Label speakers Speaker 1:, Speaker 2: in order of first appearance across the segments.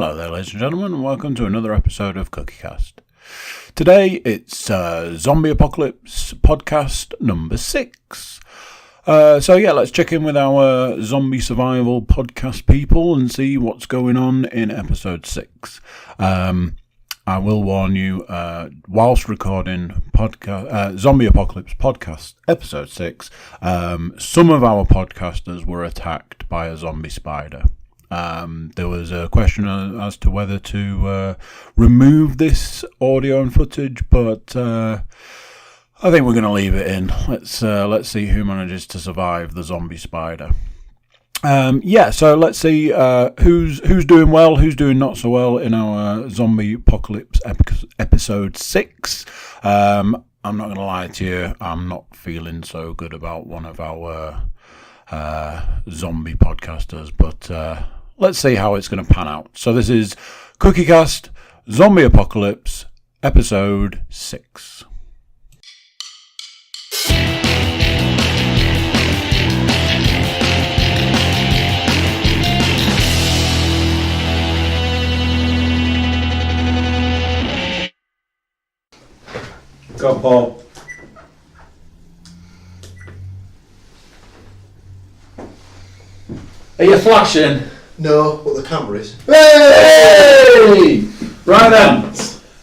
Speaker 1: Hello there, ladies and gentlemen, and welcome to another episode of Cookiecast. Today it's Zombie Apocalypse podcast number 6. Let's check in with our zombie survival podcast people and see what's going on in episode 6. I will warn you, whilst recording Zombie Apocalypse podcast episode 6, some of our podcasters were attacked by a zombie spider. There was a question as to whether to remove this audio and footage, but I think we're going to leave it in. Let's see who manages to survive the zombie spider. So let's see who's doing well, who's doing not so well in our Zombie Apocalypse episode 6. I'm not going to lie to you, I'm not feeling so good about one of our zombie podcasters, but let's see how it's going to pan out. So this is Cookiecast Zombie Apocalypse episode 6.
Speaker 2: Go on, Paul. Are you flashing?
Speaker 3: No, but the camera is.
Speaker 2: Hey! Right then.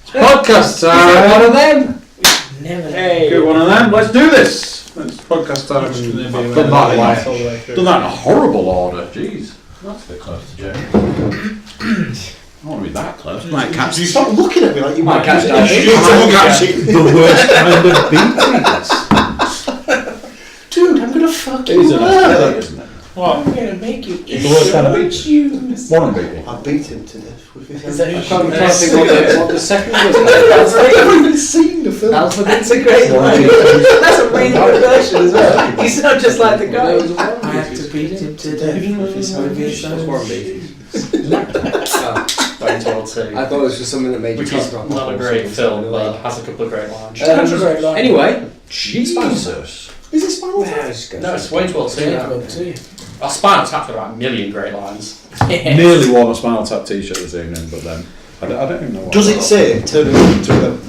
Speaker 2: Podcast time. One of them.
Speaker 4: Never.
Speaker 2: Hey. Good one of them. Let's do this. It's podcast time. I've done that in a horrible order. Jeez. That's a bit close to Jay. I don't want to be that close. Might catch.
Speaker 3: You stop looking at me like you
Speaker 2: might catch
Speaker 3: the
Speaker 2: worst kind of beating.
Speaker 3: Dude, I'm gonna fucking
Speaker 2: It is an aesthetic, isn't it?
Speaker 4: What? I'm gonna make you eat
Speaker 2: The worst kind of beating.
Speaker 4: juice.
Speaker 2: One beating.
Speaker 3: I beat him to death with his
Speaker 4: Is that
Speaker 3: hand.
Speaker 4: who-
Speaker 3: I can't think what the second was. I've never even seen the film.
Speaker 4: That's a great line. That's a really good version as well. He's not just like the guy. I have to beat him to death with his hand.
Speaker 5: Warren Beatty.
Speaker 4: I thought
Speaker 5: it was just something that made
Speaker 4: Which
Speaker 5: you
Speaker 4: is
Speaker 5: talk
Speaker 4: not a great film, but has a couple of great lines.
Speaker 5: Anyway,
Speaker 2: Jesus.
Speaker 3: Is it Spinal Tap?
Speaker 4: No, it's Wayne's World 2. Oh, Spinal Tap's got about a million great lines.
Speaker 2: Nearly wore a Spinal Tap t-shirt this evening, but then I don't even know what.
Speaker 3: Does it say turn it into them?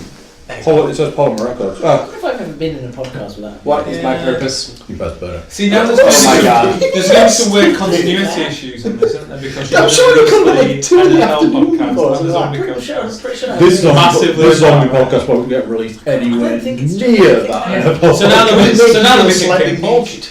Speaker 2: It says Polymer Records.
Speaker 4: I wonder if I've ever been in a podcast with that.
Speaker 5: what is my purpose?
Speaker 2: You best better.
Speaker 6: See, now there's going to be some weird continuity issues in this, isn't there? Because
Speaker 3: I'm sure you could have like 2 in the
Speaker 6: NFL
Speaker 3: afternoon
Speaker 6: podcast
Speaker 3: before,
Speaker 6: and the
Speaker 3: so
Speaker 6: zombie
Speaker 4: I'm
Speaker 6: podcast.
Speaker 4: pretty sure.
Speaker 2: This
Speaker 6: Massively
Speaker 2: zombie
Speaker 6: bad.
Speaker 2: podcast won't get released anywhere
Speaker 4: I think it's
Speaker 2: near
Speaker 4: true.
Speaker 2: that.
Speaker 4: Yeah.
Speaker 6: So now that we're
Speaker 3: Slightly
Speaker 6: thinking,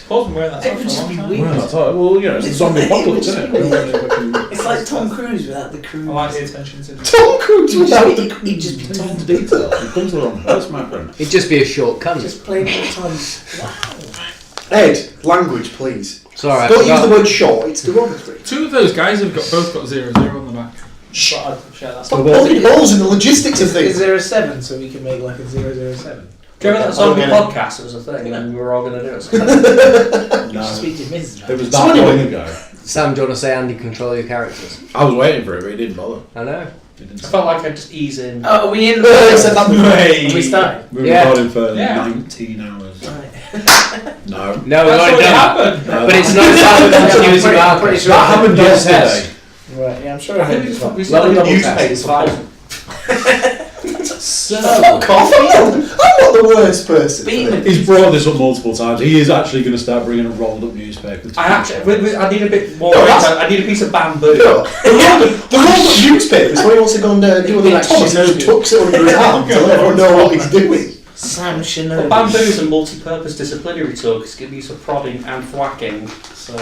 Speaker 6: Paul's been wearing that
Speaker 4: It would just
Speaker 6: stuff
Speaker 4: be
Speaker 6: for a long
Speaker 4: weird.
Speaker 2: Well, that's all right. Well, you know, it's a zombie apocalypse, isn't it?
Speaker 4: It's like Tom Cruise without the
Speaker 6: time.
Speaker 4: crew.
Speaker 6: I like the attention to detail.
Speaker 3: Tom Cruise without the
Speaker 4: He'd just be Tom.
Speaker 2: Detail. It comes along. That's my friend.
Speaker 5: It'd just be a short cunt.
Speaker 4: Just playing all the time. Wow.
Speaker 3: Ed, language, please.
Speaker 5: It's alright.
Speaker 3: Don't use the word short, it's derogatory.
Speaker 6: Two of those guys have both got 0-0 on the back. But I'd share that.
Speaker 3: Stop poking holes in the logistics of
Speaker 4: Is
Speaker 3: things.
Speaker 4: there a 7 so we can make like a 007?
Speaker 5: Do you remember that zombie podcast? It was a thing, and we were all going to do it.
Speaker 2: No.
Speaker 4: Speak to Mrs.
Speaker 2: It was
Speaker 3: So
Speaker 2: that
Speaker 3: anyway-
Speaker 2: long ago.
Speaker 5: Sam, do you want to say Andy, control your characters?
Speaker 2: I was waiting for it, but he didn't bother.
Speaker 5: I know.
Speaker 4: I felt like I'd just ease in.
Speaker 5: Oh,
Speaker 4: are we in?
Speaker 6: Way.
Speaker 4: We started.
Speaker 2: We were
Speaker 5: Yeah.
Speaker 2: recording for
Speaker 6: Yeah.
Speaker 2: 19 hours.
Speaker 4: Right.
Speaker 2: No.
Speaker 5: No, we've
Speaker 6: That's
Speaker 5: already
Speaker 6: what
Speaker 5: done that.
Speaker 6: happened.
Speaker 5: But it's not about the continuity of our
Speaker 4: Pretty sure
Speaker 2: That happened yesterday.
Speaker 4: Right, yeah, I'm sure I
Speaker 6: I think
Speaker 4: heard
Speaker 6: it's
Speaker 4: this one.
Speaker 6: probably
Speaker 5: Well,
Speaker 6: still
Speaker 5: the
Speaker 3: newspaper's
Speaker 5: fine. So,
Speaker 3: Fuck off, I'm not the worst person.
Speaker 4: Beat him.
Speaker 2: He's brought this up multiple times. He is actually going to start bringing a rolled up newspaper.
Speaker 5: I need a bit more.
Speaker 3: No, that's-
Speaker 5: I need a piece of bamboo.
Speaker 3: No, the rolled-up newspapers when he wants to go and do a little Thomas and just tucks it under his arm to let everyone know what he's doing.
Speaker 4: Sam Shinobi.
Speaker 5: Bamboo is a multi-purpose disciplinary tool because it can be used for prodding and thwacking. So,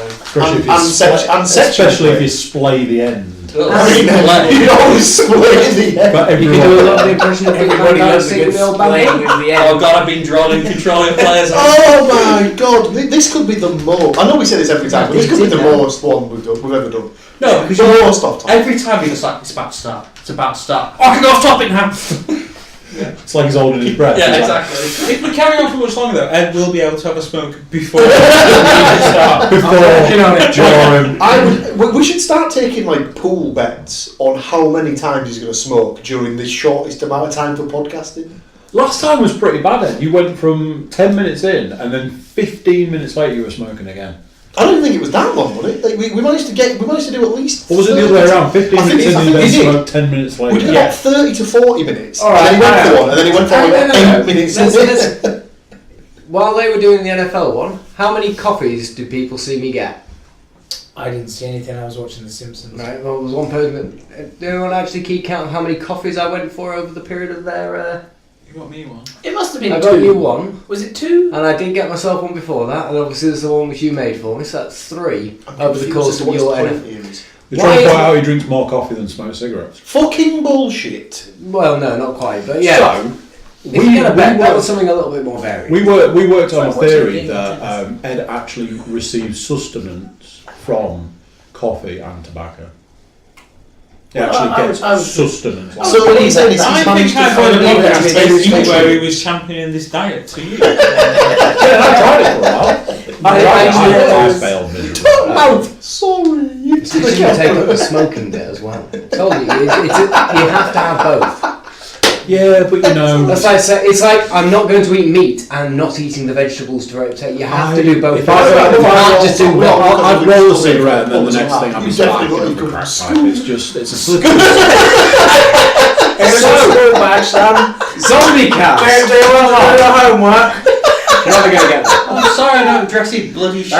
Speaker 2: Especially if you splay the end.
Speaker 3: I mean, you always split in the end.
Speaker 2: But
Speaker 5: you
Speaker 2: everyone,
Speaker 5: can do a lot of the impression of
Speaker 4: Everybody knows
Speaker 5: dancing
Speaker 4: the
Speaker 5: with
Speaker 4: good
Speaker 5: playing
Speaker 4: bamboo.
Speaker 5: with the end. Oh god, I've been drawing and controlling players.
Speaker 3: Oh my god, this could be the most. I know we say this every time, but this could be the most one we've ever done.
Speaker 5: No, because
Speaker 3: the most off topic.
Speaker 5: every time you're just like, it's about to start. It's about to start. Oh, I can go off topic now.
Speaker 2: it's like he's holding his breath.
Speaker 5: Yeah,
Speaker 2: It's like,
Speaker 5: exactly.
Speaker 6: If we carry on for much longer though, Ed will be able to have a smoke before we start.
Speaker 3: We should start taking like pool bets on how many times he's going to smoke during this shortest amount of time for podcasting.
Speaker 2: Last time was pretty bad, Ed. You went from 10 minutes in and then 15 minutes later you were smoking again.
Speaker 3: I don't think it was that long, was it? Like, we managed to do at least.
Speaker 1: Or was it the other way around? 15
Speaker 3: I think
Speaker 1: minutes
Speaker 3: it- I
Speaker 1: in,
Speaker 3: think
Speaker 1: then
Speaker 3: it did.
Speaker 1: about 10 minutes later.
Speaker 3: We did about 30 to 40 minutes.
Speaker 4: All right,
Speaker 3: and then he went
Speaker 4: hang
Speaker 3: for
Speaker 4: on.
Speaker 3: one, and then he went for like
Speaker 4: No.
Speaker 3: 8 minutes.
Speaker 7: While they were doing the NFL one, how many coffees did people see me get?
Speaker 4: I didn't see anything. I was watching The Simpsons.
Speaker 7: Right, well, there was one person that... Did anyone actually keep count of how many coffees I went for over the period of their...
Speaker 6: You got me one.
Speaker 4: It must have been
Speaker 7: I
Speaker 4: 2.
Speaker 7: got you one,
Speaker 4: Was it 2?
Speaker 7: and I did get myself one before that, and obviously there's the one which you made for me, so that's 3 over the course of your NFL.
Speaker 1: You're trying to point out he drinks more coffee than smokes cigarettes.
Speaker 3: Fucking bullshit.
Speaker 7: Well, no, not quite, but yeah.
Speaker 1: So,
Speaker 7: if you're going to bet, that was something a little bit more varied.
Speaker 1: we worked on a
Speaker 4: So what's
Speaker 1: theory
Speaker 4: your
Speaker 1: that Ed actually receives sustenance from coffee and tobacco. He actually gets sustenance.
Speaker 3: So what he's saying is
Speaker 6: I
Speaker 3: he's
Speaker 6: think
Speaker 3: managed to
Speaker 6: I've
Speaker 3: find
Speaker 6: heard
Speaker 3: a
Speaker 6: a
Speaker 3: way
Speaker 6: podcast
Speaker 3: to take
Speaker 6: basically where he
Speaker 3: his
Speaker 6: was championing this diet to you.
Speaker 1: Yeah, I tried it for a while. I failed miserably.
Speaker 3: Sorry.
Speaker 7: You should take up the smoking bit as well. I told you, you have to have both.
Speaker 1: Yeah, but you know...
Speaker 7: That's like it's like I'm not going to eat meat and not eating the vegetables to rotate. You have to do both.
Speaker 1: If I
Speaker 7: can't just do one.
Speaker 1: I'd roll a cigarette and then the next thing I'd be
Speaker 3: You
Speaker 1: smacking
Speaker 3: definitely
Speaker 1: on the
Speaker 3: got
Speaker 1: crack
Speaker 3: to
Speaker 1: pipe. It's just, it's a slippery...
Speaker 7: Zombiecast.
Speaker 4: They all have their homework.
Speaker 7: You're never going to get that.
Speaker 5: I'm sorry I don't dress you bloody shit.
Speaker 3: Yeah.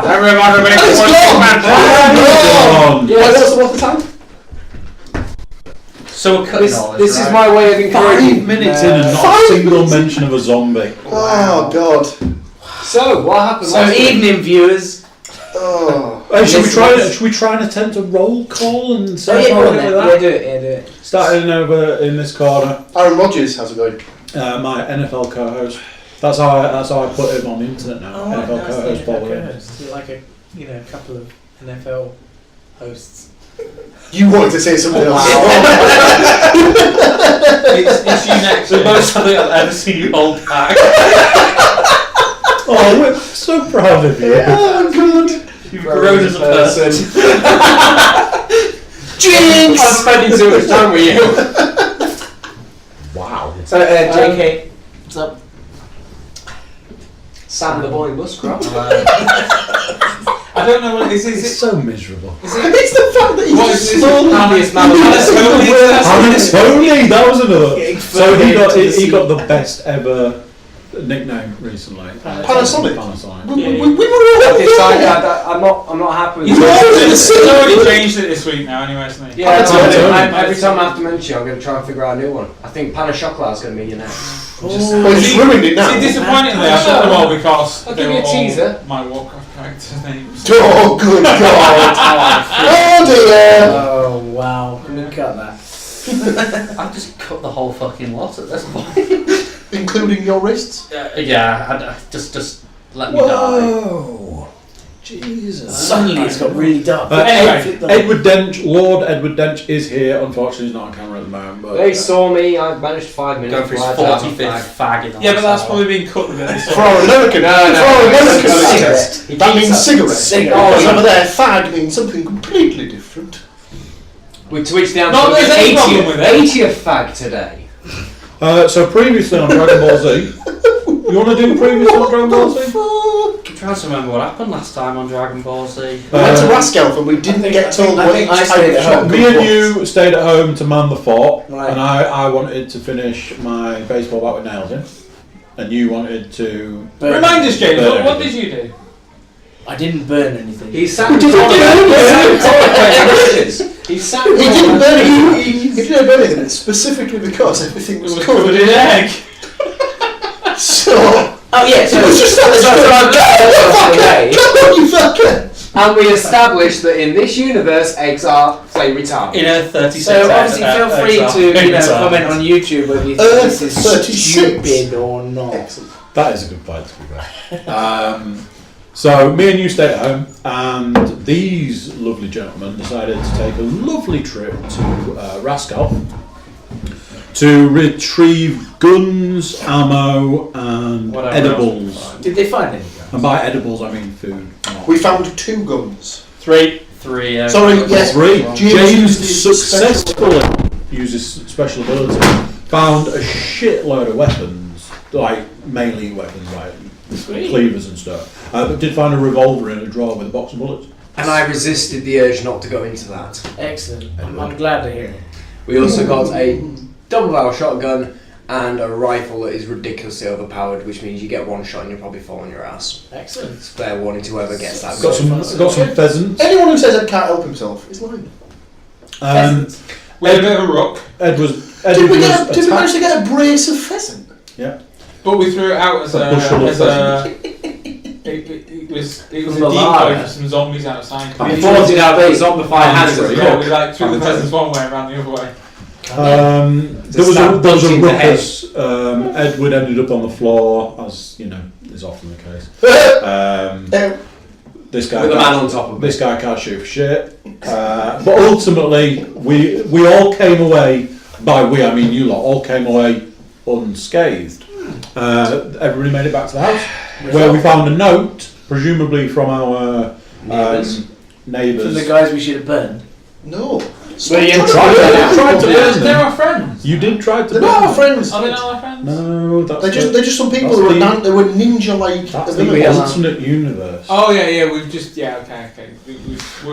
Speaker 6: Everybody make
Speaker 3: What's the time?
Speaker 5: So we're cutting all
Speaker 7: This is my way of encouraging.
Speaker 1: 5 minutes in and not a single mention of a zombie.
Speaker 3: Oh God.
Speaker 7: So what happened?
Speaker 4: So
Speaker 7: last week?
Speaker 4: evening, viewers.
Speaker 3: Oh.
Speaker 1: Hey, should we try and attempt a roll call and say
Speaker 4: Go on
Speaker 1: with
Speaker 4: then.
Speaker 1: that?
Speaker 4: Do it.
Speaker 1: Starting over in this corner,
Speaker 3: Aaron Rodgers, how's it going?
Speaker 1: my NFL co-host. That's how I put him on the internet now.
Speaker 4: Oh,
Speaker 1: NFL co-host Paul Williams.
Speaker 4: You're like a couple of NFL hosts.
Speaker 3: You wanted to say something else.
Speaker 6: It's you next. The most I think I've ever seen you hold back.
Speaker 1: Oh, we're so proud of you.
Speaker 3: Oh God.
Speaker 5: You've grown as a person.
Speaker 3: Jinx!
Speaker 7: I'm spending too much time with you.
Speaker 1: Wow.
Speaker 4: So, JK, what's up?
Speaker 7: Sam the boy Muscroft.
Speaker 6: I don't know what this is.
Speaker 1: It's so miserable.
Speaker 3: It's the fact that he's
Speaker 6: What
Speaker 3: just
Speaker 6: is this?
Speaker 3: slowly...
Speaker 7: Happiest man
Speaker 1: Tony, that was another.
Speaker 4: Getting
Speaker 1: So
Speaker 4: further
Speaker 1: he
Speaker 4: into
Speaker 1: got
Speaker 4: the
Speaker 1: the best ever nickname recently.
Speaker 3: Panasonic?
Speaker 1: Panasonic.
Speaker 3: We were all
Speaker 7: Decided
Speaker 3: there.
Speaker 7: I'm not happy with
Speaker 6: He's
Speaker 7: this.
Speaker 6: already changed it this week now, anyway, hasn't he?
Speaker 7: Yeah,
Speaker 3: Panasonic.
Speaker 7: every time I have to mention you, I'm going to try and figure out a new one. I think Panas is going to be your next.
Speaker 3: Well, he's ruined it now.
Speaker 6: See, disappointingly, I got them all because
Speaker 7: I'll
Speaker 6: they
Speaker 7: give
Speaker 6: were
Speaker 7: you a
Speaker 6: all
Speaker 7: teaser.
Speaker 6: my Warcraft characters' names.
Speaker 3: Oh, good God. Oh, dear.
Speaker 4: Oh, wow. Can we cut that?
Speaker 5: I've just cut the whole fucking lot at this point.
Speaker 3: Including your wrists?
Speaker 5: Yeah, just let me die.
Speaker 1: Whoa. Jesus.
Speaker 4: Suddenly it's got really dark.
Speaker 6: Anyway,
Speaker 1: Edward Dench, Lord Edward Dench is here. Unfortunately, he's not on camera at the moment. But
Speaker 7: They saw me, I managed 5 minutes.
Speaker 5: Go for his
Speaker 7: before I had to have a
Speaker 5: 45th
Speaker 7: fag.
Speaker 5: fag in
Speaker 6: yeah, but that's
Speaker 5: hour.
Speaker 6: probably been cut with it.
Speaker 3: For our American,
Speaker 7: Cigarette. He
Speaker 3: that
Speaker 7: keeps
Speaker 3: means
Speaker 7: up.
Speaker 3: cigarette.
Speaker 4: Cigarette.
Speaker 3: Oh, over there, fag means something completely different.
Speaker 7: To which the answer
Speaker 6: Not
Speaker 7: was
Speaker 6: there's any problem with it.
Speaker 7: 80th fag today.
Speaker 1: so previously on Dragon Ball Z, you want to do previously on Dragon Ball Z?
Speaker 5: I'm trying to remember what happened last time on Dragon Ball Z.
Speaker 3: We went to Raskelf and we didn't get told
Speaker 4: I
Speaker 3: what
Speaker 4: think
Speaker 3: each
Speaker 4: I
Speaker 3: type
Speaker 4: stayed
Speaker 3: of
Speaker 4: at home.
Speaker 3: shotgun
Speaker 1: Me and
Speaker 3: was.
Speaker 1: you stayed at home to man the fort,
Speaker 4: Right.
Speaker 1: and I wanted to finish my baseball bat with nails in, and you wanted to.
Speaker 4: Burn.
Speaker 6: Remind us, James,
Speaker 1: Burn
Speaker 6: what did
Speaker 1: everything.
Speaker 6: you do?
Speaker 4: I didn't burn anything.
Speaker 7: He sat
Speaker 3: What did you
Speaker 7: He sat
Speaker 3: He didn't burn it. He didn't burn anything specifically because everything was covered in egg. So
Speaker 4: Oh yeah, so
Speaker 3: it was just you fucker.
Speaker 7: and we established that in this universe, eggs are flame retardant.
Speaker 5: In a 36
Speaker 4: So obviously feel free to
Speaker 5: exam.
Speaker 4: comment on YouTube whether you think
Speaker 3: Earth
Speaker 4: this is
Speaker 3: 36.
Speaker 4: stupid or not.
Speaker 3: Excellent.
Speaker 1: That is a good point, to be fair. So me and you stayed at home, and these lovely gentlemen decided to take a lovely trip to Rascal to retrieve guns, ammo, and
Speaker 5: Whatever
Speaker 1: edibles.
Speaker 4: Did they find any guns?
Speaker 1: And by edibles, I mean food.
Speaker 3: We found 2 guns.
Speaker 6: 3.
Speaker 3: Sorry, yes.
Speaker 1: 3.
Speaker 3: James
Speaker 1: James
Speaker 3: used his
Speaker 1: successfully uses special ability. Found a shitload of weapons, like mainly weapons like cleavers and stuff. But did find a revolver in a drawer with a box of bullets.
Speaker 7: And I resisted the urge not to go into that.
Speaker 4: Excellent. I'm glad to hear it.
Speaker 7: We also got a double barrel shotgun and a rifle that is ridiculously overpowered, which means you get one shot and you'll probably fall on your ass.
Speaker 4: Excellent.
Speaker 7: Fair warning to whoever gets that.
Speaker 1: Got some pheasants.
Speaker 3: Anyone who says Ed can't help himself is lying.
Speaker 6: We had a bit of a rock.
Speaker 1: Did we
Speaker 3: manage to get a brace of pheasant?
Speaker 1: Yeah.
Speaker 6: But we threw it out as
Speaker 1: A bushel of
Speaker 6: it was a
Speaker 4: Malaria.
Speaker 6: decoy for some zombies outside.
Speaker 7: We fought it out there, zombified hands.
Speaker 6: Yeah, we like threw the pheasants one way and ran the other way.
Speaker 1: There was a ruckus. Edward ended up on the floor, as you know is often the case. This guy
Speaker 7: with a man on top of
Speaker 1: this guy can't shoot for shit. But ultimately, we all came away. By we, I mean you lot. All came away unscathed. Everybody made it back to the house, where we found a note, presumably from our neighbours.
Speaker 4: From the guys we should have burned.
Speaker 3: No.
Speaker 1: William tried to burn
Speaker 6: They're
Speaker 1: them.
Speaker 6: our friends.
Speaker 1: You did try to
Speaker 3: They're
Speaker 1: burn
Speaker 3: not our
Speaker 1: them.
Speaker 3: friends.
Speaker 6: Are they not our friends?
Speaker 1: No,
Speaker 3: They're just some people who were ninja-like.
Speaker 1: That's the alternate universe.
Speaker 6: Oh yeah, we've just okay.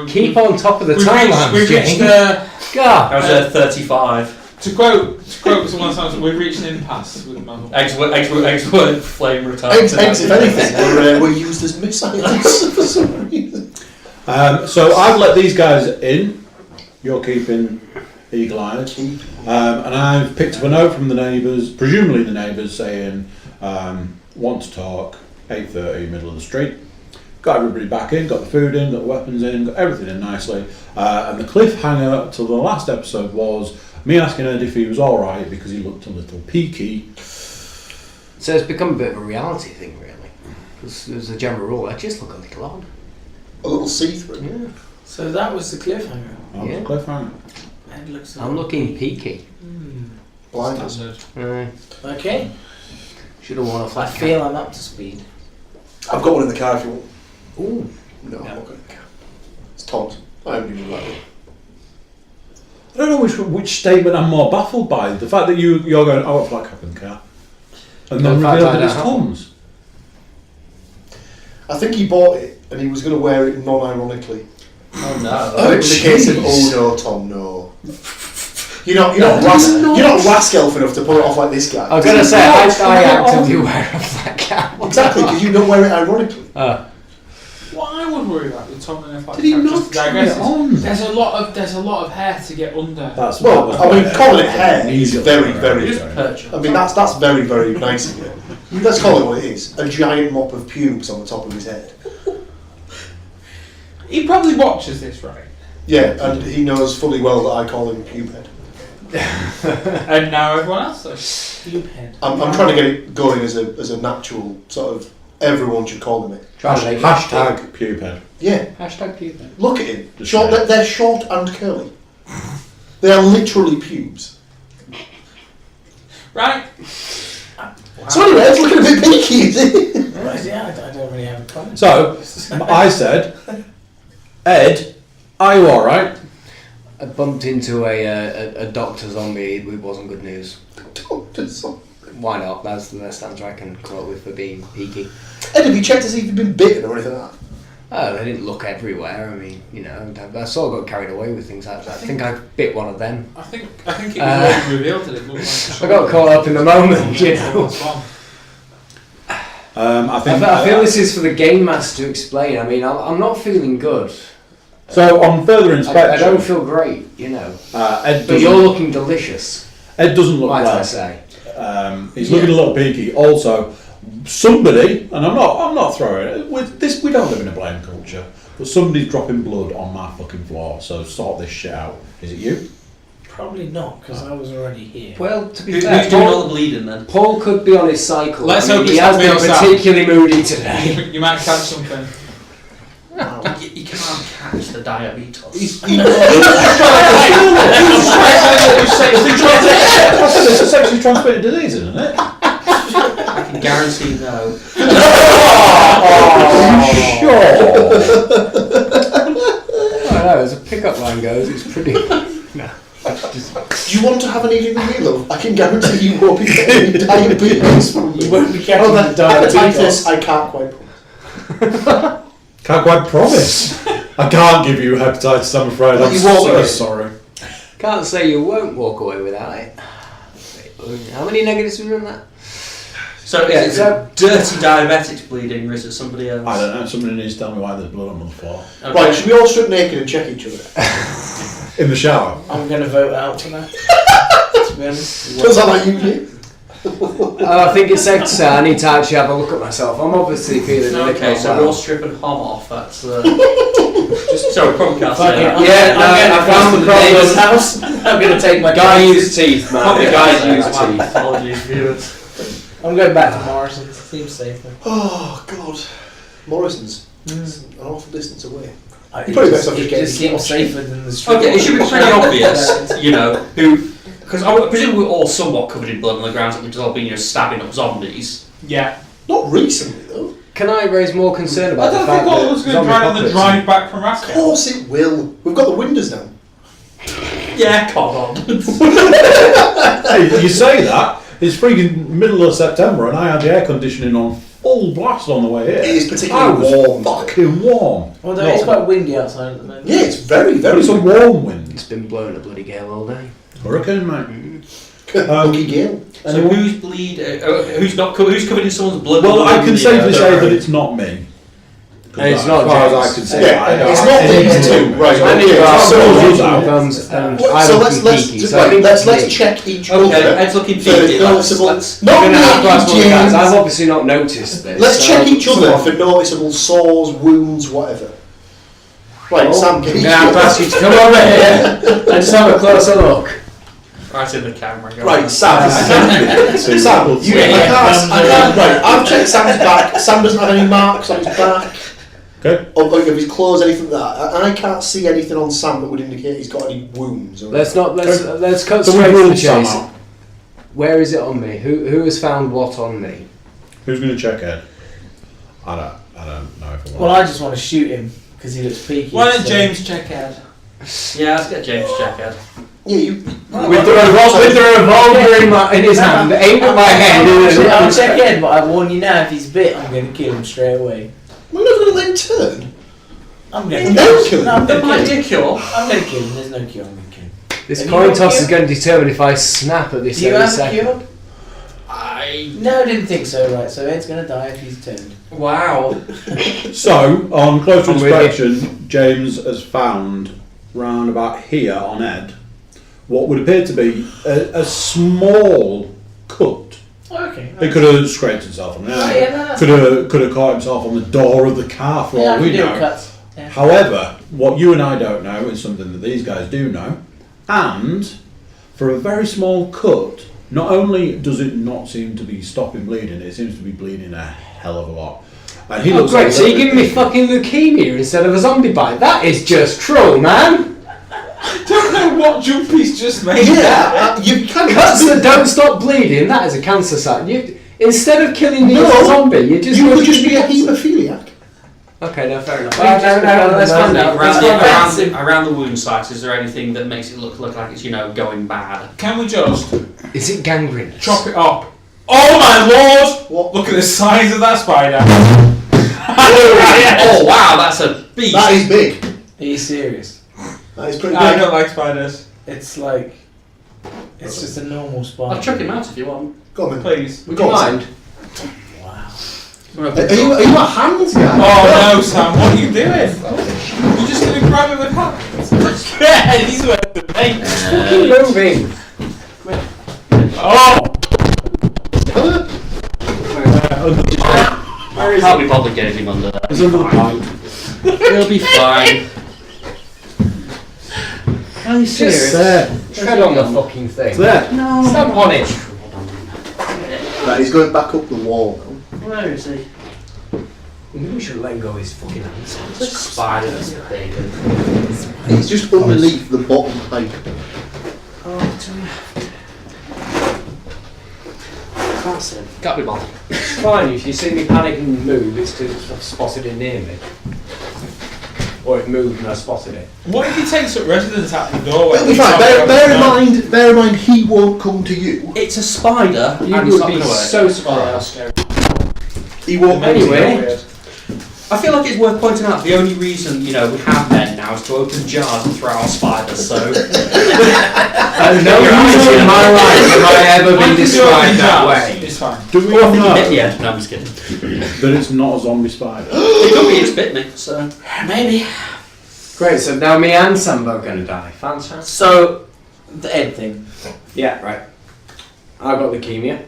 Speaker 7: Keep on top of the
Speaker 6: We've
Speaker 7: timeline,
Speaker 6: reached
Speaker 7: God.
Speaker 5: I was at 35.
Speaker 6: to quote someone else, we've reached an impasse with Marvel.
Speaker 5: Eggs were flame retardant.
Speaker 3: Eggs, if anything, were used as missiles for some reason.
Speaker 1: So I've let these guys in. You're keeping eagle-eyed. And I've picked up a note from the neighbours, presumably the neighbours, saying, want to talk, 8:30, middle of the street. Got everybody back in, got the food in, got the weapons in, got everything in nicely. And the cliffhanger till the last episode was me asking Ed if he was alright because he looked a little peaky.
Speaker 7: So it's become a bit of a reality thing, really. Because there's a general rule, I just look a little odd.
Speaker 3: A little see-through.
Speaker 7: Yeah.
Speaker 4: So that was the cliffhanger.
Speaker 1: That was
Speaker 7: Yeah.
Speaker 1: a cliffhanger.
Speaker 4: Ed looks
Speaker 7: I'm looking peaky.
Speaker 3: Blinders.
Speaker 4: Okay.
Speaker 7: Should have worn a
Speaker 4: I
Speaker 7: flat
Speaker 4: feel I'm up to speed.
Speaker 3: I've got one in the car if you want.
Speaker 7: Ooh.
Speaker 3: No, I'm not going to the car. It's Tom's. I haven't even like it.
Speaker 1: I don't know which statement I'm more baffled by. The fact that you're going, I want a flat cap in the car. And then
Speaker 7: The fact
Speaker 1: revealed
Speaker 7: that
Speaker 1: that it's
Speaker 7: I
Speaker 1: Tom's.
Speaker 3: I think he bought it and he was going to wear it non-ironically.
Speaker 5: Oh no.
Speaker 3: Oh, in the case of, oh no, Tom, no. You're not rascal enough to pull it off like this guy.
Speaker 7: I was going to say, I actively wear a flat cap.
Speaker 3: Exactly, because you don't wear it ironically.
Speaker 6: What I would worry about with Tom and
Speaker 1: Did he not try it on?
Speaker 6: There's a lot of hair to get under.
Speaker 1: That's
Speaker 3: Well,
Speaker 1: that was
Speaker 3: I mean,
Speaker 1: my-
Speaker 3: calling it hair is
Speaker 1: Easily
Speaker 3: very,
Speaker 1: right.
Speaker 3: very.
Speaker 5: Just perch.
Speaker 3: I mean, that's very, very nice of you. Let's call it what it is: a giant mop of pubes on the top of his head.
Speaker 6: He probably watches this, right?
Speaker 3: Yeah, and he knows fully well that I call him pube head.
Speaker 6: And now everyone else does.
Speaker 3: I'm trying to get it going as a natural sort of. Everyone should call him it.
Speaker 7: Trying to make
Speaker 1: Hashtag pubhead.
Speaker 3: Yeah,
Speaker 7: Hashtag pubes.
Speaker 3: look at him.
Speaker 1: Just
Speaker 3: Short.
Speaker 1: saying.
Speaker 3: They're short and curly. They are literally pubes.
Speaker 6: Right?
Speaker 3: So anyway, it's looking a bit peaky, is it?
Speaker 4: Right, yeah, I don't really have a comment.
Speaker 1: So, I said, Ed, are you alright?
Speaker 7: I bumped into a doctor zombie. It wasn't good news. Why not? That's the best answer I can come up with for being peaky.
Speaker 3: Ed, have you checked to see if you've been bitten or anything like that?
Speaker 7: Oh, they didn't look everywhere. I mean, you know, I sort of got carried away with things. I think I bit one of them.
Speaker 6: I think it was already revealed that it looked like
Speaker 7: I got caught up in the moment, you know. I feel this is for the game master to explain. I mean, I'm not feeling good.
Speaker 1: So, on further inspection,
Speaker 7: I don't feel great, you know.
Speaker 1: Ed
Speaker 7: But you're looking delicious.
Speaker 1: Ed doesn't look
Speaker 7: Might
Speaker 1: well.
Speaker 7: I say?
Speaker 1: He's looking a little peaky. Also, somebody, and I'm not throwing it. With this, we don't live in a blame culture, but somebody's dropping blood on my fucking floor. So sort this shit out. Is it you?
Speaker 4: Probably not, because I was already here.
Speaker 7: Well, to be
Speaker 5: Who's
Speaker 7: fair,
Speaker 5: doing all the bleeding then?
Speaker 7: Paul could be on his cycle.
Speaker 6: Let's
Speaker 7: I mean,
Speaker 6: hope
Speaker 7: he
Speaker 6: it's
Speaker 7: has
Speaker 6: not
Speaker 7: been
Speaker 6: me or Sam.
Speaker 7: particularly moody today.
Speaker 6: You might catch something.
Speaker 5: You can't catch the diabetes.
Speaker 1: It's a sexually transmitted disease, isn't it?
Speaker 5: I can guarantee no.
Speaker 1: Sure.
Speaker 7: I don't know, as a pickup line goes, it's pretty... No.
Speaker 3: Do Do you want to have an evening with me, love? I can guarantee you won't be getting diabetes from me.
Speaker 4: You won't be getting
Speaker 3: that
Speaker 4: diabetes.
Speaker 3: hepatitis, I can't quite promise.
Speaker 2: Can't quite promise. I can't give you hepatitis, I'm afraid. I'm
Speaker 3: You won't
Speaker 2: so
Speaker 3: get it.
Speaker 2: sorry.
Speaker 7: Can't say you won't walk away without it. How many negatives have we done that?
Speaker 5: So is it dirty diabetics bleeding, or is it somebody else?
Speaker 2: I don't know, somebody needs to tell me why there's blood on the floor.
Speaker 5: Okay.
Speaker 3: Right, should we all strip naked and check each other?
Speaker 2: In the shower.
Speaker 4: I'm going to vote out tonight. To be honest.
Speaker 3: Does that like you do?
Speaker 7: I think it's safe to say I need to actually have a look at myself. I'm obviously feeling a little
Speaker 5: Okay, so
Speaker 7: well.
Speaker 5: we're all stripping Hom off. That's just sorry, probably can't
Speaker 4: Fuck
Speaker 5: say
Speaker 4: it,
Speaker 5: that.
Speaker 7: I found the
Speaker 4: neighbour's
Speaker 7: problem.
Speaker 4: house. I'm going to take my
Speaker 7: Guy
Speaker 4: chances.
Speaker 7: used teeth, man.
Speaker 5: Probably
Speaker 7: The
Speaker 5: can't say
Speaker 7: guy used
Speaker 5: that.
Speaker 7: teeth.
Speaker 5: Apologies, viewers.
Speaker 4: I'm going back to Morrison's. Seems safer.
Speaker 3: Oh, God. Morrison's. It's an awful distance away.
Speaker 4: It
Speaker 3: probably
Speaker 4: just,
Speaker 3: best off
Speaker 4: it
Speaker 3: just getting
Speaker 4: just
Speaker 3: the
Speaker 4: seems
Speaker 3: option.
Speaker 4: safer than the street.
Speaker 5: Okay, it should be pretty obvious, you know, who. Because I presume we're all somewhat covered in blood on the grounds, which has all been stabbing up zombies.
Speaker 6: Yeah.
Speaker 3: Not recently, though.
Speaker 7: Can I raise more concern
Speaker 6: I
Speaker 7: about the
Speaker 6: don't
Speaker 7: fact
Speaker 6: think all
Speaker 7: that
Speaker 6: of us are going to
Speaker 7: zombie
Speaker 6: drive on the
Speaker 7: apocalypse-
Speaker 6: drive back from
Speaker 3: Of
Speaker 6: Rascal.
Speaker 3: course it will. We've got the windows now.
Speaker 5: Yeah, come on.
Speaker 2: Hey, you say that, it's freaking middle of September and I had the air conditioning on full blast on the way here.
Speaker 3: It is
Speaker 2: I
Speaker 3: particularly
Speaker 2: was
Speaker 3: warm.
Speaker 2: fucking warm.
Speaker 4: Although it's quite windy outside at the moment.
Speaker 3: Yeah, it's very,
Speaker 2: But
Speaker 3: very
Speaker 2: it's a warm wind.
Speaker 7: It's been blowing a bloody gale all day.
Speaker 2: Hurricane, mate.
Speaker 3: Lucky Gale.
Speaker 5: So who's who's covered in someone's blood?
Speaker 2: Well, I
Speaker 5: in
Speaker 2: can
Speaker 5: the,
Speaker 2: safely say
Speaker 5: road?
Speaker 2: that it's not me.
Speaker 7: And it's
Speaker 2: As
Speaker 7: not
Speaker 2: far as
Speaker 7: James.
Speaker 2: I can say.
Speaker 3: Yeah, it's not these two. Right,
Speaker 7: I
Speaker 3: okay.
Speaker 7: knew about
Speaker 3: So,
Speaker 2: those
Speaker 7: some
Speaker 2: out.
Speaker 7: thumbs and
Speaker 3: so
Speaker 7: I look
Speaker 3: let's
Speaker 7: peaky, so I think
Speaker 3: let's
Speaker 7: it's me.
Speaker 3: check each
Speaker 5: Okay,
Speaker 3: other.
Speaker 5: Ed's looking
Speaker 3: for
Speaker 5: peaky.
Speaker 3: noticeable.
Speaker 5: Let's-
Speaker 3: Not
Speaker 7: I'm gonna have to ask
Speaker 3: me,
Speaker 7: one of the guys. I've
Speaker 3: James.
Speaker 7: obviously not noticed this.
Speaker 3: Let's
Speaker 7: so-
Speaker 3: check each other
Speaker 7: Come on.
Speaker 3: for noticeable sores, wounds, whatever. Right,
Speaker 7: Oh,
Speaker 3: Sam,
Speaker 7: I'm
Speaker 3: can
Speaker 7: going
Speaker 3: you
Speaker 7: to have to ask you to come over here and just have a closer look.
Speaker 5: Right in the camera. go
Speaker 3: Right,
Speaker 5: on.
Speaker 3: Sam. Sam, you, I can't. Right, I've checked Sam's back. Sam doesn't have any marks on his back.
Speaker 2: Okay.
Speaker 3: Or like of his clothes, anything like that. I can't see anything on Sam that would indicate he's got any wounds. Or
Speaker 7: Let's cut
Speaker 2: So
Speaker 7: straight
Speaker 2: we've
Speaker 7: to the
Speaker 2: ruled Sam
Speaker 7: chase.
Speaker 2: out.
Speaker 7: Where is it on me? Who has found what on me?
Speaker 2: Who's going to check Ed? I don't know if I
Speaker 4: Well,
Speaker 2: want.
Speaker 4: I just want to shoot him because he looks peaky.
Speaker 6: Why don't
Speaker 4: so-
Speaker 6: James check Ed?
Speaker 5: Yeah, let's get James to check Ed.
Speaker 3: Yeah, you.
Speaker 7: With the revolver in his hand, aimed at my head.
Speaker 4: I'll check in, but I warn you now, if he's bit, I'm going to kill him straight away.
Speaker 3: We're not going to let him turn.
Speaker 4: I'm going to
Speaker 3: And
Speaker 4: kill
Speaker 3: then
Speaker 4: him.
Speaker 3: kill him.
Speaker 4: No, I'm
Speaker 5: There
Speaker 4: going
Speaker 5: might
Speaker 4: to
Speaker 5: be
Speaker 4: kill
Speaker 5: a
Speaker 4: him.
Speaker 5: cure.
Speaker 4: I'm going to kill him. There's no cure. I'm going to kill him.
Speaker 7: This
Speaker 4: Have
Speaker 7: coin
Speaker 4: you got
Speaker 7: toss
Speaker 4: a
Speaker 7: is going to determine if I snap at this
Speaker 4: Do you
Speaker 7: every
Speaker 4: have a
Speaker 7: second.
Speaker 4: cure?
Speaker 5: I.
Speaker 4: No, I didn't think so. Right, so Ed's going to die if he's turned.
Speaker 5: Wow.
Speaker 2: So, on closer
Speaker 7: I'm with you.
Speaker 2: inspection, James has found round about here on Ed what would appear to be a small cut.
Speaker 4: Okay.
Speaker 2: He could have scraped himself on the
Speaker 4: Oh,
Speaker 2: head.
Speaker 4: yeah, no, that's
Speaker 2: Could have caught himself on the door of the car for
Speaker 4: yeah, I
Speaker 2: all
Speaker 4: can
Speaker 2: we
Speaker 4: do
Speaker 2: know.
Speaker 4: cuts. Yeah.
Speaker 2: However, what you and I don't know is something that these guys do know, and for a very small cut, not only does it not seem to be stopping bleeding, it seems to be bleeding a hell of a lot. And he
Speaker 7: Oh
Speaker 2: looks
Speaker 7: great,
Speaker 2: like
Speaker 7: so you're giving me fucking leukemia instead of a zombie bite? That is just cruel, man!
Speaker 6: Don't know what jump he's just made.
Speaker 3: Yeah, you can.
Speaker 7: Cuts that don't stop bleeding, that is a cancer sign. Instead of killing me as
Speaker 3: No,
Speaker 7: a zombie, you just...
Speaker 3: You could just be a haemophiliac.
Speaker 7: Okay, no, fair enough.
Speaker 4: Well, no, let's find out.
Speaker 5: Around the wound sites, is there anything that makes it look like it's, going bad?
Speaker 6: Can we just
Speaker 7: Is it gangrenous?
Speaker 6: chop it up? Oh my lord!
Speaker 3: What?
Speaker 6: Look at the size of that spider.
Speaker 5: Oh wow, that's a beast.
Speaker 3: That is big.
Speaker 4: Are you serious?
Speaker 3: That is pretty
Speaker 6: I
Speaker 3: big.
Speaker 6: don't like spiders.
Speaker 4: It's like... It's just a normal spider.
Speaker 5: I'll chuck him out if you want.
Speaker 3: Go on, then.
Speaker 6: Please.
Speaker 7: Would
Speaker 3: Go
Speaker 7: you
Speaker 3: on,
Speaker 7: mind?
Speaker 4: Wow.
Speaker 3: Are you a hands guy?
Speaker 6: Oh no, Sam, what are you doing? You're just going to grab it with hands.
Speaker 4: Yeah, he's worth the paint.
Speaker 7: Fucking moving!
Speaker 6: Oh!
Speaker 5: I can't be bothered getting him under there.
Speaker 2: He's under the pipe.
Speaker 5: He'll be fine. Are you serious?
Speaker 2: There.
Speaker 7: Tread on the fucking thing.
Speaker 2: It's there.
Speaker 5: No.
Speaker 7: Stamp on it!
Speaker 3: Right, he's going back up the wall now.
Speaker 5: Where is he?
Speaker 7: Maybe we should let go of his fucking hands.
Speaker 5: Such a spider, that's big.
Speaker 3: He's just underneath the bottom pipe.
Speaker 5: Can't be bothered.
Speaker 7: It's fine, if you see me panic and move, it's because I've spotted it near me. or it moved and I spotted it.
Speaker 6: What if he takes up residence at the doorway?
Speaker 3: It'll be fine. Bear in mind, he won't come to you.
Speaker 5: It's a spider,
Speaker 7: You
Speaker 5: and it's
Speaker 7: would
Speaker 5: not
Speaker 7: be
Speaker 5: going to work.
Speaker 7: so surprised.
Speaker 3: He won't come
Speaker 7: Anyway.
Speaker 3: to you.
Speaker 5: I feel like it's worth pointing out the only reason we have men now is to open jars and throw out spiders. So
Speaker 7: No reason in my life have I ever been described that way.
Speaker 6: It's fine.
Speaker 1: Do we
Speaker 5: I think he
Speaker 1: know
Speaker 5: bit the end. No, I'm just kidding.
Speaker 1: that it's not a zombie spider?
Speaker 5: It could be it's bit me. So
Speaker 4: Maybe.
Speaker 7: Great, so now me and Sambo are going to die. Fantastic.
Speaker 4: So, the Ed thing.
Speaker 7: Yeah, right. I've got leukemia.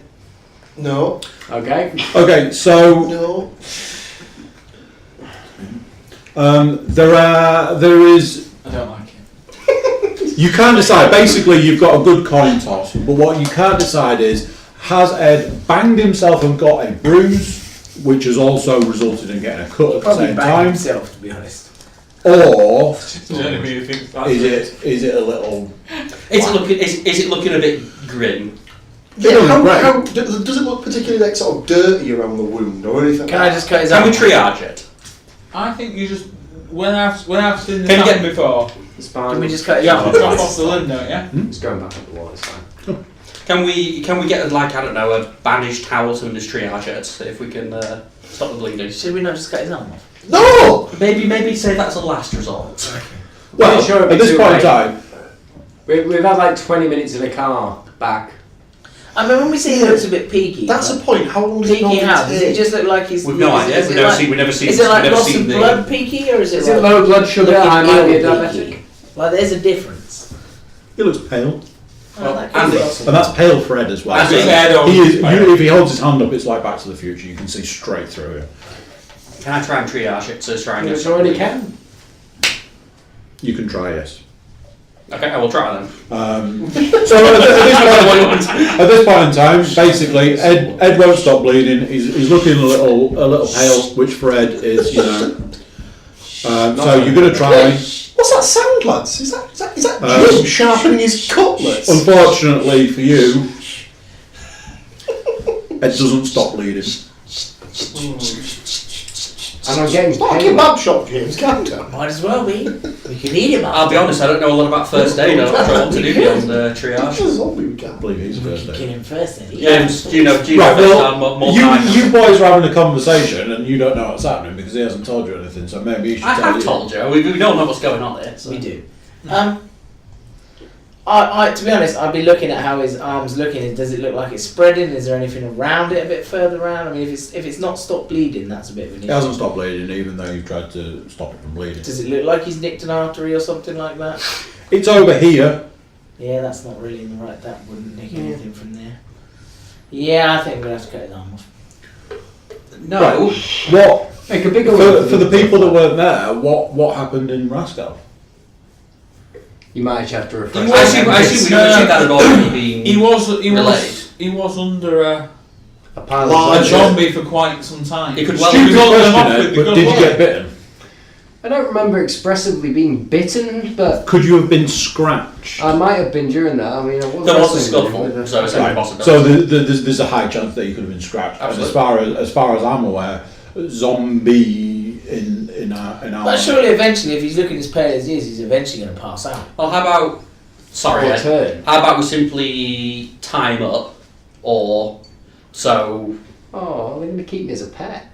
Speaker 3: No.
Speaker 7: Okay.
Speaker 1: Okay, so
Speaker 3: No.
Speaker 1: there is.
Speaker 6: I don't like it.
Speaker 1: You can't decide. Basically, you've got a good coin toss, but what you can't decide is, has Ed banged himself and got a bruise, which has also resulted in getting a cut at the
Speaker 4: Probably
Speaker 1: same
Speaker 4: bang
Speaker 1: time,
Speaker 4: himself, to be honest.
Speaker 1: or
Speaker 6: The only me who thinks that's
Speaker 1: is it a little?
Speaker 5: is it looking a bit grim?
Speaker 3: Yeah, how does it look particularly like sort of dirty around the wound or anything?
Speaker 4: Can I just cut his
Speaker 5: Can we
Speaker 4: arm?
Speaker 5: triage it?
Speaker 6: I think you just when I've seen this
Speaker 5: Can you
Speaker 6: happen
Speaker 5: get-
Speaker 6: before,
Speaker 7: It's fine.
Speaker 4: Can we just cut his
Speaker 5: Yeah.
Speaker 4: arm?
Speaker 6: drop off the limb, don't you?
Speaker 7: It's going back up the wall, it's fine.
Speaker 5: Can we get like I don't know a bandaged towel to just triage it if we can stop the bleeding?
Speaker 4: Should we not just cut his arm off?
Speaker 3: No!
Speaker 5: Maybe say that's a last resort.
Speaker 1: Well,
Speaker 7: sure it'd be
Speaker 1: at this
Speaker 7: too
Speaker 1: point in
Speaker 7: late.
Speaker 1: time,
Speaker 7: We've had like 20 minutes in a car back.
Speaker 4: I mean, when we say he looks a bit peaky.
Speaker 3: That's
Speaker 4: like,
Speaker 3: a point. How long does it
Speaker 4: peaky
Speaker 3: normally
Speaker 4: how? Does it
Speaker 3: take?
Speaker 4: just look like he's...
Speaker 5: We've no idea.
Speaker 4: Is
Speaker 5: We've
Speaker 4: it
Speaker 5: never
Speaker 4: like,
Speaker 5: seen. We've never seen.
Speaker 4: is it like
Speaker 5: we've never
Speaker 4: loss
Speaker 5: seen
Speaker 4: of
Speaker 5: the.
Speaker 4: blood peaky, or is it
Speaker 7: Is
Speaker 4: like...
Speaker 7: it low blood sugar?
Speaker 4: looking
Speaker 7: I might be a
Speaker 4: ill
Speaker 7: diabetic.
Speaker 4: peaky? Like, there's a difference.
Speaker 1: he looks pale,
Speaker 4: Oh, that
Speaker 5: and
Speaker 4: could be
Speaker 5: it-
Speaker 4: awesome.
Speaker 1: and that's pale for Ed as well.
Speaker 5: That's
Speaker 1: So
Speaker 5: his
Speaker 6: head on
Speaker 1: he is.
Speaker 6: fire.
Speaker 1: If he holds his hand up, it's like Back to the Future. You can see straight through it.
Speaker 5: Can I try and triage it to try and
Speaker 7: You
Speaker 5: get
Speaker 7: already can.
Speaker 1: You can try, yes.
Speaker 5: Okay, I will try then.
Speaker 1: So at this point in time, basically, Ed won't stop bleeding. He's looking a little pale, which for Ed is, so you're going to try.
Speaker 3: What's that sound, lads? Is that Jim sharpening his cutlets?
Speaker 1: Unfortunately for you, Ed doesn't stop bleeding.
Speaker 7: And I'm getting
Speaker 3: It's not a
Speaker 7: pain.
Speaker 3: kebab shop, James, can't it?
Speaker 4: Might as well be. We can eat him
Speaker 5: I'll
Speaker 4: up.
Speaker 5: be honest. I don't know a lot about first aid. I'm not sure what to do beyond triage.
Speaker 3: It's a zombie we
Speaker 1: I
Speaker 3: can't.
Speaker 1: believe he's
Speaker 4: We
Speaker 1: first
Speaker 4: can
Speaker 1: aid.
Speaker 4: kill him first then.
Speaker 5: James, do you know
Speaker 1: Right,
Speaker 5: first aid more
Speaker 1: well,
Speaker 5: time?
Speaker 1: you boys are having a conversation and you don't know what's happening because he hasn't told you anything, so maybe you should
Speaker 5: I
Speaker 1: tell
Speaker 5: have told you. We don't know what's going on there. So.
Speaker 4: We do. I to be honest, I'd be looking at how his arm's looking. Does it look like it's spreading? Is there anything around it a bit further around? I mean, if it's not stopped bleeding, that's a bit of an
Speaker 1: He
Speaker 4: issue.
Speaker 1: hasn't stopped bleeding even though you've tried to stop it from bleeding.
Speaker 4: Does it look like he's nicked an artery or something like that?
Speaker 1: It's over here.
Speaker 4: Yeah, that's not really in the right. That wouldn't nick anything from there. Yeah, I think I'm gonna have to cut his arm off.
Speaker 5: No.
Speaker 1: Right. What
Speaker 7: Make a bigger
Speaker 1: for the people that weren't there? What happened in Rascal?
Speaker 7: You might just have to refresh.
Speaker 5: I assume that had already been.
Speaker 6: He was under
Speaker 7: a pile
Speaker 3: Large
Speaker 6: a
Speaker 7: of
Speaker 6: zombie for quite some time.
Speaker 5: He could well-
Speaker 6: He was
Speaker 1: Stupid
Speaker 6: holding them
Speaker 1: question,
Speaker 6: off
Speaker 1: Ed,
Speaker 6: with the
Speaker 1: but
Speaker 6: gun
Speaker 1: did you
Speaker 6: away.
Speaker 1: get bitten?
Speaker 7: I don't remember expressively being bitten, but
Speaker 1: Could you have been scratched?
Speaker 7: I might have been during that. I mean, I was
Speaker 5: There was a
Speaker 7: wrestling
Speaker 5: scuffle,
Speaker 7: with
Speaker 5: so it's only
Speaker 1: Right.
Speaker 5: possible.
Speaker 1: So there's a high chance that you could have been scratched. And as far as I'm aware, zombie in our.
Speaker 4: But surely, eventually, if he's looking as pale as he is, he's eventually going to pass out.
Speaker 5: Well, how about? Sorry,
Speaker 7: Or
Speaker 5: Ed.
Speaker 7: turn.
Speaker 5: How about we simply tie him up, or so?
Speaker 7: Oh, they're going to keep me as a pet.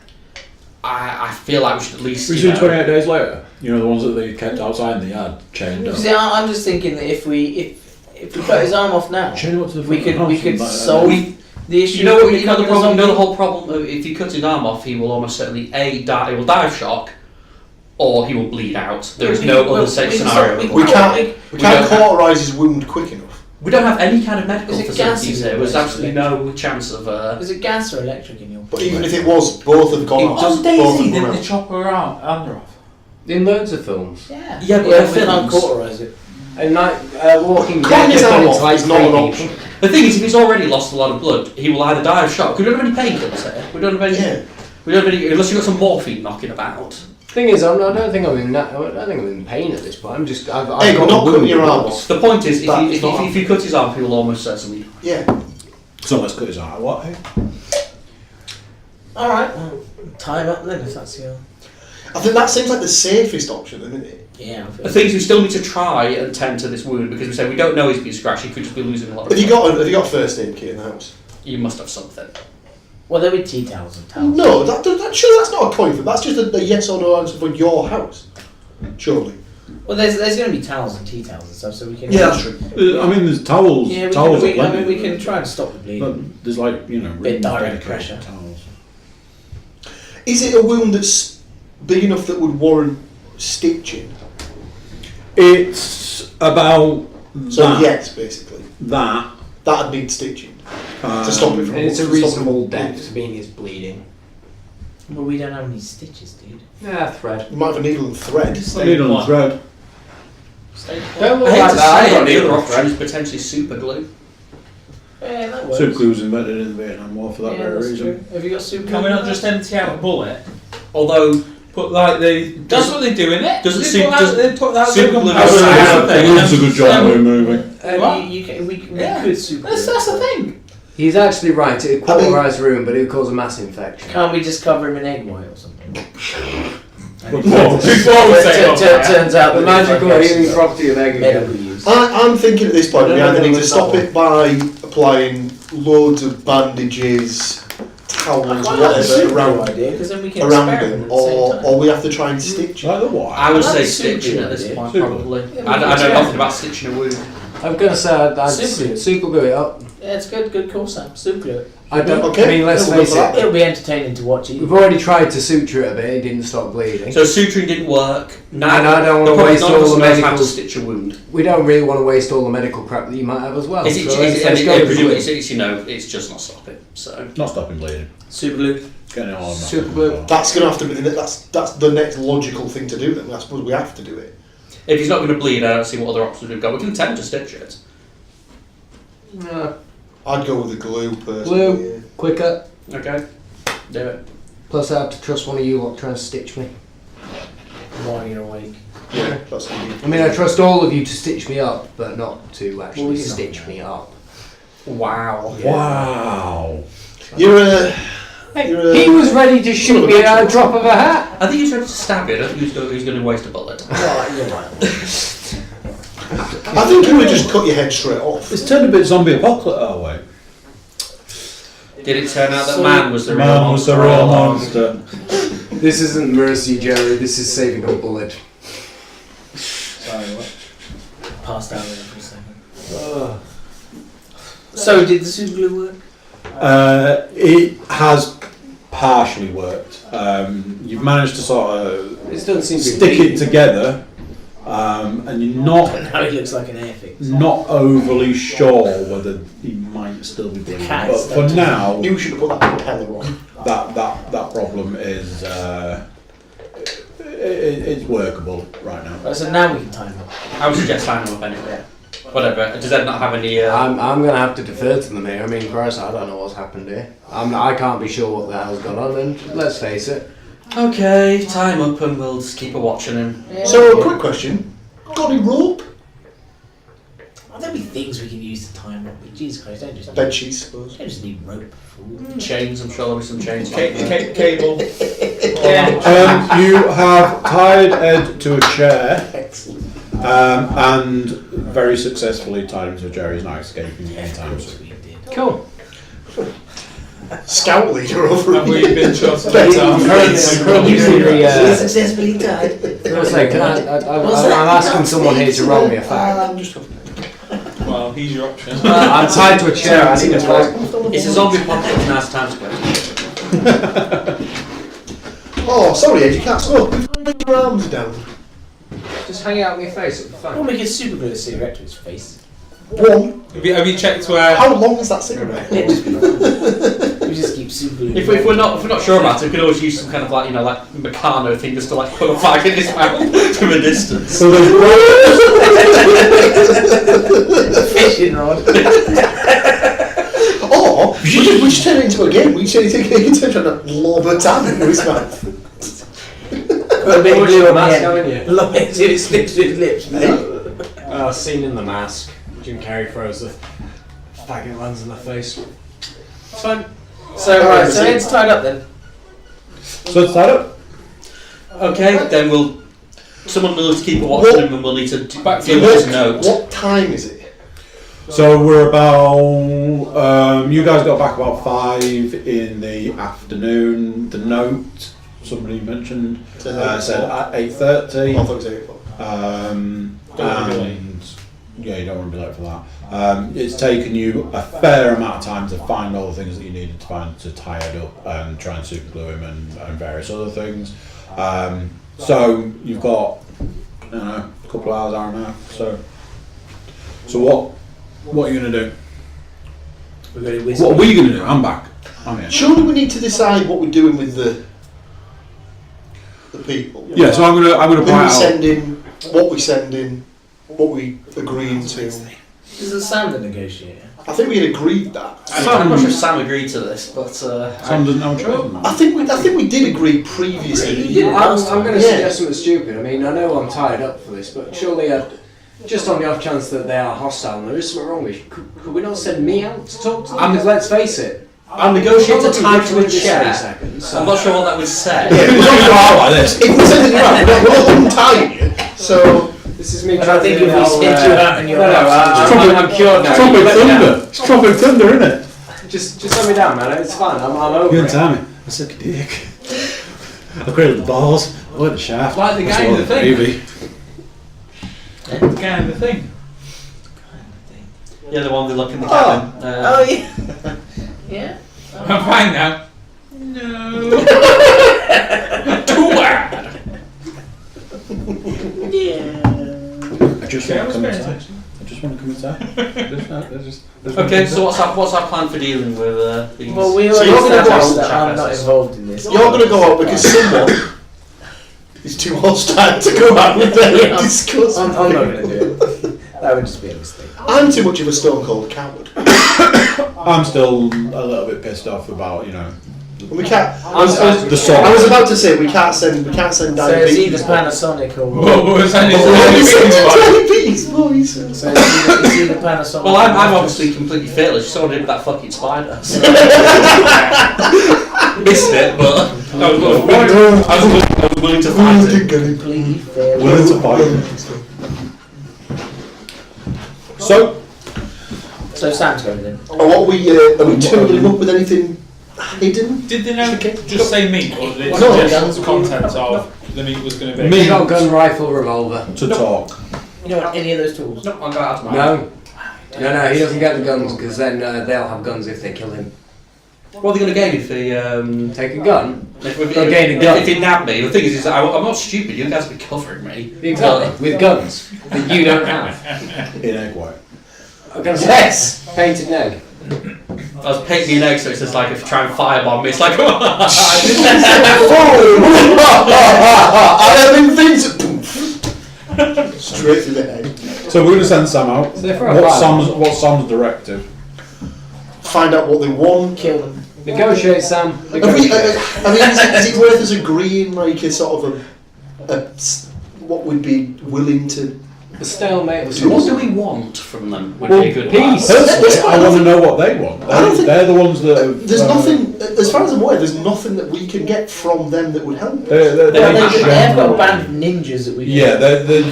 Speaker 5: I feel like we should at least.
Speaker 1: We see 28 days later. You know the ones that they kept outside in the yard, chained up.
Speaker 4: See, I'm just thinking that if we cut his arm off now,
Speaker 1: Chain him up to the
Speaker 4: we
Speaker 1: front of the
Speaker 4: could
Speaker 1: house and
Speaker 4: solve
Speaker 5: We-
Speaker 4: the issue.
Speaker 5: You know
Speaker 4: of
Speaker 5: what? You know the
Speaker 4: becoming a
Speaker 5: problem. You know the
Speaker 4: zombie.
Speaker 5: whole problem. If you cut his arm off, he will almost certainly die. He will die of shock, or he will bleed out. There is no other safe scenario.
Speaker 3: We can't
Speaker 5: don't
Speaker 3: cauterise his wound quick enough.
Speaker 5: We don't have any kind of medical
Speaker 4: Is it
Speaker 5: facilities
Speaker 4: gas
Speaker 5: here.
Speaker 4: in
Speaker 5: There's
Speaker 4: your
Speaker 5: absolutely no chance of.
Speaker 4: Is it gas or electric in your?
Speaker 3: But even if it was, both have gone out.
Speaker 6: On
Speaker 3: Both
Speaker 6: Daisy,
Speaker 3: have
Speaker 6: did
Speaker 3: gone
Speaker 6: they
Speaker 3: out.
Speaker 6: chop her hand off?
Speaker 7: In loads of films.
Speaker 4: Yeah,
Speaker 5: Yeah, but
Speaker 4: yeah,
Speaker 5: the
Speaker 4: we can't
Speaker 5: films-
Speaker 4: cauterise it.
Speaker 7: And like Walking Dead,
Speaker 3: Cutting his
Speaker 7: they've done
Speaker 3: arm
Speaker 7: it
Speaker 3: off
Speaker 7: to, like,
Speaker 3: is not an
Speaker 7: 3
Speaker 3: option.
Speaker 7: people.
Speaker 5: The thing is, if he's already lost a lot of blood, he will either die of shock. We don't have any painkillers here. We don't have any.
Speaker 3: Yeah.
Speaker 5: We don't have any unless you've got some morphine knocking about.
Speaker 7: Thing is, I don't think I'm in pain at this point. I've
Speaker 3: Hey,
Speaker 7: got
Speaker 3: we're not
Speaker 7: a wound
Speaker 3: cutting your
Speaker 7: in
Speaker 3: arm
Speaker 7: the
Speaker 3: off.
Speaker 5: The point is,
Speaker 3: That is
Speaker 5: if you cut his arm, he will almost certainly.
Speaker 3: Yeah.
Speaker 1: So let's cut his eye. What? Hey?
Speaker 4: All right, well, tie him up then if that's your.
Speaker 3: I think that seems like the safest option, isn't it?
Speaker 4: Yeah.
Speaker 5: The things we still need to try and tend to this wound because we say we don't know he's been scratched. He could just be losing a lot of.
Speaker 3: Have you got a first aid kit in the house?
Speaker 5: You must have something.
Speaker 4: Well, there'll be tea towels and towels.
Speaker 3: No, surely that's not a coin flip. That's just a yes or no answer for your house. Surely.
Speaker 4: Well, there's going to be towels and tea towels and stuff, so we can.
Speaker 3: Yeah, that's true.
Speaker 1: I mean, there's towels.
Speaker 4: Yeah,
Speaker 1: towels
Speaker 4: we
Speaker 1: plenty.
Speaker 4: can try and stop the bleeding.
Speaker 1: But there's like, you know,
Speaker 4: Bit direct
Speaker 1: dedicated
Speaker 4: pressure.
Speaker 1: towels.
Speaker 3: Is it a wound that's big enough that would warrant stitching?
Speaker 1: It's about
Speaker 3: So
Speaker 1: that.
Speaker 3: yes, basically.
Speaker 1: That.
Speaker 3: That'd need stitching to stop it from.
Speaker 7: It's a
Speaker 3: to stop it
Speaker 7: reasonable
Speaker 3: from-
Speaker 7: depth to mean he's bleeding.
Speaker 4: Well, we don't have any stitches, dude.
Speaker 7: Yeah, thread.
Speaker 3: You might have a needle and thread.
Speaker 1: Needle and thread.
Speaker 7: Don't look
Speaker 5: I hate
Speaker 7: like
Speaker 5: to
Speaker 7: that.
Speaker 5: say
Speaker 7: I
Speaker 5: it, the
Speaker 7: don't
Speaker 5: other
Speaker 7: know.
Speaker 5: option is potentially super glue.
Speaker 4: Yeah, that works.
Speaker 1: Super glue was invented in the Vietnam War for that
Speaker 4: Yeah,
Speaker 1: very
Speaker 4: that's
Speaker 1: reason.
Speaker 4: true. Have you got super
Speaker 6: Can we
Speaker 4: glue?
Speaker 6: not just empty out a bullet?
Speaker 5: Although
Speaker 6: Put like that's what they do in it.
Speaker 5: Doesn't
Speaker 6: They put that
Speaker 5: super glue
Speaker 6: gunpowder
Speaker 5: is-
Speaker 6: out there,
Speaker 1: It does a good job of moving.
Speaker 6: What?
Speaker 4: We
Speaker 6: Yeah.
Speaker 4: could super
Speaker 6: That's
Speaker 4: glue.
Speaker 6: the thing.
Speaker 7: He's actually right. It would cauterise room, but it would cause a mass infection.
Speaker 4: Can't we just cover him in egg white or something?
Speaker 6: Before we say
Speaker 4: Turns out
Speaker 7: The
Speaker 4: that
Speaker 7: magical
Speaker 4: it's
Speaker 7: healing property of egg
Speaker 4: medical
Speaker 7: again.
Speaker 4: use.
Speaker 3: I'm thinking at this point we
Speaker 7: No,
Speaker 3: either
Speaker 7: no,
Speaker 3: need
Speaker 7: no,
Speaker 3: to
Speaker 7: it's
Speaker 3: stop
Speaker 7: not
Speaker 3: it by applying loads of bandages, towels, whatever around
Speaker 4: because then we can
Speaker 3: around
Speaker 4: experiment
Speaker 3: him,
Speaker 4: at the same time.
Speaker 3: or we have to try and stitch it.
Speaker 1: Like the what?
Speaker 5: I would
Speaker 4: Well,
Speaker 5: say
Speaker 4: that's super
Speaker 5: stitching
Speaker 4: glue
Speaker 5: at this
Speaker 4: idea.
Speaker 5: point
Speaker 1: Super.
Speaker 5: probably.
Speaker 4: Yeah, we
Speaker 5: I
Speaker 4: can
Speaker 5: know
Speaker 4: try.
Speaker 5: nothing about stitching a wound.
Speaker 7: I'm gonna say I'd
Speaker 4: Super glue.
Speaker 7: super glue it up.
Speaker 4: Yeah, it's good call, Sam. Super glue.
Speaker 7: I don't.
Speaker 3: Okay,
Speaker 7: I mean, let's
Speaker 3: we'll go
Speaker 7: face
Speaker 3: for that.
Speaker 7: it.
Speaker 4: It'll be entertaining to watch.
Speaker 7: We've already tried to suture it a bit. It didn't stop bleeding.
Speaker 5: So suturing didn't work. Now
Speaker 7: And I don't wanna
Speaker 5: the problem is
Speaker 7: waste
Speaker 5: none of
Speaker 7: all
Speaker 5: us
Speaker 7: the
Speaker 5: knows how to
Speaker 7: medical-
Speaker 5: stitch a wound.
Speaker 7: We don't really want to waste all the medical crap that you might have as well.
Speaker 5: Is it,
Speaker 7: So
Speaker 5: is it,
Speaker 7: let's
Speaker 5: and
Speaker 7: go
Speaker 5: it,
Speaker 7: with
Speaker 5: presumably
Speaker 7: glue.
Speaker 5: it's, you know, it's just not stopping. So
Speaker 1: Not stopping bleeding.
Speaker 4: Super glue.
Speaker 1: Getting it on.
Speaker 7: Super glue.
Speaker 3: That's going to have to be that's the next logical thing to do. Then I suppose we have to do it.
Speaker 5: if he's not going to bleed, I don't see what other options we've got. We can attempt to stitch it.
Speaker 3: I'd go with the glue personally.
Speaker 7: Glue. Quicker.
Speaker 5: Okay, do it.
Speaker 7: Plus, I have to trust one of you lot trying to stitch me.
Speaker 4: While you're awake.
Speaker 3: Yeah, that's what
Speaker 7: I mean, I trust all of you to stitch me up, but not to actually
Speaker 4: Well, you
Speaker 7: stitch
Speaker 4: know.
Speaker 7: me up.
Speaker 5: Wow.
Speaker 1: Wow.
Speaker 3: You're a. You're a.
Speaker 7: He was ready to shoot me at a drop of a hat.
Speaker 5: I think he's ready to stab you. I don't think he's going to waste a bullet.
Speaker 4: You're right.
Speaker 3: I think you would just cut your head straight off.
Speaker 1: It's turned a bit zombie apocalypse. Oh wait.
Speaker 5: Did it turn out that
Speaker 4: So-
Speaker 5: man was the real
Speaker 1: Man was
Speaker 5: monster?
Speaker 1: the real
Speaker 5: all along?
Speaker 1: monster.
Speaker 7: This isn't mercy, Jerry. This is saving a bullet.
Speaker 4: Sorry, what? Passed out there for a second. So, did the super glue work?
Speaker 1: It has partially worked. You've managed to sort of
Speaker 7: This doesn't seem to be
Speaker 1: stick it together, and you're
Speaker 4: Now he looks like an airfix.
Speaker 1: not overly sure whether he might still be bleeding.
Speaker 4: cat
Speaker 1: But
Speaker 4: is
Speaker 1: for
Speaker 4: stuck.
Speaker 1: now,
Speaker 3: You should have put that propeller on.
Speaker 1: that problem is it's workable right now.
Speaker 4: Right, so now we can time it.
Speaker 5: I would suggest sign him up anyway. Whatever. Does Ed not have any?
Speaker 7: I'm gonna have to defer to them here. I mean, Christ, I don't know what's happened here. I can't be sure what the hell's gone on, and let's face it.
Speaker 5: Okay, time up and we'll just keep a watching him.
Speaker 3: So, a quick question. Got any rope?
Speaker 4: Well, there'll be things we can use to time it. But Jesus Christ, don't just
Speaker 3: Bed sheets, I suppose.
Speaker 4: don't just need rope.
Speaker 5: Chains, I'm sure there'll be some chains.
Speaker 6: Cable.
Speaker 1: You have tied Ed to a chair,
Speaker 3: Excellent.
Speaker 1: and very successfully tied him to a chair. He's not escaping anytime soon.
Speaker 7: Cool.
Speaker 3: Scout leader over
Speaker 6: Have we been shot?
Speaker 7: I'm currently using the.
Speaker 4: Successfully tied.
Speaker 7: I was like, I'm asking someone here to roll me a fact.
Speaker 3: I'm just
Speaker 6: Well, he's your option.
Speaker 7: I'm tied to a chair. I need a fact.
Speaker 5: It's a zombie apocalypse, now it's time to go.
Speaker 3: Oh, sorry, Ed, you can't smoke. Put your arms down.
Speaker 7: Just hang it out in your face. It'll be
Speaker 4: Well,
Speaker 7: fine.
Speaker 4: we can super glue a cigarette to his face.
Speaker 3: One.
Speaker 6: Have you checked where?
Speaker 3: How long is that cigarette?
Speaker 4: We just keep super gluing.
Speaker 5: If we're not sure about it, we can always use some kind of like Meccano thing just to like put a fag in his mouth from a distance.
Speaker 1: So there's
Speaker 4: fishing rod.
Speaker 3: Or, we just turn it into a game. We turn to lob a tab into his mouth.
Speaker 4: Put a bit of glue on the
Speaker 7: Mask,
Speaker 4: end.
Speaker 7: haven't you?
Speaker 4: Look, it slips to his lips.
Speaker 7: Scene in The Mask. Jim Carrey throws the faggot lands in the face.
Speaker 4: It's fine. So, right, so Ed's tied up then.
Speaker 1: So it's tied up.
Speaker 5: Okay, then someone will need to keep a watch on him, and we'll need to give his note.
Speaker 3: What time is it?
Speaker 1: So we're about. You guys got back about 5 in the afternoon. The note somebody mentioned said at 8:30.
Speaker 3: I thought it was 8 o'clock.
Speaker 1: And yeah, you don't want to be late for that. It's taken you a fair amount of time to find all the things that you needed to find to tie it up and try and super glue him and various other things. So you've got a couple of hours, hour and a half. So what are you going to do? What are we going to do? I'm back. I'm here.
Speaker 3: Surely we need to decide what we're doing with the people.
Speaker 1: Yeah, so I'm gonna
Speaker 3: Who
Speaker 1: buy
Speaker 3: we
Speaker 1: out.
Speaker 3: send in, what we send in, what we agreeing to.
Speaker 4: Is it Sam the negotiator?
Speaker 3: I think we had agreed that.
Speaker 5: I'm not sure if Sam agreed to this, but
Speaker 1: Sam doesn't know a choice.
Speaker 3: I think we did agree previously.
Speaker 7: I'm going to suggest something stupid. I mean, I know I'm tied up for this, but surely, just on the off chance that they are hostile and there is something wrong with it, could we not send me out to talk to them? Because let's face it,
Speaker 5: I'll negotiate a time to a chair.
Speaker 7: Seconds,
Speaker 5: I'm not sure what that would say.
Speaker 3: If we send it around, we're not untying you. So
Speaker 7: this is me
Speaker 4: And I
Speaker 7: trying
Speaker 4: think
Speaker 7: to
Speaker 4: if we send you out and you're
Speaker 7: I'm cured now.
Speaker 1: Tropic Thunder. It's Tropic Thunder, isn't it?
Speaker 7: Just let me down, man. It's fine. I'm over
Speaker 1: You
Speaker 7: it.
Speaker 1: tell me. I suck a dick. I created the balls. I went the shaft.
Speaker 6: Like the guy in the thing.
Speaker 1: Baby.
Speaker 6: The guy in the thing.
Speaker 5: Yeah, the one they look in the cabin.
Speaker 4: Oh yeah. Yeah.
Speaker 6: I'm fine now. No. Too bad.
Speaker 4: Yeah.
Speaker 1: I just want to come inside. I just want to come inside.
Speaker 5: Okay, so what's our plan for dealing with these?
Speaker 4: Well, we
Speaker 3: So
Speaker 4: already
Speaker 3: you're gonna
Speaker 4: established
Speaker 3: go
Speaker 4: that I'm not involved in this.
Speaker 3: you're going to go out because someone is too hostile to go out with them and discuss.
Speaker 4: I'm not going to do it. That would just be a mistake.
Speaker 3: I'm too much of a stone cold coward.
Speaker 1: I'm still a little bit pissed off about,
Speaker 3: We can't.
Speaker 1: the
Speaker 3: I was
Speaker 1: song.
Speaker 3: about to say we can't send
Speaker 4: So it's
Speaker 3: diabetes.
Speaker 4: either Panasonic or.
Speaker 6: Whoa, it's only
Speaker 3: Diabetes boys.
Speaker 4: So it's either Panasonic.
Speaker 5: Well, I'm obviously completely fearless. You saw what I did with that fucking spider. So. Missed it, but I was willing to fight it.
Speaker 4: completely fair.
Speaker 1: Willing to fight. So
Speaker 4: Sam's going then.
Speaker 3: Are we turning him up with anything hidden?
Speaker 6: Did they know just say meat, or did it
Speaker 3: No,
Speaker 6: suggest the contents of the meat was going to be?
Speaker 7: Me, shotgun, rifle, revolver.
Speaker 1: to talk.
Speaker 4: You don't want any of those tools?
Speaker 5: Nope, I'll go out tomorrow.
Speaker 7: No, he doesn't get the guns because then they'll have guns if they kill him.
Speaker 5: What are they going to gain if they
Speaker 7: Take a gun.
Speaker 5: They'll
Speaker 7: gain a gun.
Speaker 5: If they nab me? The thing is I'm not stupid. You guys will be covering me.
Speaker 7: Exactly. With guns that you don't have.
Speaker 1: In egg white.
Speaker 7: Yes. Painted egg.
Speaker 5: I was painting an egg, so it's just like if you try and firebomb me, it's like.
Speaker 3: I am invincible. Straight through the head.
Speaker 1: So we're going to send Sam out. What's Sam's directive?
Speaker 3: Find out what they want.
Speaker 4: Kill them.
Speaker 7: Negotiate, Sam.
Speaker 3: Is it worth us agreeing like a sort of what we'd be willing to?
Speaker 7: A stalemate.
Speaker 5: What do we want from them? Would be a good
Speaker 7: peace.
Speaker 1: Personally, I want to know what they want.
Speaker 3: I don't think-
Speaker 1: They're the ones that have,
Speaker 3: There's nothing, as far as I'm aware, there's nothing that we can get from them that would help.
Speaker 1: They're
Speaker 4: They've got a band of ninjas that we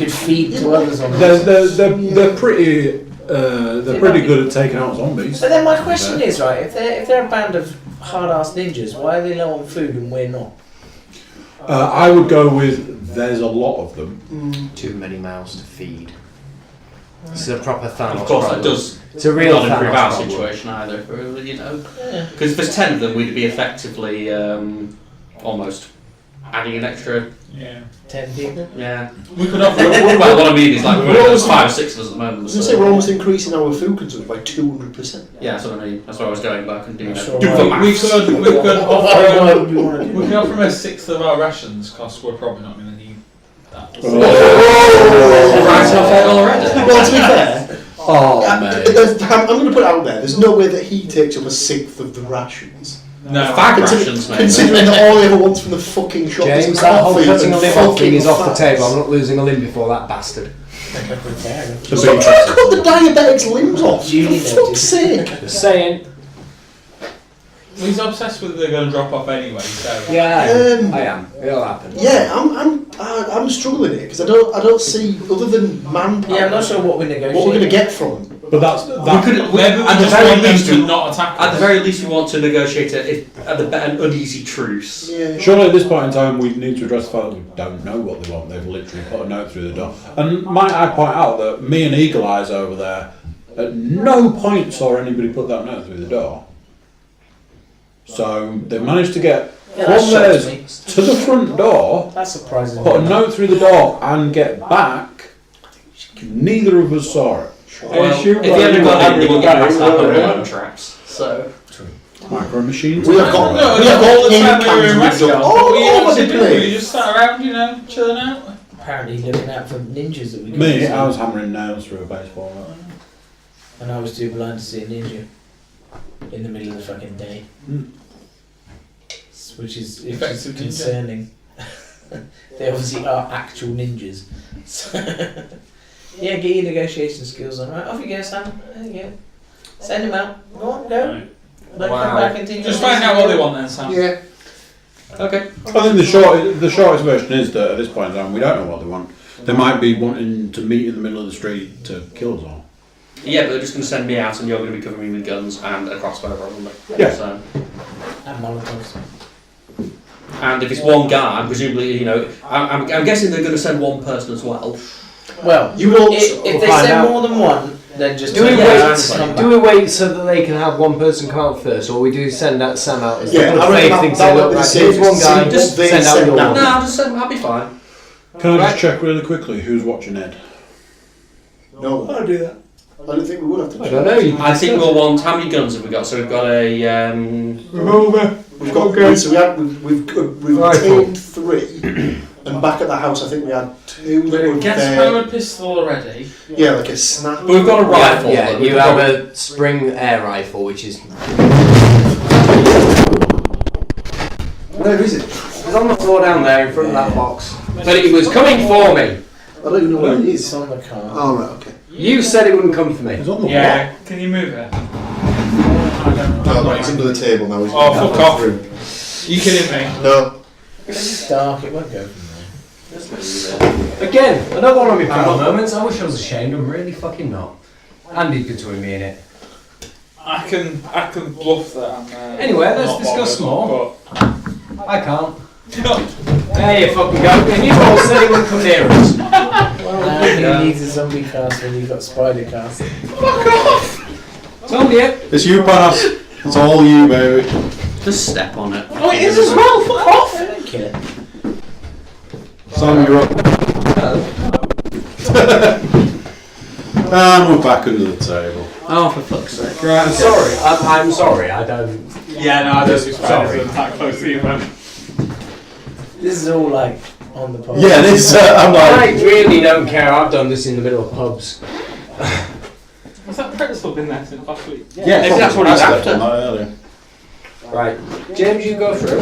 Speaker 4: could feed to others on.
Speaker 1: they're pretty good at taking out zombies.
Speaker 4: But then my question is, right, if they're a band of hard-ass ninjas, why are they low on food and we're not?
Speaker 1: I would go with there's a lot of them.
Speaker 7: Too many mouths to feed. This is a proper Thanos
Speaker 5: Of course,
Speaker 7: problem.
Speaker 5: that does.
Speaker 7: It's a real
Speaker 5: not improve
Speaker 7: Thanos
Speaker 5: our
Speaker 7: problem.
Speaker 5: situation either. Because if there's 10 of them, we'd be effectively almost adding an extra.
Speaker 6: Yeah.
Speaker 4: 10 people?
Speaker 5: Yeah.
Speaker 6: We could offer.
Speaker 5: Well, what I mean is like there's 5 or 6 of us at the moment.
Speaker 3: I was going to say we're almost increasing our food consumption by 200%.
Speaker 5: Yeah, that's what I mean. That's where I was going, but I couldn't do
Speaker 4: Sure.
Speaker 5: do the
Speaker 6: We
Speaker 5: maths.
Speaker 6: could offer.
Speaker 4: Why would you want to do
Speaker 6: We
Speaker 4: that?
Speaker 6: can offer him a sixth of our rations, because we're probably not going to need that.
Speaker 5: Right off it already.
Speaker 3: Well, to be fair, I'm going to put it out there. There's no way that he takes up a sixth of the rations.
Speaker 6: No.
Speaker 5: Fag rations, mate.
Speaker 3: Considering that all he ever wants from the fucking shop
Speaker 7: James,
Speaker 3: is
Speaker 7: that whole
Speaker 3: coffee
Speaker 7: cutting a
Speaker 3: and
Speaker 7: limb off thing is
Speaker 3: fucking
Speaker 7: off the
Speaker 3: fats.
Speaker 7: table. I'm not losing a limb before that bastard.
Speaker 3: Stop trying to cut the diabetic's limbs off.
Speaker 4: Julie
Speaker 3: For fuck's sake.
Speaker 7: Just saying.
Speaker 6: He's obsessed with they're going to drop off anyway, so...
Speaker 7: Yeah, I am. It'll happen.
Speaker 3: Yeah, I'm struggling here because I don't see, other than manpower,
Speaker 4: Yeah, I'm not sure what we're negotiating.
Speaker 3: what we're going to get from.
Speaker 1: But that's
Speaker 6: Maybe we
Speaker 5: at the
Speaker 6: just
Speaker 5: very
Speaker 6: want them
Speaker 5: least,
Speaker 6: to not attack
Speaker 5: At the
Speaker 6: us.
Speaker 5: very least, we want to negotiate an uneasy truce.
Speaker 3: Yeah.
Speaker 1: surely at this point in time we need to address the fact that we don't know what they want. They've literally put a note through the door. And might I point out that me and Eagle Eyes over there at no point saw anybody put that note through the door. So they managed to get
Speaker 4: Yeah, that
Speaker 1: from
Speaker 4: shocks
Speaker 1: theirs
Speaker 4: me.
Speaker 1: to the front door,
Speaker 4: That surprises me.
Speaker 1: put a note through the door and get back. Neither of us saw it.
Speaker 5: Well, if you haven't got it, you will get past that with traps. So.
Speaker 1: Micro machines.
Speaker 3: We have got
Speaker 6: No,
Speaker 3: we have
Speaker 6: all the
Speaker 3: got
Speaker 6: time we were in
Speaker 3: cans with
Speaker 6: Muscroft,
Speaker 3: all
Speaker 6: what were you
Speaker 3: over
Speaker 6: actually
Speaker 3: the
Speaker 6: doing? Were you
Speaker 3: place.
Speaker 6: just sat around, you know, chilling out?
Speaker 4: Apparently looking out for ninjas that we
Speaker 1: Me,
Speaker 4: couldn't
Speaker 1: I was
Speaker 4: see.
Speaker 1: hammering nails through a baseball bat.
Speaker 4: And I was too blind to see a ninja in the middle of the fucking day. Which is
Speaker 6: Effective ninja.
Speaker 4: concerning. They obviously are actual ninjas. So yeah, get your negotiation skills on. Right, off you go, Sam. There you go. Send him out. Go on, go.
Speaker 6: Right.
Speaker 4: Then
Speaker 7: Wow.
Speaker 4: come back and take
Speaker 6: Just
Speaker 4: your
Speaker 6: find out what they want then, Sam.
Speaker 3: Yeah.
Speaker 5: Okay.
Speaker 1: I think the shortest version is that at this point in time we don't know what they want. They might be wanting to meet in the middle of the street to kill us all.
Speaker 5: Yeah, but they're just going to send me out and you're going to be covering me with guns and a crossbow probably.
Speaker 1: Yeah.
Speaker 5: So,
Speaker 4: And Molotovs.
Speaker 5: and if it's one guy, presumably, you know, I'm guessing they're going to send one person as well.
Speaker 4: Well,
Speaker 3: You will.
Speaker 4: if they
Speaker 7: find
Speaker 4: send
Speaker 7: out.
Speaker 4: more than one, then just
Speaker 7: Do we
Speaker 4: turn
Speaker 7: wait?
Speaker 4: around and come
Speaker 7: Do we wait so that they can have one person come out first, or we do send that Sam out as
Speaker 3: Yeah,
Speaker 7: the
Speaker 3: I
Speaker 7: good
Speaker 3: reckon
Speaker 7: faith thing?
Speaker 3: that
Speaker 7: Say,
Speaker 3: would
Speaker 7: look,
Speaker 3: be the
Speaker 7: right, here's one
Speaker 3: safest.
Speaker 7: guy,
Speaker 3: See
Speaker 7: just
Speaker 3: what they
Speaker 7: send out
Speaker 3: send
Speaker 7: your
Speaker 3: out.
Speaker 5: No, I'll just send. I'll be fine.
Speaker 1: Can I
Speaker 7: Right.
Speaker 1: just check really quickly who's watching Ed?
Speaker 3: No,
Speaker 1: I'll do that.
Speaker 3: I don't think we would have to.
Speaker 7: I don't know. You
Speaker 5: I think we'll want. How many guns have we got? So we've got a.
Speaker 1: Revolver.
Speaker 3: We've got so we've
Speaker 7: Rifle.
Speaker 3: obtained 3, and back at the house I think we had 2 that were
Speaker 6: Gas
Speaker 3: there.
Speaker 6: powered pistol already.
Speaker 3: Yeah, like a snap.
Speaker 5: But we've got a rifle.
Speaker 7: Yeah,
Speaker 5: that
Speaker 7: you
Speaker 5: we've
Speaker 7: have
Speaker 5: got-
Speaker 7: a spring air rifle, which is.
Speaker 3: Where is it?
Speaker 7: It's on the floor down there in front of that box. But it was coming for me.
Speaker 3: I don't even know where it
Speaker 4: It's
Speaker 3: is.
Speaker 4: on the car.
Speaker 3: Oh right, okay.
Speaker 7: You said it wouldn't come for me.
Speaker 1: It's on the
Speaker 6: Yeah, can you move it? I don't know.
Speaker 3: No, right, it's under the table now. He's
Speaker 6: Oh,
Speaker 3: gonna
Speaker 6: fuck
Speaker 3: go
Speaker 6: off.
Speaker 3: through.
Speaker 6: You kidding me?
Speaker 3: No.
Speaker 4: It's dark, it won't go from
Speaker 7: Again, another one of my proud moments. I wish I was ashamed. I'm really fucking not. Andy's between me and it.
Speaker 6: I can bluff that.
Speaker 7: Anyway, let's
Speaker 6: not
Speaker 7: discuss
Speaker 6: bothered,
Speaker 7: I can't.
Speaker 6: but-
Speaker 7: There you fucking go. And you all said he wouldn't come near us.
Speaker 4: there. Who needs a zombie cast when you've got spider cast?
Speaker 7: Told you.
Speaker 1: It's you, Panas. It's all you, baby.
Speaker 5: Just step on it.
Speaker 6: Oh, it is as well. Fuck off.
Speaker 4: Don't kill it.
Speaker 1: Sam, you're up. And we're back under the table.
Speaker 5: Oh, for fuck's sake.
Speaker 1: Right,
Speaker 7: I'm sorry. I'm sorry. I don't.
Speaker 6: Yeah, no, I don't do
Speaker 7: Sorry.
Speaker 6: spiders that close to you, man.
Speaker 4: This is all like on the pod.
Speaker 1: Yeah, this, I'm
Speaker 7: I
Speaker 1: like...
Speaker 7: really don't care. I've done this in the middle of pubs.
Speaker 6: Has that pretzel been there since last week?
Speaker 1: Yeah,
Speaker 5: Maybe that's what he's
Speaker 1: stepped
Speaker 5: after.
Speaker 1: on that earlier.
Speaker 7: Right, James, you go through.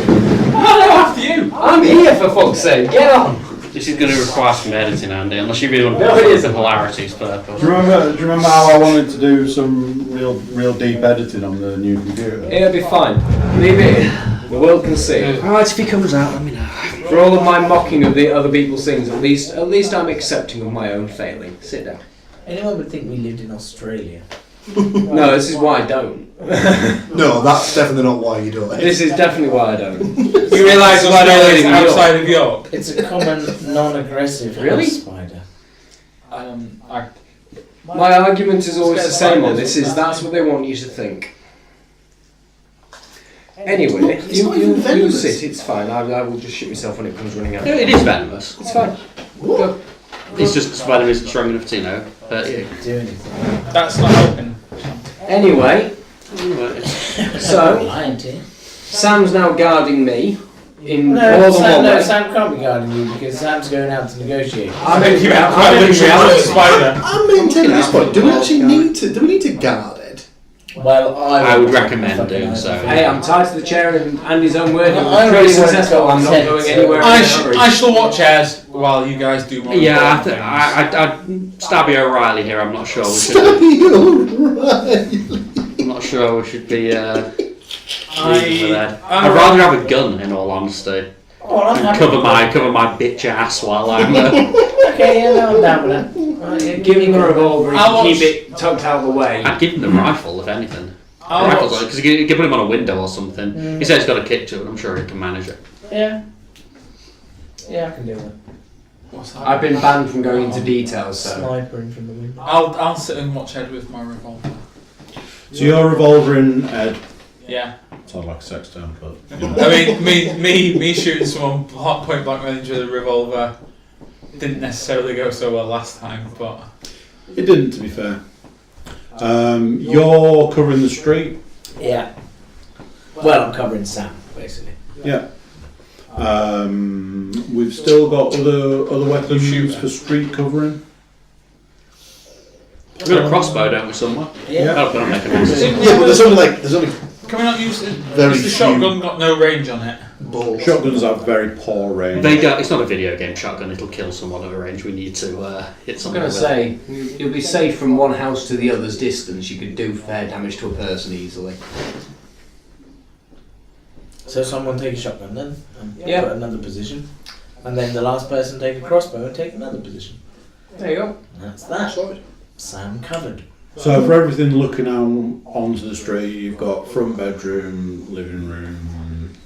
Speaker 6: No, after you.
Speaker 7: I'm here for fuck's sake. Get on.
Speaker 5: This is going to require some editing, Andy, unless you really want to
Speaker 7: No,
Speaker 5: do
Speaker 7: it
Speaker 5: it
Speaker 7: isn't.
Speaker 5: for hilarity's purpose.
Speaker 1: Do you remember how I wanted to do some real deep editing on the new computer?
Speaker 7: It'll be fine. Leave it in. The world can see.
Speaker 5: Alright, if he comes out, let me know.
Speaker 7: For all of my mocking of the other people's things, at least I'm accepting of my own failing. Sit down.
Speaker 4: Anyone would think we lived in Australia.
Speaker 7: No, this is why I don't.
Speaker 3: No, that's definitely not why you do it.
Speaker 7: This is definitely why I don't.
Speaker 6: You realise
Speaker 7: why I don't live
Speaker 6: Australia's
Speaker 7: in York.
Speaker 6: outside of York?
Speaker 4: It's a common, non-aggressive
Speaker 7: Really?
Speaker 4: house spider.
Speaker 7: My argument is always the same on this, is that's what they want you to think. Anyway,
Speaker 3: It's not even
Speaker 7: you
Speaker 3: venomous.
Speaker 7: sit, it's fine. I will just shit myself when it comes running out.
Speaker 5: No, it is venomous.
Speaker 7: It's fine. Go.
Speaker 5: It's just venom isn't strong enough to, you know, hurt you.
Speaker 4: Do anything.
Speaker 6: That's not helping.
Speaker 7: Anyway, so
Speaker 4: Lying to you.
Speaker 7: Sam's now guarding me in
Speaker 4: No,
Speaker 7: more than
Speaker 4: Sam,
Speaker 7: one
Speaker 4: no,
Speaker 7: way.
Speaker 4: Sam can't be guarding you because Sam's going out to negotiate.
Speaker 7: I'm in
Speaker 6: You have
Speaker 7: I'm in reality.
Speaker 6: spider.
Speaker 3: I'm maintaining this point. Do we actually need to? Do we need to guard it?
Speaker 4: Well,
Speaker 5: I would
Speaker 4: wouldn't
Speaker 5: recommend
Speaker 4: fucking
Speaker 5: doing
Speaker 4: know.
Speaker 5: so.
Speaker 7: Hey, I'm tied to the chair in Andy's own word. It
Speaker 4: I
Speaker 7: was pretty
Speaker 4: really wanted
Speaker 7: successful.
Speaker 4: to
Speaker 7: I'm not
Speaker 4: consent,
Speaker 7: going
Speaker 4: so-
Speaker 7: anywhere.
Speaker 6: I,
Speaker 7: in a
Speaker 6: sh-
Speaker 7: hurry.
Speaker 6: I shall watch Ed while you guys do more
Speaker 5: Yeah,
Speaker 6: important things.
Speaker 5: I'd Stabby O'Reilly here. I'm not sure we should.
Speaker 3: You're right.
Speaker 5: I'm not sure we should be I'd rather have a gun, in all honesty.
Speaker 4: Oh, I'm happy
Speaker 5: Cover
Speaker 4: with
Speaker 5: my bitch ass while I'm.
Speaker 4: Okay, yeah, no, I'm down with that. Right, yeah,
Speaker 7: Give him the revolver,
Speaker 6: I'll
Speaker 7: keep it tucked out of the way.
Speaker 5: I'd give him the rifle, if anything. Because you can put him on a window or something. He says he's got a kick to it, but I'm sure he can manage it.
Speaker 4: Yeah. Yeah, I can do that.
Speaker 6: What's that?
Speaker 7: I've been banned from going into details, so.
Speaker 4: Snipering from the window.
Speaker 6: I'll sit and watch Ed with my revolver.
Speaker 1: So you're revolvering Ed.
Speaker 6: Yeah.
Speaker 1: Sounds like a sex term, but you know.
Speaker 6: I mean, me shooting someone point blank range with a revolver didn't necessarily go so well last time, but
Speaker 1: It didn't, to be fair. You're covering the street.
Speaker 4: Yeah. Well, I'm covering Sam, basically.
Speaker 1: Yeah. We've still got other weapons for street covering.
Speaker 5: We've got a crossbow, don't we, somewhere?
Speaker 4: Yeah.
Speaker 5: That'll put on make a noise.
Speaker 3: Yeah, but there's only
Speaker 6: can we not use it?
Speaker 3: Very
Speaker 6: Has the
Speaker 3: few.
Speaker 6: shotgun got no range on it?
Speaker 3: balls.
Speaker 1: Shotguns have very poor range.
Speaker 5: They don't. It's not a video game shotgun. It'll kill someone at a range we need to hit
Speaker 7: I'm
Speaker 5: someone.
Speaker 7: going
Speaker 5: with.
Speaker 7: to say, you'll be safe from one house to the other's distance. You could do fair damage to a person easily.
Speaker 4: So someone take a shotgun then, and
Speaker 7: Yeah.
Speaker 4: put another position, and then the last person take a crossbow and take another position.
Speaker 7: There you go.
Speaker 4: That's that. Sam covered.
Speaker 1: So for everything looking out onto the street, you've got front bedroom, living room,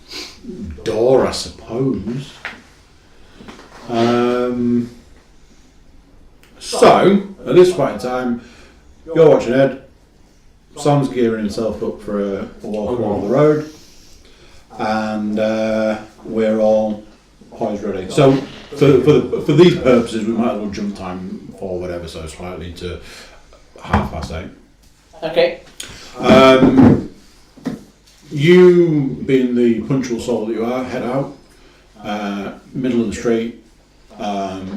Speaker 1: door, I suppose. So at this point in time, you're watching Ed. Sam's gearing himself up for a walk along the road, and we're all poised ready. So for these purposes, we might as well jump time forward ever so slightly to 8:30.
Speaker 4: Okay.
Speaker 1: You, being the punctual soul that you are, head out, middle of the street.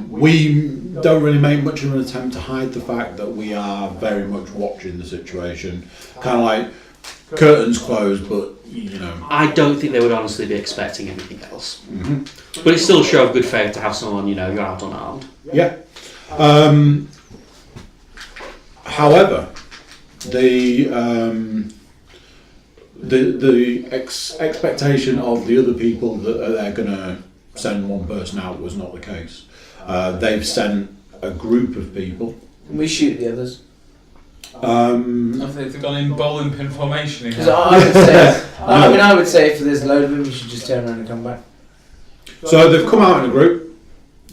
Speaker 1: We don't really make much of an attempt to hide the fact that we are very much watching the situation. Kind of like curtains closed, but you know.
Speaker 5: I don't think they would honestly be expecting anything else.
Speaker 1: Mm-hmm.
Speaker 5: But it's still a show of good faith to have someone, you're out unarmed.
Speaker 1: Yeah. However, the expectation of the other people that they're going to send one person out was not the case. They've sent a group of people.
Speaker 4: We shoot the others.
Speaker 6: Have they gone in bowling pin formation again?
Speaker 4: Because I would say, I would say if there's a load of them, you should just turn around and come back.
Speaker 1: So they've come out in a group.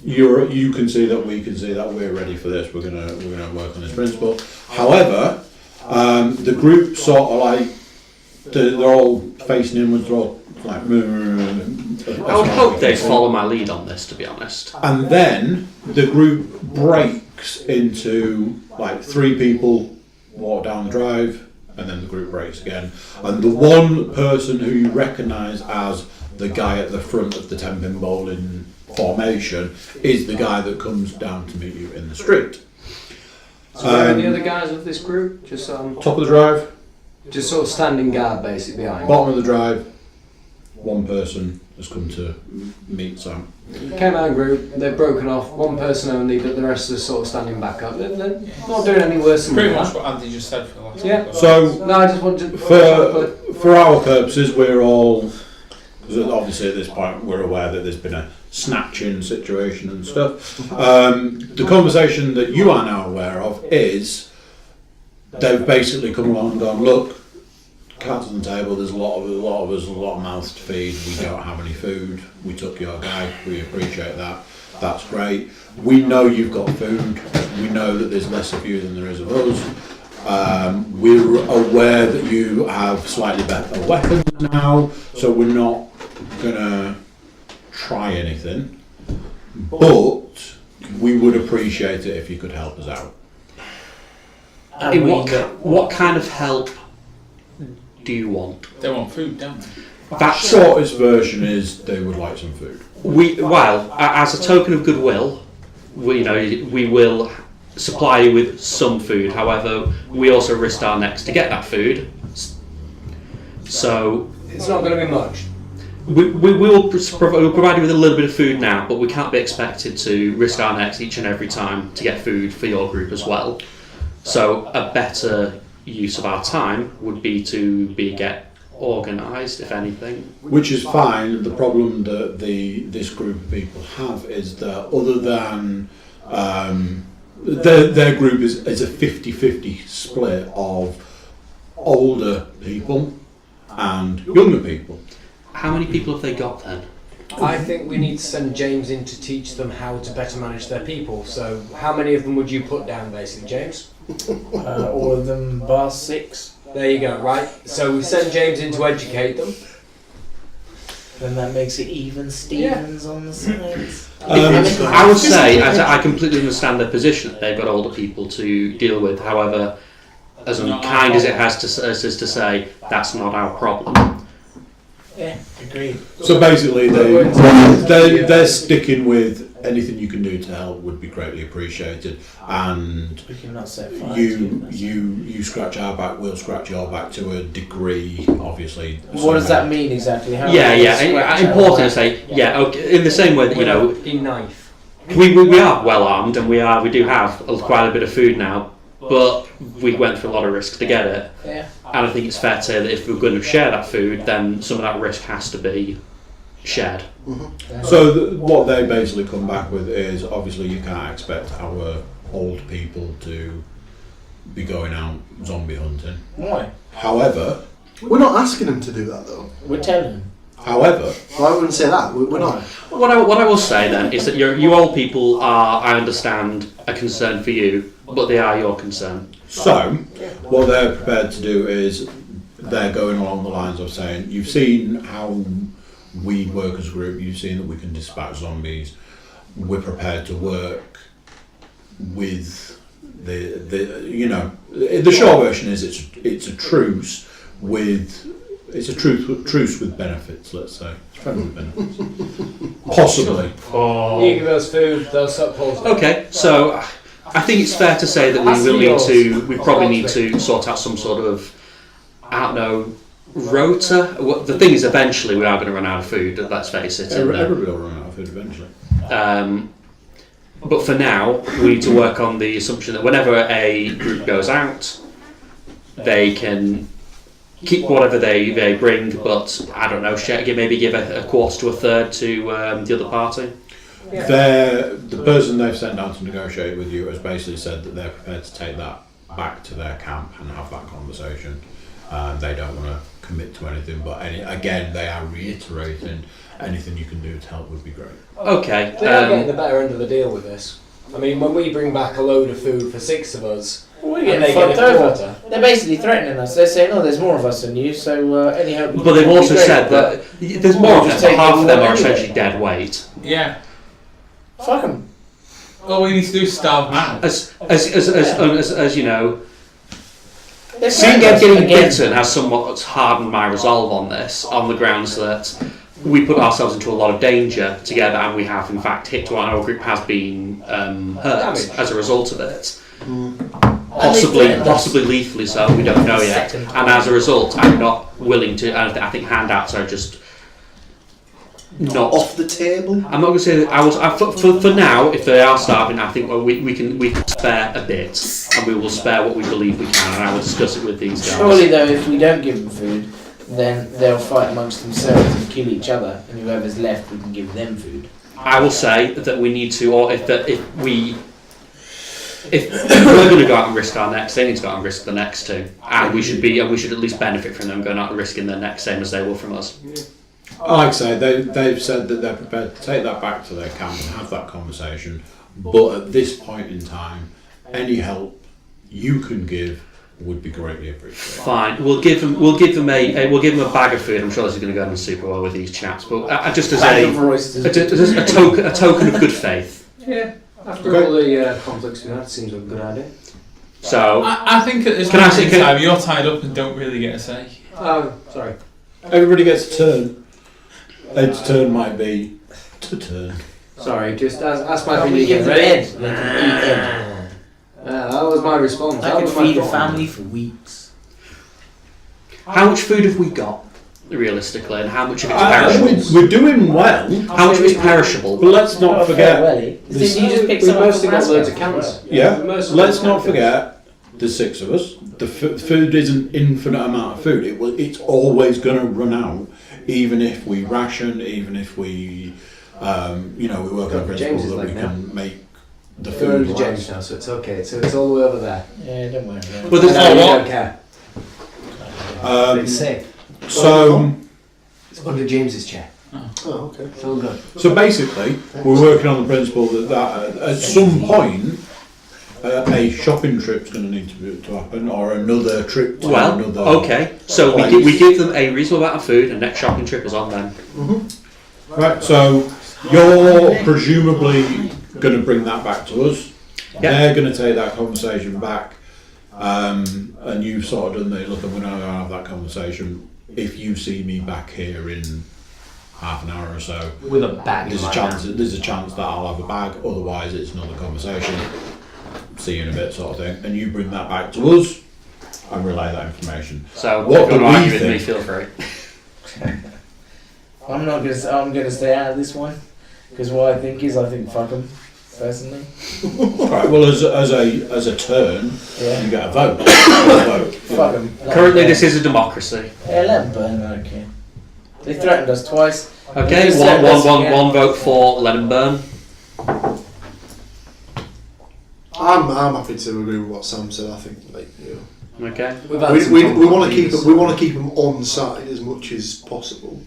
Speaker 1: You can see that, we can see that, we're ready for this. We're gonna work on this principle. However, the group sort of like they're all facing inwards. They're all like.
Speaker 5: I would hope they'd follow my lead on this, to be honest.
Speaker 1: And then the group breaks into like 3 people walk down the drive, and then the group breaks again. And the one person who you recognise as the guy at the front of the 10-pin bowling formation is the guy that comes down to meet you in the street.
Speaker 7: So where are the other guys of this group? Just
Speaker 1: Top of the drive,
Speaker 7: just sort of standing guard basically behind.
Speaker 1: bottom of the drive, one person has come to meet Sam.
Speaker 7: Came out in group, they've broken off, one person only, but the rest are sort of standing back up. They're not doing any worse than
Speaker 6: Pretty
Speaker 7: that.
Speaker 6: much what Andy just said for the last
Speaker 7: Yeah.
Speaker 6: couple of
Speaker 1: So
Speaker 7: No, I just wanted
Speaker 1: for our purposes, we're all, because obviously at this point we're aware that there's been a snatching situation and stuff. The conversation that you are now aware of is they've basically come along and gone, look, cards on the table, there's a lot of us, a lot of mouths to feed, we don't have any food, we took your guy, we appreciate that, that's great. We know you've got food, we know that there's less of you than there is of us. We're aware that you have slightly better weapons now, so we're not gonna try anything, but we would appreciate it if you could help us out.
Speaker 4: And
Speaker 5: What kind of help do you want?
Speaker 6: They want food, don't they?
Speaker 5: That's
Speaker 1: Shortest version is they would like some food.
Speaker 5: as a token of goodwill, we will supply you with some food. However, we also risk our necks to get that food. So
Speaker 7: it's not going to be much.
Speaker 5: we'll provide you with a little bit of food now, but we can't be expected to risk our necks each and every time to get food for your group as well. So a better use of our time would be to get organised, if anything.
Speaker 1: Which is fine. The problem that this group of people have is that other than their group is a 50-50 split of older people and younger people.
Speaker 5: How many people have they got then?
Speaker 7: I think we need to send James in to teach them how to better manage their people. So, how many of them would you put down, basically, James?
Speaker 4: All of them bar 6.
Speaker 7: There you go, right? So we send James in to educate them.
Speaker 4: Then that makes it even Stevens on the sides.
Speaker 5: I would say, I completely understand their position. They've got older people to deal with. However, as unkind as it has to say, that's not our problem.
Speaker 4: Yeah, agreed.
Speaker 1: So basically, they're sticking with anything you can do to help would be greatly appreciated, and
Speaker 4: We cannot set fire
Speaker 1: you scratch our back, we'll scratch your back to a degree, obviously.
Speaker 4: What does that mean exactly? How
Speaker 5: Important to say. Yeah, okay, in the same way that
Speaker 7: In knife.
Speaker 5: we are well armed and we do have quite a bit of food now, but we went through a lot of risks to get it.
Speaker 4: Yeah.
Speaker 5: And I think it's fair to say that if we're going to share that food, then some of that risk has to be shared.
Speaker 3: Mm-hmm.
Speaker 1: So what they basically come back with is, obviously you can't expect our old people to be going out zombie hunting.
Speaker 4: Why?
Speaker 1: However,
Speaker 3: We're not asking them to do that though.
Speaker 4: We're telling them.
Speaker 1: However,
Speaker 3: Well, I wouldn't say that. We're not.
Speaker 5: What I will say then is that you old people are, I understand, a concern for you, but they are your concern.
Speaker 1: so what they're prepared to do is they're going along the lines of saying, you've seen how we work as a group, you've seen that we can dispatch zombies, we're prepared to work with the short version is it's a truce with benefits, let's say. It's friendly benefits. Possibly.
Speaker 7: You give us food, they'll stop pausing.
Speaker 5: Okay, so I think it's fair to say that we probably need to sort out some sort of, I don't know, rota. The thing is, eventually we are going to run out of food, let's face it.
Speaker 1: Everybody will run out of food eventually.
Speaker 5: But for now, we need to work on the assumption that whenever a group goes out, they can keep whatever they bring, but I don't know, maybe give a quarter to a third to the other party.
Speaker 1: The person they've sent down to negotiate with you has basically said that they're prepared to take that back to their camp and have that conversation. They don't want to commit to anything, but again, they are reiterating anything you can do to help would be great.
Speaker 5: Okay.
Speaker 7: They are getting the better end of the deal with this. I mean, when we bring back a load of food for 6 of us,
Speaker 4: We're
Speaker 7: and
Speaker 4: getting
Speaker 7: they get
Speaker 4: fucked
Speaker 7: a
Speaker 4: over.
Speaker 7: quarter.
Speaker 4: They're basically threatening us. They're saying, "Oh, there's more of us than you, so any hope."
Speaker 5: But they've also said that there's more of them,
Speaker 4: Just
Speaker 5: but
Speaker 4: take
Speaker 5: half of them
Speaker 4: all
Speaker 5: are
Speaker 4: anyway.
Speaker 5: essentially dead weight.
Speaker 6: Yeah.
Speaker 4: Fuck them.
Speaker 6: All we need to do is starve them out.
Speaker 5: As you know,
Speaker 4: They're
Speaker 5: seeing
Speaker 4: threatening us
Speaker 5: getting
Speaker 4: again.
Speaker 5: bitten has somewhat hardened my resolve on this, on the grounds that we put ourselves into a lot of danger together, and we have in fact hit to our group has been hurt
Speaker 7: Damage.
Speaker 5: as a result of it.
Speaker 4: threatened us.
Speaker 5: Possibly lethally so, we don't know yet.
Speaker 4: Second.
Speaker 5: And as a result, I'm not willing to, and I think handouts are just not
Speaker 3: Off the table.
Speaker 5: I'm not going to say that for now. If they are starving, I think we can spare a bit, and we will spare what we believe we can, and I will discuss it with these guys.
Speaker 4: Surely, though, if we don't give them food, then they'll fight amongst themselves and kill each other, and whoever's left, we can give them food.
Speaker 5: I will say that we need to, or if we're going to go out and risk our necks, they need to go out and risk the necks too, and we should at least benefit from them going out and risking their necks, same as they will from us.
Speaker 1: Like I say, they've said that they're prepared to take that back to their camp and have that conversation, but at this point in time, any help you can give would be greatly appreciated.
Speaker 5: Fine, we'll give them a bag of food. I'm sure this is going to go down super well with these chaps, but just as
Speaker 4: Bag of oysters.
Speaker 5: a token of good faith.
Speaker 7: Yeah. After all the conflicts we had, seems like a good idea.
Speaker 5: So
Speaker 6: I think at this
Speaker 5: Can I
Speaker 6: point
Speaker 5: say-
Speaker 6: in
Speaker 5: can-
Speaker 6: time, you're tied up and don't really get a say.
Speaker 7: Oh, sorry.
Speaker 1: Everybody gets a turn. Ed's turn might be to turn.
Speaker 7: Sorry, just ask my
Speaker 4: Why don't we
Speaker 7: opinion.
Speaker 4: give them
Speaker 7: Ready?
Speaker 4: Ed? Let them eat Ed.
Speaker 7: That was my response.
Speaker 4: I
Speaker 7: That
Speaker 4: could
Speaker 7: was my
Speaker 4: feed a
Speaker 7: problem.
Speaker 4: family for weeks.
Speaker 5: how much food have we got, realistically, and how much of it's perishable?
Speaker 1: We're doing well,
Speaker 5: How much of it's perishable?
Speaker 1: but let's not forget.
Speaker 4: Welly.
Speaker 1: this-
Speaker 4: You just picked
Speaker 7: We
Speaker 4: some up
Speaker 7: mostly
Speaker 4: from
Speaker 7: got loads of
Speaker 4: Muscroft.
Speaker 7: cans.
Speaker 1: Yeah,
Speaker 7: We mostly
Speaker 1: let's
Speaker 7: got
Speaker 1: not
Speaker 7: cans.
Speaker 1: forget There's 6 of us. The food isn't infinite amount of food. It's always going to run out, even if we ration, even if we, we work on a principle that we can make the food.
Speaker 7: We're James now, so it's okay. So it's all the way over there.
Speaker 4: Yeah, don't worry about it.
Speaker 5: But there's
Speaker 7: No, we
Speaker 5: no
Speaker 7: don't care. It's safe.
Speaker 1: So
Speaker 7: It's under James's chair.
Speaker 3: Oh, okay.
Speaker 7: It's all good.
Speaker 1: So basically, we're working on the principle that at some point, a shopping trip's going to need to happen, or another trip to another.
Speaker 5: Okay. So we give them a reasonable amount of food, and next shopping trip is on them.
Speaker 3: Mm-hmm.
Speaker 1: Right. So you're presumably going to bring that back to us.
Speaker 5: Yeah.
Speaker 1: They're going to take that conversation back, and you've sort of done the look. I'm going to have that conversation. If you see me back here in half an hour or so,
Speaker 7: With a bag.
Speaker 1: there's a chance that I'll have a bag. Otherwise, it's another conversation. See you in a bit, sort of thing. And you bring that back to us and relay that information.
Speaker 5: So
Speaker 1: What
Speaker 5: if you
Speaker 1: do
Speaker 5: want to
Speaker 1: we
Speaker 5: argue with me,
Speaker 1: think?
Speaker 5: feel free.
Speaker 4: I'm gonna stay out of this one because what I think fuck them personally.
Speaker 1: Right. Well, as a turn,
Speaker 4: Yeah.
Speaker 1: you get a vote.
Speaker 4: Fuck them.
Speaker 5: Currently, this is a democracy.
Speaker 4: Yeah, let them burn. I don't care. They threatened us twice.
Speaker 5: Okay,
Speaker 4: They said this again.
Speaker 5: one vote for let them burn.
Speaker 3: I'm happy to agree with what Sam said. I think
Speaker 5: Okay.
Speaker 3: we want to keep them on side as much as possible.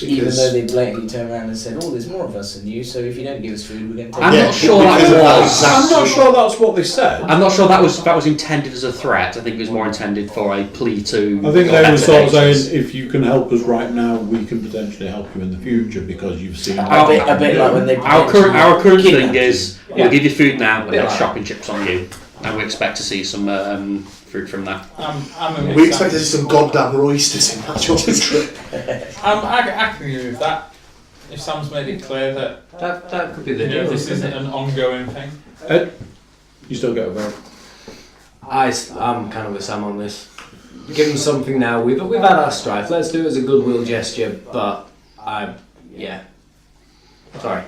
Speaker 4: Even
Speaker 3: Because
Speaker 4: though they blatantly turned around and said, "Oh, there's more of us than you, so if you don't give us food, we're going to take."
Speaker 5: I'm
Speaker 4: it."
Speaker 5: not sure that
Speaker 3: because of
Speaker 5: was.
Speaker 1: I'm not sure that's what they said.
Speaker 5: I'm not sure that was intended as a threat. I think it was more intended for a plea to.
Speaker 1: I think they were
Speaker 5: better
Speaker 1: sort of
Speaker 5: natures.
Speaker 1: saying, if you can help us right now, we can potentially help you in the future because you've seen.
Speaker 4: A bit like when they
Speaker 5: Our current thing
Speaker 4: kidnapped
Speaker 5: is
Speaker 4: us.
Speaker 5: we'll give you food now, and
Speaker 7: Yeah.
Speaker 5: then shopping chips on you, and we expect to see some fruit from that.
Speaker 3: we expect to see some goddamn roysters in that shopping trip.
Speaker 6: I can agree with that. If Sam's made it clear that
Speaker 7: That could be the deal.
Speaker 6: this isn't an ongoing thing.
Speaker 1: Ed, you still get a vote.
Speaker 7: I'm kind of with Sam on this. Give them something now. We've had our strife. Let's do it as a goodwill gesture. But sorry.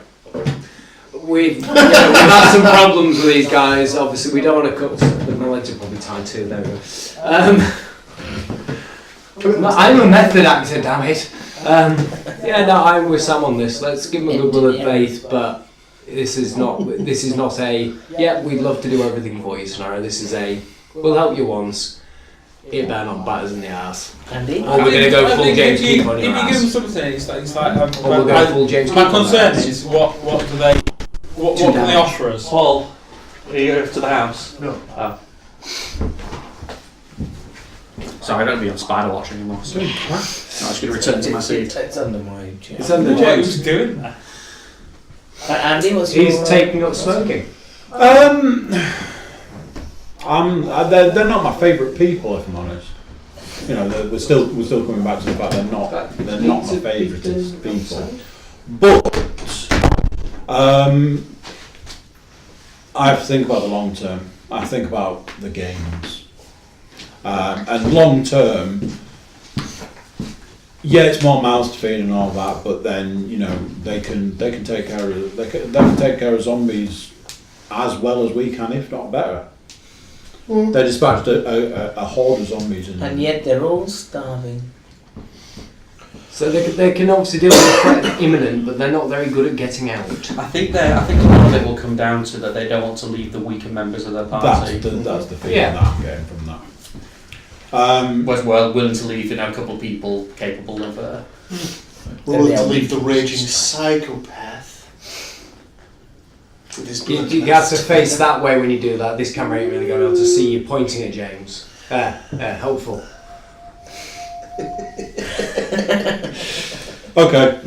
Speaker 7: We've had some problems with these guys. Obviously, we don't want to cut. But my legs are probably tied too. There we go. I'm a method actor, damn it. I'm with Sam on this. Let's give them a goodwill of faith, but this is not a we'd love to do everything for you scenario. This is a we'll help you once. It better not bite us in the ass.
Speaker 4: Andy?
Speaker 7: Or we're going to go full James Keep on
Speaker 6: If
Speaker 7: your
Speaker 6: you give them
Speaker 7: ass.
Speaker 6: something, it's like
Speaker 7: Or we'll go full James
Speaker 6: my
Speaker 7: Keep on
Speaker 6: concern
Speaker 7: their ass.
Speaker 6: is what can they offer us?
Speaker 5: Paul, are you going to the house?
Speaker 3: No.
Speaker 5: Oh. Sorry, I don't be on Spider Watch anymore. So I'm just going to return to my seat.
Speaker 4: It's under my chair.
Speaker 7: It's under
Speaker 6: What
Speaker 7: James.
Speaker 6: was doing there?
Speaker 4: Andy, what's your...
Speaker 7: He's taking up smoking.
Speaker 1: They're not my favourite people, if I'm honest. You know, we're still coming back to the fact they're not my favourite people. But I have to think about the long term. I think about the games, and long term. Yeah, it's more mouths to feed and all that, but then they can take care of zombies as well as we can, if not better. They dispatched a horde of zombies,
Speaker 4: And yet they're all starving.
Speaker 7: So they can obviously deal with the threat imminent, but they're not very good at getting out.
Speaker 5: I think a lot of it will come down to that they don't want to leave the weaker members of their party.
Speaker 1: that's the thing
Speaker 7: Yeah.
Speaker 1: that I'm getting from that.
Speaker 5: Was willing to leave, a couple of people capable of.
Speaker 3: Willing to leave the raging psychopath. With his
Speaker 7: You have to face that way when you do that. This camera ain't really going to be able to see you pointing at James. Helpful.
Speaker 1: Okay.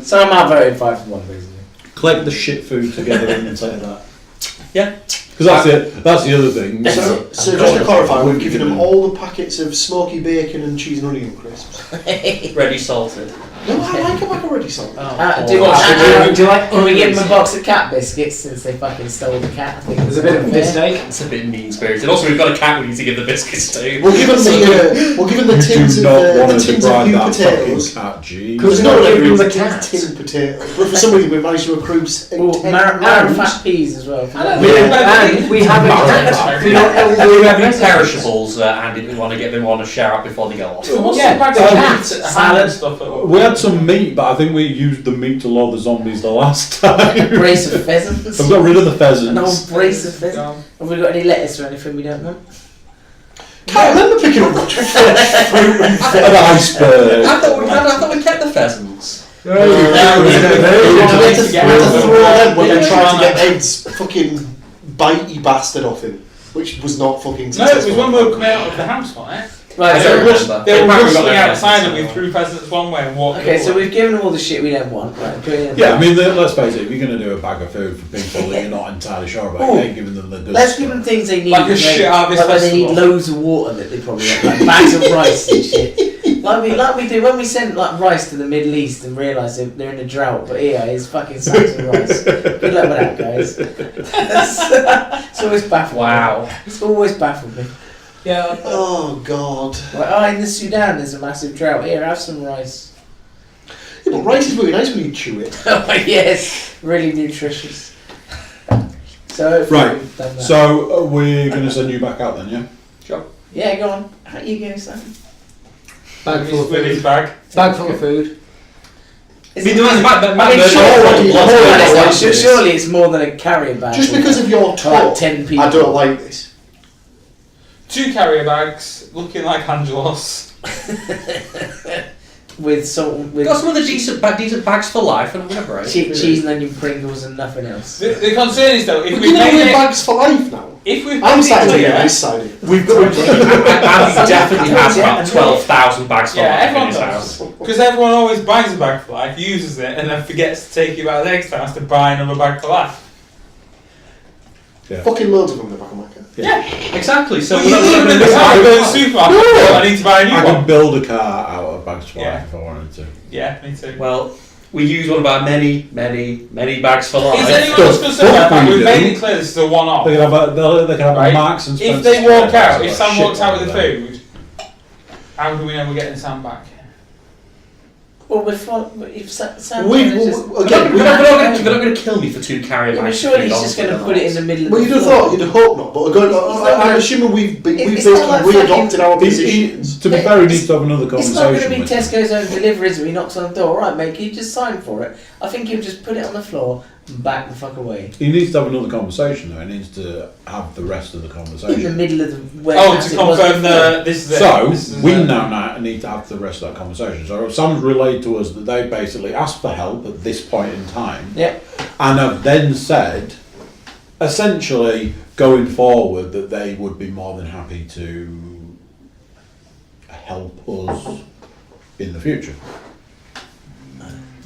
Speaker 4: So I'm voting 5-1, basically.
Speaker 1: Collect the shit food together and say that.
Speaker 5: Yeah.
Speaker 1: Because that's it. That's the other thing.
Speaker 3: So just to clarify, we've given them all the packets of smoky bacon and cheese and onion crisps.
Speaker 5: Ready salted.
Speaker 3: No, I like a macaroni sandwich.
Speaker 4: Can we give them a box of cat biscuits since they fucking stole the cat? I think
Speaker 7: There's a bit of mistake.
Speaker 5: It's a bit mean-spirited. Also, we've got a cat we need to give the biscuits to.
Speaker 3: We'll give them the tins of new potatoes.
Speaker 7: Because no one gives them the cat.
Speaker 3: Tin potatoes. But for some reason we managed to accrue 10
Speaker 4: Marifat peas as well.
Speaker 7: We have
Speaker 5: perishables, Andy. We want to share out before they go off.
Speaker 6: What's
Speaker 7: Yeah,
Speaker 6: the bag
Speaker 7: the
Speaker 6: of
Speaker 7: cat.
Speaker 6: meat, ham and stuff?
Speaker 2: We had some meat, but I think we used the meat to lure the zombies the last time.
Speaker 4: A brace of pheasants.
Speaker 2: I've got rid of the
Speaker 4: An
Speaker 2: pheasants.
Speaker 4: old brace of pheasants. Have we got any lettuce or anything we don't want?
Speaker 3: Can't remember picking up much fruit and
Speaker 2: An iceberg.
Speaker 5: I thought we kept the pheasants.
Speaker 3: We had to throw them when they tried to get Ed's fucking bitey bastard off him, which was not fucking
Speaker 6: No,
Speaker 3: successful.
Speaker 6: it was when we were coming out of the house, wasn't it?
Speaker 4: Right,
Speaker 6: They were
Speaker 5: Apparently we got
Speaker 6: rushing
Speaker 5: their
Speaker 6: outside
Speaker 5: pheasants,
Speaker 6: and we threw pheasants one way and walked
Speaker 4: okay,
Speaker 6: the
Speaker 4: so
Speaker 6: other.
Speaker 4: we've given them all the shit we don't want. Right,
Speaker 2: Yeah, I mean, let's face it, if you're going to do a bag of food for people that you're not entirely sure about, you ain't giving them the good
Speaker 4: Let's
Speaker 2: stuff.
Speaker 4: give them things they need.
Speaker 6: Like a shit harvest
Speaker 4: like when they need
Speaker 6: festival.
Speaker 4: loads of water that they probably want, like bags of rice and shit. Like we do when we send like rice to the Middle East and realise they're in a drought, but here is fucking sacks of rice. Good luck with that, guys. It's always baffled
Speaker 5: Wow.
Speaker 4: me. It's always baffled me.
Speaker 7: Yeah.
Speaker 3: Oh god.
Speaker 4: Like, in the Sudan there's a massive drought. Here, have some rice.
Speaker 3: Yeah, but rice is really nice when you chew it.
Speaker 4: Oh yes, really nutritious. So hopefully
Speaker 2: Right,
Speaker 4: we've done that.
Speaker 2: so we're going to send you back out then, yeah?
Speaker 4: Yeah, go on. How you go, Sam?
Speaker 7: Bag full of
Speaker 6: with his
Speaker 7: food.
Speaker 6: bag.
Speaker 7: Bag full of food.
Speaker 4: Surely it's more than a carrier bag.
Speaker 3: Just because of your
Speaker 4: For like
Speaker 3: talk,
Speaker 4: 10 people.
Speaker 3: I don't like this.
Speaker 6: 2 carrier bags, looking like Angelos.
Speaker 4: with salt, with
Speaker 5: Got some other decent bags for life and whatever.
Speaker 4: cheese and onion Pringles and nothing else.
Speaker 6: The concern is though, if
Speaker 3: But
Speaker 6: we
Speaker 3: you know
Speaker 6: made
Speaker 3: we're
Speaker 6: it,
Speaker 3: bags for life now.
Speaker 6: if we've
Speaker 3: I'm
Speaker 6: made it
Speaker 3: starting to
Speaker 6: clear,
Speaker 3: get this side of it.
Speaker 5: We've got. Andy definitely has about 12,000 bags for
Speaker 6: yeah,
Speaker 5: life in
Speaker 6: everyone
Speaker 5: his
Speaker 6: does.
Speaker 5: house.
Speaker 6: Because everyone always buys a bag for life, uses it, and then forgets to take it out of the next house to buy another bag for life.
Speaker 3: Fucking loads of them in the back of my car.
Speaker 5: Yeah, exactly. So
Speaker 6: But you live in the car, you go to the supermarket, I need to buy a new
Speaker 2: I
Speaker 6: one.
Speaker 2: could build a car out of bags for
Speaker 6: Yeah.
Speaker 2: life if I wanted to.
Speaker 6: Yeah, me too.
Speaker 5: well, we use one of our many bags for life.
Speaker 6: Is anyone else concerned about that? We've made it clear this is a one-off.
Speaker 2: They can have a
Speaker 6: Right.
Speaker 2: Marks and
Speaker 6: If
Speaker 2: Spencer
Speaker 6: they walk
Speaker 2: spare
Speaker 6: out,
Speaker 2: bags,
Speaker 6: if
Speaker 2: like
Speaker 6: Sam
Speaker 2: shit
Speaker 6: walks out with the
Speaker 2: over there.
Speaker 6: food, how do we know we're getting Sam back?
Speaker 4: Well, if Sam
Speaker 3: We're not
Speaker 5: Going to kill me for 2 carrier bags.
Speaker 4: surely he's just going to put it in the middle of
Speaker 3: Well,
Speaker 4: the
Speaker 3: you'd have
Speaker 4: floor.
Speaker 3: thought, you'd hope not, but I'm assuming we've
Speaker 4: It's
Speaker 3: basically
Speaker 4: not like
Speaker 3: readopted our
Speaker 2: He-
Speaker 3: positions.
Speaker 2: to be fair, he needs to have another
Speaker 4: It's not
Speaker 2: conversation.
Speaker 4: going to be
Speaker 2: with him.
Speaker 4: Tesco's own delivery, is it? He knocks on the door. All right, mate, can you just sign for it? I think he'll just put it on the floor and back the fuck away.
Speaker 2: He needs to have another conversation though. He needs to have the rest of the
Speaker 4: In the
Speaker 2: conversation.
Speaker 4: middle of the where
Speaker 6: Oh,
Speaker 4: as
Speaker 6: to
Speaker 4: it was
Speaker 6: confirm
Speaker 4: before.
Speaker 6: this is it.
Speaker 2: So
Speaker 6: This is
Speaker 2: we
Speaker 6: it.
Speaker 2: now need to have the rest of that conversation. So Sam's relayed to us that they basically asked for help at this point in time,
Speaker 4: Yep.
Speaker 2: and have then said, essentially going forward, that they would be more than happy to help us in the future.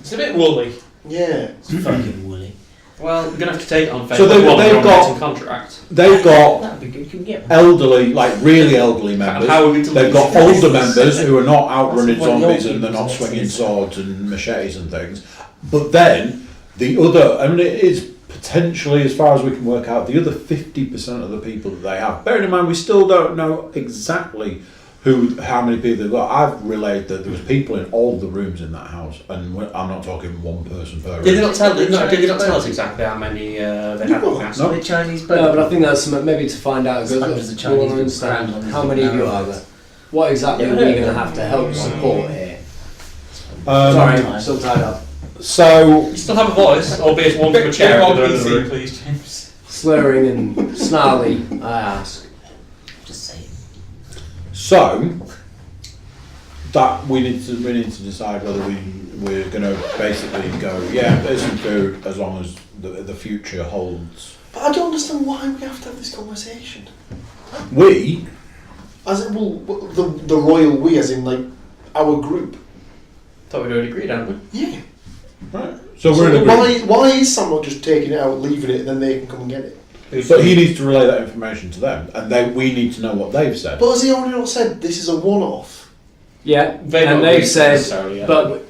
Speaker 6: It's a bit woolly.
Speaker 3: Yeah.
Speaker 4: It's fucking woolly.
Speaker 5: Well, we're going to have to take it on faith.
Speaker 2: So they've got-
Speaker 5: written contract.
Speaker 2: They've got
Speaker 4: That'd be good. Can we get one?
Speaker 2: elderly, like really elderly members.
Speaker 5: How are we to
Speaker 2: They've got older members who are not outrunning
Speaker 4: That's what
Speaker 2: zombies
Speaker 4: young
Speaker 2: and they're not
Speaker 4: people
Speaker 2: swinging
Speaker 4: say.
Speaker 2: swords and machetes and things. But then the other, I mean, it is potentially, as far as we can work out, the other 50% of the people that they have. Bearing in mind, we still don't know exactly how many people they've got. I've relayed that there was people in all the rooms in that house, and I'm not talking one person per room.
Speaker 5: Did they not tell us exactly how many they had?
Speaker 2: No.
Speaker 4: The Chinese
Speaker 7: No,
Speaker 4: boat.
Speaker 7: but I think that's something maybe to find out.
Speaker 4: There's hundreds of Chinese
Speaker 7: We want to
Speaker 4: people
Speaker 7: understand
Speaker 4: around.
Speaker 7: how many of you are there. What exactly
Speaker 4: Yeah,
Speaker 7: are
Speaker 4: I
Speaker 7: we
Speaker 4: know.
Speaker 7: going to have to help support here?
Speaker 2: Um,
Speaker 7: Sorry, still tied up.
Speaker 2: So,
Speaker 5: You still have a voice, albeit one from a
Speaker 6: Bit
Speaker 5: chair.
Speaker 6: more
Speaker 5: at the other
Speaker 6: PC,
Speaker 5: room.
Speaker 6: please, James.
Speaker 7: Slurring and snarly, I ask.
Speaker 4: Just saying.
Speaker 2: So that we need to decide whether we're going to basically go, yeah, there's some food as long as the future holds.
Speaker 3: But I don't understand why we have to have this conversation.
Speaker 2: We,
Speaker 3: As it will, the royal we, as in like our group.
Speaker 5: Thought we'd already agreed, hadn't we?
Speaker 3: Yeah.
Speaker 2: right? So we're in agreement.
Speaker 3: why is Sam not just taking it out, leaving it, and then they can come and get it?
Speaker 2: But he needs to relay that information to them, and we need to know what they've said.
Speaker 3: But has he already not said this is a one-off?
Speaker 7: Yeah,
Speaker 5: They've
Speaker 7: and
Speaker 5: not
Speaker 7: they've
Speaker 5: agreed
Speaker 7: said,
Speaker 5: necessarily, yeah.
Speaker 7: but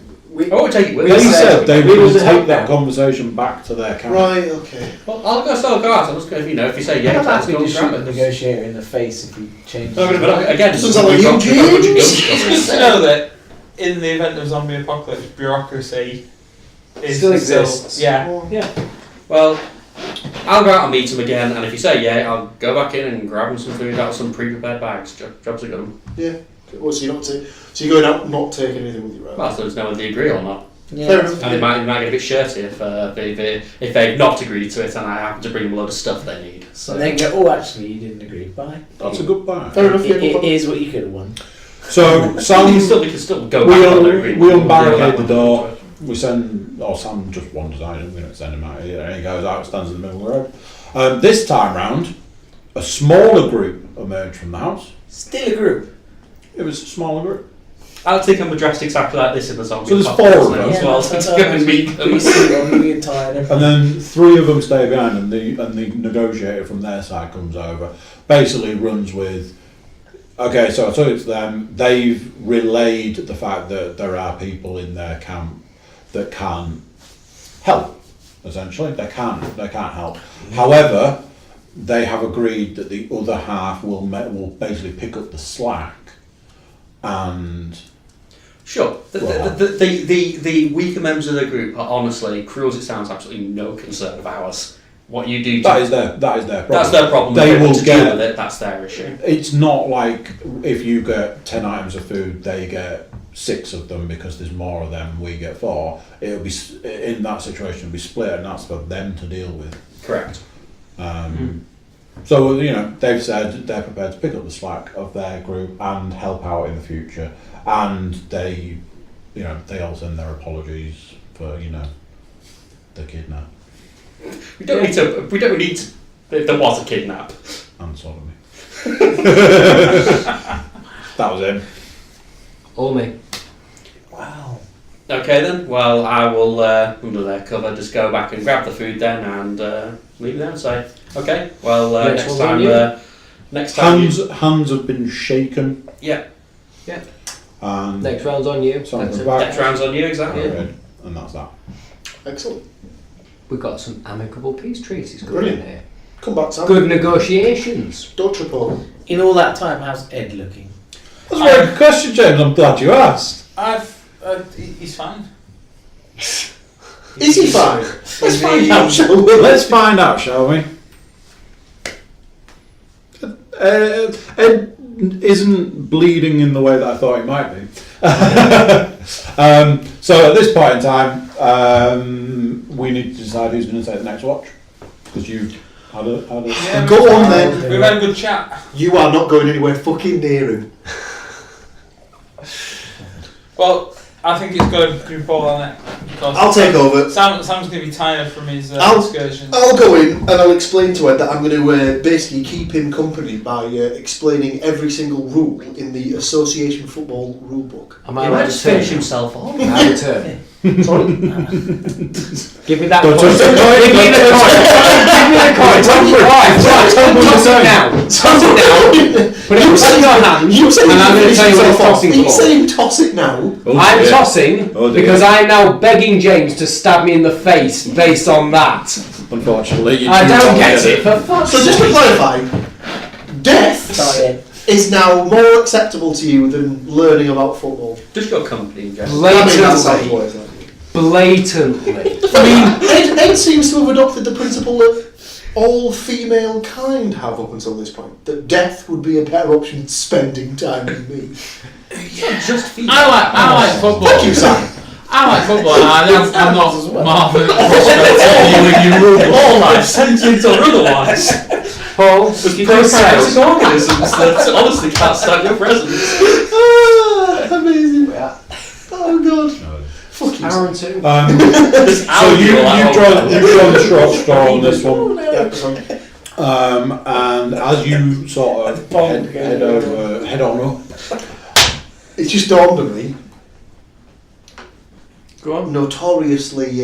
Speaker 5: I would take it with
Speaker 1: They
Speaker 5: us.
Speaker 1: said they
Speaker 7: we
Speaker 1: will
Speaker 7: will
Speaker 1: take
Speaker 7: help
Speaker 1: that
Speaker 7: them.
Speaker 1: conversation back to their camp.
Speaker 3: Right, okay.
Speaker 5: Well, I'll go still go out. I'm just going to, if you say yeah,
Speaker 4: How about
Speaker 5: let's
Speaker 4: we
Speaker 5: go and
Speaker 4: just
Speaker 5: grab
Speaker 4: shoot the
Speaker 5: it.
Speaker 4: negotiator in the face if he changes?
Speaker 5: No, but again,
Speaker 3: Doesn't sound like
Speaker 5: we've
Speaker 3: you,
Speaker 5: got a bunch of
Speaker 3: James.
Speaker 5: guns
Speaker 6: It's good to
Speaker 5: covering.
Speaker 6: know that in the event of zombie apocalypse, bureaucracy
Speaker 7: Still exists.
Speaker 6: Yeah.
Speaker 5: Well, I'll go out and meet him again, and if you say yeah, I'll go back in and grab him some food out of some pre-prepared bags. Jobs are good.
Speaker 3: Yeah. Well, so you're going out not taking anything with you, right?
Speaker 5: Well, so there's no whether they agree or not.
Speaker 4: Yeah.
Speaker 3: Fair enough.
Speaker 5: And they might get a bit shirty if they've not agreed to it, and I happen to bring them a load of stuff they need.
Speaker 4: So they go, oh, actually, you didn't agree. Bye.
Speaker 1: That's a good plan.
Speaker 3: Fair enough.
Speaker 4: It is what you could have won.
Speaker 1: So
Speaker 5: we
Speaker 1: Sam,
Speaker 5: can still go back on their agreement.
Speaker 1: we
Speaker 5: We'll deal with
Speaker 1: unbarricade
Speaker 5: that
Speaker 1: the
Speaker 5: one.
Speaker 1: door. We send, or Sam just wanders out. We don't send him out here. And he goes out, stands in the middle of the road. This time round, a smaller group emerged from the house.
Speaker 4: Still a group.
Speaker 1: It was a smaller group.
Speaker 5: I'll take them dressed exactly like this in the zombie.
Speaker 1: So there's
Speaker 5: apocalypse
Speaker 1: four of
Speaker 5: now
Speaker 1: them.
Speaker 5: as well, so to go and meet them.
Speaker 4: We see them, we tired.
Speaker 1: And then 3 of them stay behind, and the negotiator from their side comes over. Basically, runs with. Okay, so I told it to them. They've relayed the fact that there are people in their camp that can help. Essentially, they can't help. However, they have agreed that the other half will basically pick up the slack, and.
Speaker 5: Sure. The weaker members of the group are honestly, cruel as it sounds, absolutely no concern of ours. What you do,
Speaker 1: That is their problem.
Speaker 5: That's their problem.
Speaker 1: They
Speaker 5: They're able
Speaker 1: will
Speaker 5: to
Speaker 1: get.
Speaker 5: deal with it. That's their issue.
Speaker 1: It's not like if you get 10 items of food, they get 6 of them because there's more of them. We get 4. It'll be in that situation. It'll be split, and that's for them to deal with.
Speaker 5: Correct.
Speaker 1: So they've said they're prepared to pick up the slack of their group and help out in the future, and they all send their apologies for the kidnap.
Speaker 5: We don't need to. If there was a kidnap.
Speaker 1: And sodomy. That was him.
Speaker 7: All me.
Speaker 4: Wow.
Speaker 5: Okay then. Well, I will under their cover just go back and grab the food then and leave it there and say, okay. Well,
Speaker 7: Next
Speaker 5: next
Speaker 7: one's on
Speaker 5: time.
Speaker 7: you.
Speaker 5: Next time.
Speaker 1: Hands have been shaken.
Speaker 5: Yeah.
Speaker 1: And
Speaker 7: Next round's on you.
Speaker 1: Someone
Speaker 7: That's it.
Speaker 1: back.
Speaker 5: Next round's on you exactly.
Speaker 1: and that's that.
Speaker 3: Excellent.
Speaker 7: We've got some amicable peace treaties going
Speaker 3: Brilliant.
Speaker 7: in here.
Speaker 3: Come back, Sam.
Speaker 7: Good negotiations.
Speaker 3: Don't trip over.
Speaker 4: In all that time, how's Ed looking?
Speaker 1: That's a very good question, James. I'm glad you asked.
Speaker 6: He's fine.
Speaker 3: Is he fine? Let's find out, shall we?
Speaker 1: Let's find out, shall we? Ed isn't bleeding in the way that I thought he might be. So at this point in time, we need to decide who's going to take the next watch. Because you've had a
Speaker 6: Yeah,
Speaker 3: Go on then.
Speaker 6: We've had a good chat.
Speaker 3: You are not going anywhere fucking near him.
Speaker 6: Well, I think it's got to be Paul on it. because
Speaker 3: I'll take over.
Speaker 6: Sam's going to be tired from his
Speaker 3: I'll-
Speaker 6: excursion.
Speaker 3: I'll go in and I'll explain to Ed that I'm going to basically keep him company by explaining every single rule in the Association Football Rulebook.
Speaker 7: Am
Speaker 5: He
Speaker 7: I
Speaker 5: might
Speaker 7: allowed to
Speaker 5: just finish
Speaker 7: turn?
Speaker 5: himself off.
Speaker 7: Am I allowed to turn?
Speaker 3: Sorry?
Speaker 7: Give me that
Speaker 1: Don't
Speaker 7: coin.
Speaker 1: touch the coin.
Speaker 7: Give me the coin. Give me the coin. Toss it now. Toss it now. Put it in your hand.
Speaker 3: You said
Speaker 7: And I'm going to tell you what it's tossing
Speaker 3: He's
Speaker 7: for.
Speaker 3: saying toss it now.
Speaker 7: I'm tossing
Speaker 1: Oh, dear.
Speaker 7: because I'm now begging James to stab me in the face based on that.
Speaker 1: Unfortunately, you
Speaker 7: I
Speaker 1: do
Speaker 7: don't
Speaker 1: not
Speaker 7: get it. For fuck's
Speaker 3: So just to
Speaker 7: sake.
Speaker 3: clarify, death
Speaker 4: Sorry, Ed.
Speaker 3: is now more acceptable to you than learning about football.
Speaker 5: Just go company, Jeff.
Speaker 3: I mean, that sounds
Speaker 7: Blatantly.
Speaker 3: wise.
Speaker 7: Blatantly.
Speaker 3: I mean, Ed seems to have adopted the principle that all female kind have up until this point. That death would be a better option than spending time with me.
Speaker 5: Just feed.
Speaker 6: I like football.
Speaker 3: Thank you, Sam.
Speaker 6: I like football. I'm not Marvin with you rule.
Speaker 5: All my sentient or otherwise.
Speaker 7: Paul,
Speaker 5: You
Speaker 7: go
Speaker 5: do
Speaker 7: south.
Speaker 5: parasitic organisms that honestly can't stand your presence.
Speaker 3: Amazing. Oh god. Fuck you.
Speaker 7: Aaron too.
Speaker 1: So you draw the short straw on this one. And as you sort of head on up.
Speaker 3: It's just dawned on me.
Speaker 6: Go on.
Speaker 3: Notoriously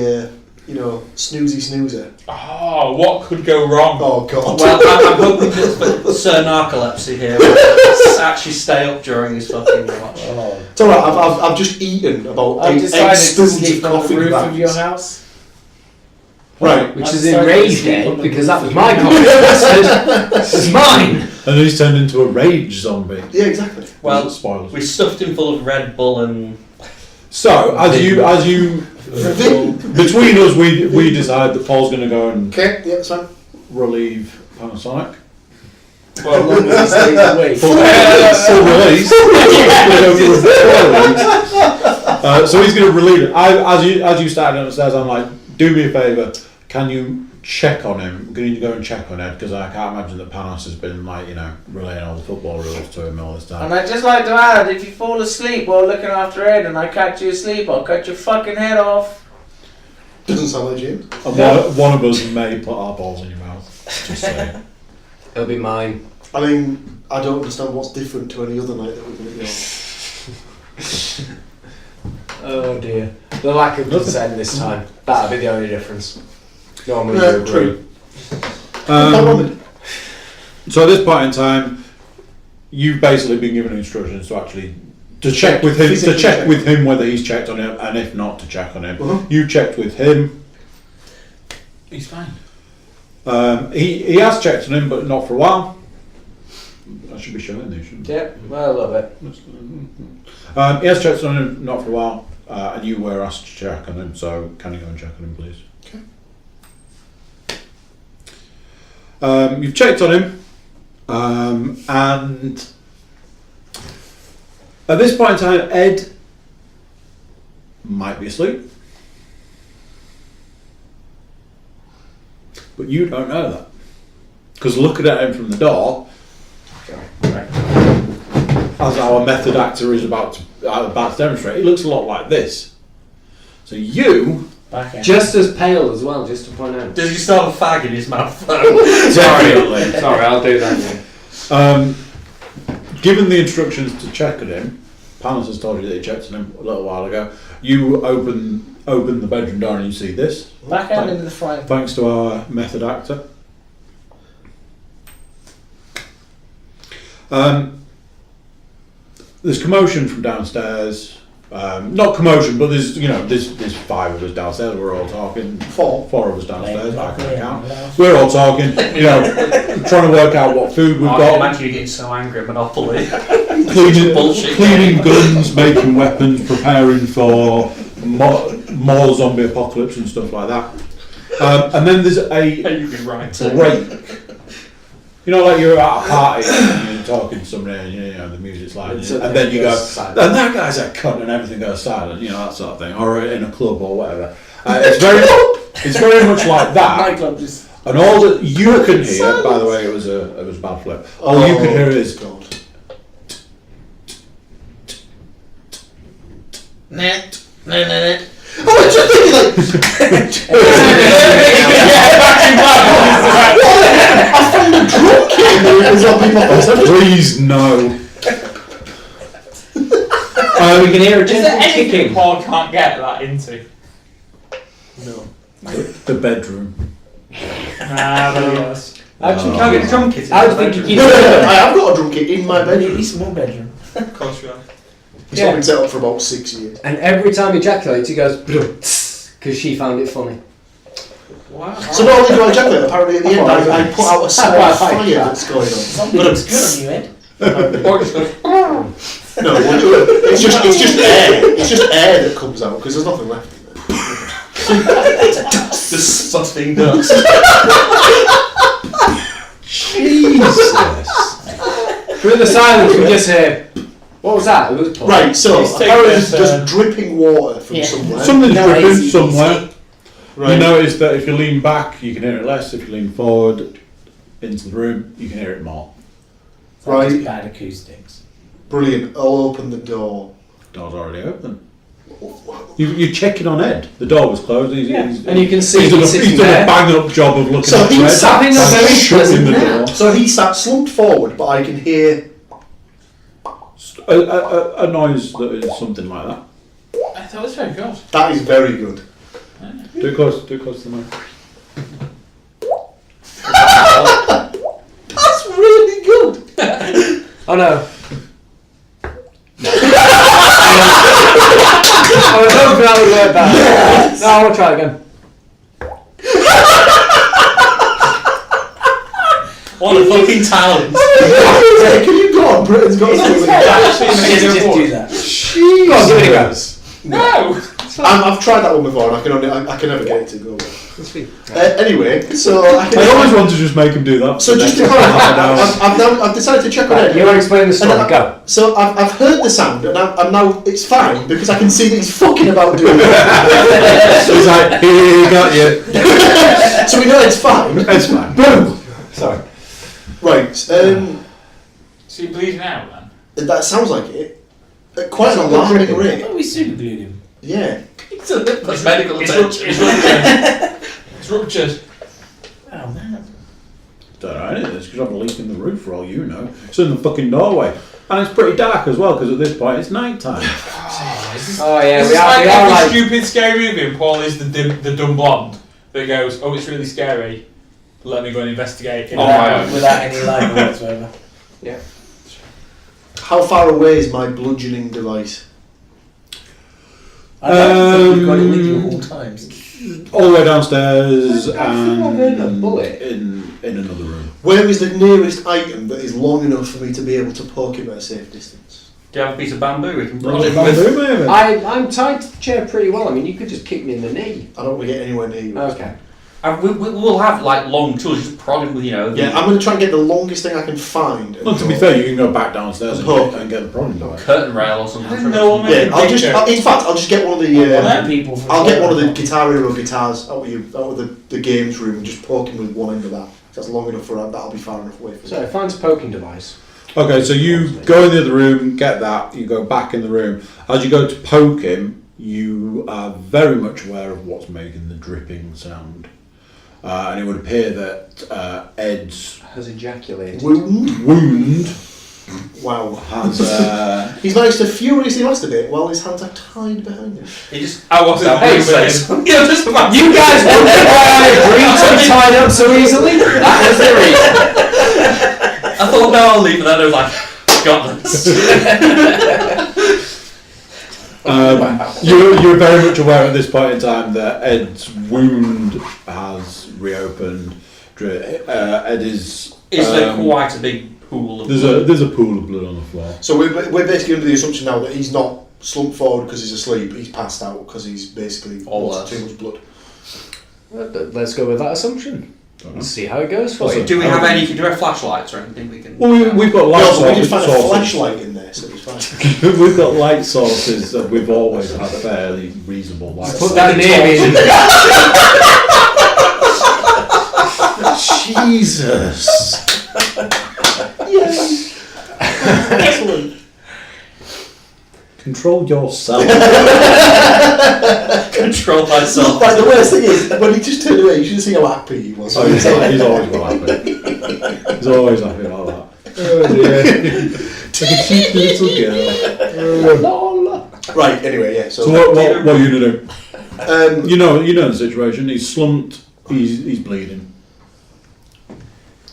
Speaker 3: snoozy snoozer.
Speaker 6: Oh, what could go wrong?
Speaker 3: Oh God.
Speaker 8: Well, I'm hoping that Sir Narcolepsy here will actually stay up during his fucking watch.
Speaker 3: It's alright, I've just eaten about
Speaker 4: I've
Speaker 3: 8
Speaker 4: decided to
Speaker 3: spoons of
Speaker 4: sleep on
Speaker 3: coffee
Speaker 4: the roof
Speaker 3: bags.
Speaker 4: of your house.
Speaker 3: Right.
Speaker 7: Which
Speaker 4: I'm
Speaker 7: is
Speaker 4: sorry,
Speaker 7: enraged
Speaker 4: sleep
Speaker 7: Ed,
Speaker 4: on the
Speaker 7: because
Speaker 4: roof.
Speaker 7: that was my coffee bastard. It's mine.
Speaker 1: And he's turned into a rage zombie.
Speaker 3: Yeah, exactly.
Speaker 8: Well,
Speaker 1: spoilers.
Speaker 8: we stuffed him full of Red Bull and...
Speaker 1: So, as you between us, we decide that Paul's going to go and
Speaker 3: Okay, yeah, that's fine.
Speaker 1: relieve Panasonic.
Speaker 6: Well,
Speaker 4: As long as he stays awake.
Speaker 1: Full release. So he's going to relieve it. As you started downstairs, I'm like, do me a favour. Can you check on him? I'm going to go and check on Ed because I can't imagine that Panas has been relaying all the football rules to him all this time.
Speaker 4: And I'd just like to add, if you fall asleep while looking after Ed and I catch you asleep, I'll cut your fucking head off.
Speaker 3: Doesn't sound like James.
Speaker 1: And one of us may put our balls in your mouth. Just saying.
Speaker 7: It'll be mine.
Speaker 3: I mean, I don't understand what's different to any other night that we're going to go.
Speaker 7: Oh dear. The lack of consent this time. That'll be the only difference. Normally
Speaker 3: Yeah,
Speaker 7: you agree.
Speaker 3: true.
Speaker 1: So at this point in time, you've basically been given instructions to actually check with him, whether he's checked on him, and if not, to check on him. You checked with him.
Speaker 6: he's fine.
Speaker 1: He has checked on him, but not for a while. I should be showing these, shouldn't I?
Speaker 7: Yep, well, I love it.
Speaker 1: He has checked on him, not for a while, and you were asked to check on him. So can you go and check on him, please? You've checked on him, and at this point in time, Ed might be asleep, but you don't know that because looking at him from the door, as our method actor is about to demonstrate, it looks a lot like this. So you.
Speaker 7: Just as pale as well, just to point out.
Speaker 8: Does he still have a fag in his mouth though?
Speaker 1: Definitely.
Speaker 7: Sorry, I'll do that then.
Speaker 1: Given the instructions to check on him, Panas has told you that he checked on him a little while ago. You open the bedroom door and you see this.
Speaker 4: Back out into the frying pan.
Speaker 1: Thanks to our method actor. There's commotion from downstairs. Not commotion, but there's 5 of us downstairs. We're all talking. Four of us downstairs. I can count. We're all talking. Trying to work out what food we've
Speaker 8: I
Speaker 1: got.
Speaker 8: can imagine you getting so angry at Monopoly.
Speaker 1: Cleaning guns, making weapons, preparing for more zombie apocalypse and stuff like that. And then there's
Speaker 8: You've been right.
Speaker 1: break. Like you're at a party and you're talking to somebody and the music's loud, and then you go, and that guy's a cunt, and everything goes silent, that sort of thing, or in a club or whatever. It's very much like that.
Speaker 4: Nightclub just.
Speaker 1: And all that you can hear, by the way, it was a bad flip. All you can hear is
Speaker 3: Oh, I just I found a drum kit in the zombie box.
Speaker 1: please no.
Speaker 7: We can hear a
Speaker 6: Is there
Speaker 7: gentle
Speaker 6: anything
Speaker 7: kicking.
Speaker 6: Paul can't get that into?
Speaker 1: The bedroom.
Speaker 6: Nah, but yes.
Speaker 8: Actually, can't get a drum kit in
Speaker 7: I
Speaker 8: his
Speaker 7: would think
Speaker 8: bedroom.
Speaker 7: you
Speaker 3: No, I have got a drum kit in my bedroom.
Speaker 4: Really small bedroom.
Speaker 6: Of course you are.
Speaker 3: It's not been set up for about 6 years.
Speaker 7: And every time he ejaculates, he goes, because she found it funny.
Speaker 8: Wow.
Speaker 3: So not only do I ejaculate, apparently at the end I put out a small fire that's going on.
Speaker 4: Something looks good on you, Ed.
Speaker 8: Or just goes,
Speaker 3: No, it's just air. It's just air that comes out because there's nothing left in there.
Speaker 8: disgusting dust.
Speaker 1: Jesus.
Speaker 7: Through the silence, we just hear, what was that? It was Paul.
Speaker 3: Right, so
Speaker 6: He's taking
Speaker 3: apparently
Speaker 6: this,
Speaker 3: there's dripping water from somewhere.
Speaker 1: Something's
Speaker 4: No,
Speaker 1: dripping
Speaker 4: easy,
Speaker 1: somewhere.
Speaker 4: easy.
Speaker 3: Right.
Speaker 1: You notice that if you lean back, you can hear it less. If you lean forward into the room, you can hear it more.
Speaker 3: Right.
Speaker 4: Just bad acoustics.
Speaker 3: Brilliant. I'll open the door.
Speaker 1: Door's already open. You're checking on Ed. The door was closed. He's
Speaker 7: And you can see
Speaker 1: he's done
Speaker 7: he's
Speaker 1: a
Speaker 7: sitting
Speaker 1: bang
Speaker 7: there.
Speaker 1: up job of looking
Speaker 3: So
Speaker 1: at
Speaker 3: he's
Speaker 1: Ed.
Speaker 3: sat-
Speaker 7: having a very
Speaker 1: shutting the
Speaker 7: pleasant
Speaker 1: door.
Speaker 3: So he sat slumped forward, but I can hear.
Speaker 1: A noise that is something like that.
Speaker 6: I thought it was very good.
Speaker 3: That is very good.
Speaker 1: Do it close to the mic.
Speaker 3: That's really good.
Speaker 7: Oh no. I was hoping that would work better.
Speaker 3: Yes.
Speaker 7: No, I'll try again.
Speaker 8: What a fucking talent!
Speaker 3: Can you go on? Britain's got something.
Speaker 4: Just do that.
Speaker 7: Go on, give it a go.
Speaker 6: No!
Speaker 3: I've tried that one before and I can never get it to go. Anyway, so
Speaker 1: I always want to just make him do that.
Speaker 3: So just to clarify, I've decided to check on Ed.
Speaker 7: You want to explain the story? Go.
Speaker 3: So I've heard the sound and I'm now it's fine because I can see that he's fucking about doing it.
Speaker 1: So he's like, he got you.
Speaker 3: So we know it's fine.
Speaker 1: It's fine.
Speaker 3: Boom.
Speaker 7: Sorry.
Speaker 3: Right.
Speaker 6: So you're bleeding out then?
Speaker 3: That sounds like it. At quite an alarming rate.
Speaker 4: Oh, we super glued him.
Speaker 3: Yeah.
Speaker 8: It's medical attention.
Speaker 6: It's ruptured.
Speaker 4: Oh man.
Speaker 1: Don't know any of this because I've a leak in the roof for all you know. It's in the fucking doorway. And it's pretty dark as well because at this point it's night time.
Speaker 7: Oh yeah,
Speaker 6: Is
Speaker 7: we
Speaker 6: this
Speaker 7: are
Speaker 6: like every
Speaker 7: like.
Speaker 6: stupid scary movie and Paul is the dumb blonde that goes, oh, it's really scary. Let me go and investigate.
Speaker 4: Without any light whatsoever.
Speaker 7: Yeah.
Speaker 3: How far away is my bludgeoning device?
Speaker 4: I don't think you've got it with you at all times.
Speaker 1: All the way downstairs
Speaker 7: I think I've heard a bullet.
Speaker 1: in another room.
Speaker 3: Where is the nearest item that is long enough for me to be able to poke him at a safe distance?
Speaker 8: Do you have a piece of bamboo we can
Speaker 1: Roll
Speaker 8: brush
Speaker 1: it
Speaker 8: it
Speaker 1: back
Speaker 8: with?
Speaker 1: room, maybe.
Speaker 7: I'm tied to the chair pretty well. I mean, you could just kick me in the knee.
Speaker 3: I don't want to get anywhere near you.
Speaker 7: Okay.
Speaker 8: We'll have like long tools, just prod him with, you know.
Speaker 3: Yeah, I'm going to try and get the longest thing I can find. and
Speaker 1: Well, to be
Speaker 3: go-
Speaker 1: fair, you can go back downstairs
Speaker 3: Poke.
Speaker 1: and get the problem done.
Speaker 8: Curtain rail or something.
Speaker 6: I didn't know what
Speaker 3: Yeah, in fact, I'll just get one of the.
Speaker 4: People from
Speaker 3: I'll get one of the Guitar Hero guitars out of the games room and just poke him with one end of that. That's long enough for that. That'll be far enough away from
Speaker 7: So it finds a poking device.
Speaker 1: Okay, so you go in the other room, get that, you go back in the room. As you go to poke him, you are very much aware of what's making the dripping sound. And it would appear that Ed's
Speaker 7: Has ejaculated.
Speaker 1: wound
Speaker 3: Wow.
Speaker 1: has...
Speaker 3: He's managed to furiously masturbate while his hands are tied behind him.
Speaker 8: He just.
Speaker 6: I wasn't
Speaker 8: Hey,
Speaker 6: with
Speaker 8: face.
Speaker 6: him.
Speaker 8: Yeah, just about.
Speaker 7: You guys wondered why I agreed to be tied up so easily? That was the reason.
Speaker 8: I thought, no, I'll leave, and then I was like, got this.
Speaker 1: You're very much aware at this point in time that Ed's wound has reopened. Ed is...
Speaker 8: Is there quite a big pool of
Speaker 1: There's a pool of blood on the floor.
Speaker 3: So we're basically under the assumption now that he's not slumped forward because he's asleep. He's passed out because he's basically lost too much blood.
Speaker 7: Let's go with that assumption. Let's see how it goes for you.
Speaker 8: Do we have any? Do we have flashlights or anything we can?
Speaker 1: Well, we've got light
Speaker 3: No, but we did
Speaker 1: sources.
Speaker 3: find a flashlight in there, so it's fine.
Speaker 1: We've got light sources that we've always had fairly reasonable light
Speaker 7: Put
Speaker 1: sources.
Speaker 7: that near me.
Speaker 3: Jesus. Yay. Excellent.
Speaker 1: Control yourself.
Speaker 8: Control myself.
Speaker 3: Like, the worst thing is, when he just turned away, you should have seen how happy he was.
Speaker 1: Oh, he's always happy. He's always happy about that. Oh dear. Like a cheeky little girl.
Speaker 3: Right, anyway, yeah. So,
Speaker 1: So what are you going to do? You know the situation. He's slumped. He's bleeding.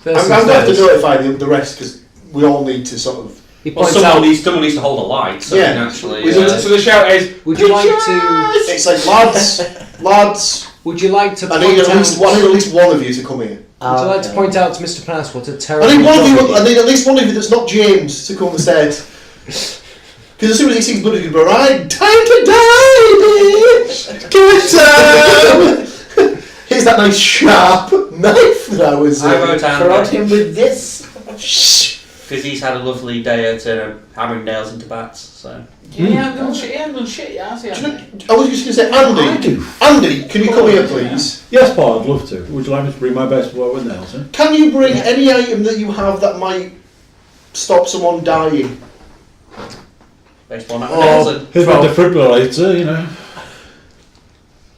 Speaker 3: I'm going to have to notify the rest because we all need to sort of.
Speaker 7: He
Speaker 8: Well,
Speaker 7: points
Speaker 8: someone
Speaker 7: out.
Speaker 8: needs to hold a light, so
Speaker 3: Yeah.
Speaker 8: we can actually.
Speaker 6: So the shout is,
Speaker 7: Would you like to?
Speaker 3: It's like, lads,
Speaker 7: Would you like to?
Speaker 3: I need
Speaker 7: point
Speaker 3: at least one of you to come here.
Speaker 7: Would you like to point out to Mr. Panas what a
Speaker 3: I
Speaker 7: terrible
Speaker 3: need one of you.
Speaker 7: job he
Speaker 3: I need at least one of you that's not James to come instead. Because as soon as he sees blood, he's going to be right. Time to die, bitch. Get up. Here's that nice sharp knife that I was.
Speaker 8: I wrote
Speaker 4: Prod
Speaker 8: down
Speaker 4: him with this.
Speaker 3: Shh.
Speaker 8: because he's had a lovely day out hammering nails into bats. So
Speaker 6: yeah, he hasn't done shit, yeah, has he?
Speaker 3: I was just going to say, Andy, can you come here, please?
Speaker 1: Yes, Paul, I'd love to. Would you like me to bring my baseball with nails? Eh?
Speaker 3: Can you bring any item that you have that might stop someone dying?
Speaker 8: baseball nails.
Speaker 3: Oh,
Speaker 1: Here's my defibrillator, you know.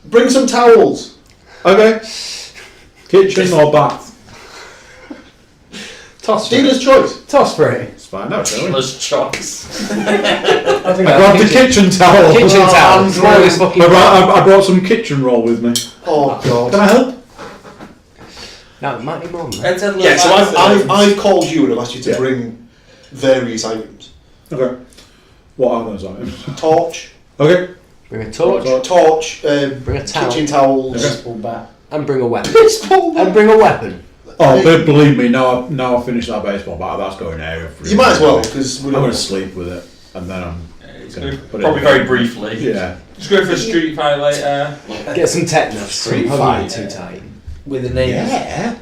Speaker 3: Bring some towels.
Speaker 1: Okay. Kitchen or bath?
Speaker 7: Toss for
Speaker 3: Dealer's choice.
Speaker 7: Toss for it.
Speaker 2: Let's find out, shall we?
Speaker 5: Killer's choice.
Speaker 7: I think
Speaker 2: I brought the kitchen towel.
Speaker 7: Kitchen towel. Throw this fucking.
Speaker 2: I brought some kitchen roll with me.
Speaker 3: Oh God.
Speaker 2: Can I help?
Speaker 7: No, it might be more.
Speaker 8: It's a
Speaker 3: Yeah, so
Speaker 8: little-
Speaker 3: I've called you and I've asked you to
Speaker 2: Yeah.
Speaker 3: bring various items.
Speaker 2: Okay. What are those items?
Speaker 3: Torch,
Speaker 2: Okay.
Speaker 7: Bring a torch
Speaker 3: torch,
Speaker 7: Bring a towel.
Speaker 3: kitchen towels.
Speaker 4: Baseball bat.
Speaker 7: and bring a weapon.
Speaker 3: Baseball.
Speaker 7: And bring a weapon.
Speaker 2: Oh, but believe me, now I've finished that baseball bat, that's going area free.
Speaker 3: You might as well, because
Speaker 2: I'm going to sleep with it, and then I'm
Speaker 6: It's
Speaker 2: going to
Speaker 6: good.
Speaker 2: put
Speaker 5: Probably
Speaker 2: it
Speaker 5: very briefly.
Speaker 2: Yeah.
Speaker 6: Just go for a street fight later.
Speaker 7: Get some tetanus.
Speaker 2: Street
Speaker 7: Hug
Speaker 2: fight.
Speaker 7: me too tight.
Speaker 4: With the neighbours.
Speaker 2: Yeah.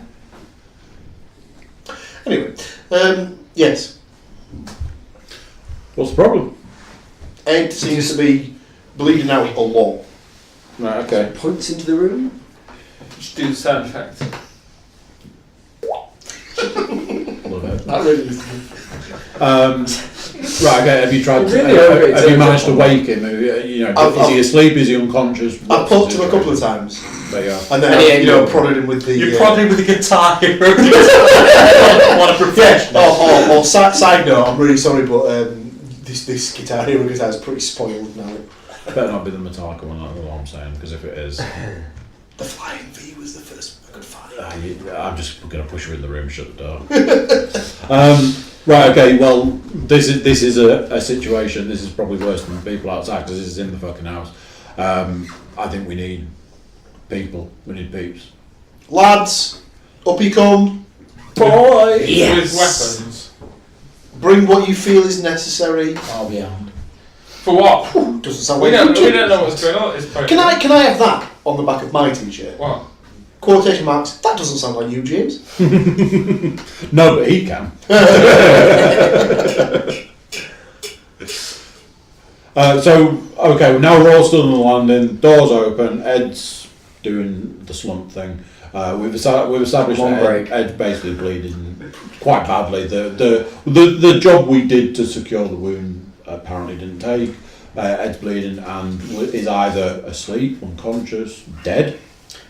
Speaker 3: Anyway, yes.
Speaker 2: What's the problem?
Speaker 3: Ed seems to be bleeding out a lot.
Speaker 2: Right, okay.
Speaker 7: Points into the room.
Speaker 6: Just do the sound effect.
Speaker 2: Love it.
Speaker 3: That really is.
Speaker 2: Right, okay, have you tried to,
Speaker 7: Really
Speaker 2: have you managed to wake him? You know, is he asleep, is he unconscious?
Speaker 3: I've poked him a couple of times,
Speaker 2: There you are.
Speaker 3: and then prodded him with the.
Speaker 5: You're probably with a guitar hero. What a
Speaker 3: Yeah.
Speaker 5: professional.
Speaker 3: Or side note, I'm really sorry, but this guitar hero guitar is pretty spoiled now.
Speaker 2: Better not be the Metallica one, that's what I'm saying, because if it is,
Speaker 3: The Flying V was the first I could find.
Speaker 2: I'm just going to push her in the room, shut the door. Right, okay, well, this is a situation, this is probably worse than people outside, because this is in the fucking house. I think we need people, we need peeps.
Speaker 3: Lads, up you come.
Speaker 6: Boy!
Speaker 4: Yes.
Speaker 6: With weapons.
Speaker 3: Bring what you feel is necessary.
Speaker 4: I'll be armed.
Speaker 6: For what?
Speaker 3: Doesn't sound
Speaker 6: We
Speaker 3: like
Speaker 6: don't,
Speaker 3: you
Speaker 6: we don't know what's going on at this point.
Speaker 3: Can I have that on the back of my t-shirt?
Speaker 6: What?
Speaker 3: Quotation marks. That doesn't sound like you, James.
Speaker 2: No, but he can. So, okay, now we're all stood on the landing, doors open, Ed's doing the slump thing. We've established
Speaker 7: Long
Speaker 2: that
Speaker 7: break.
Speaker 2: Ed's basically bleeding quite badly. The job we did to secure the wound apparently didn't take. Ed's bleeding and is either asleep, unconscious, dead.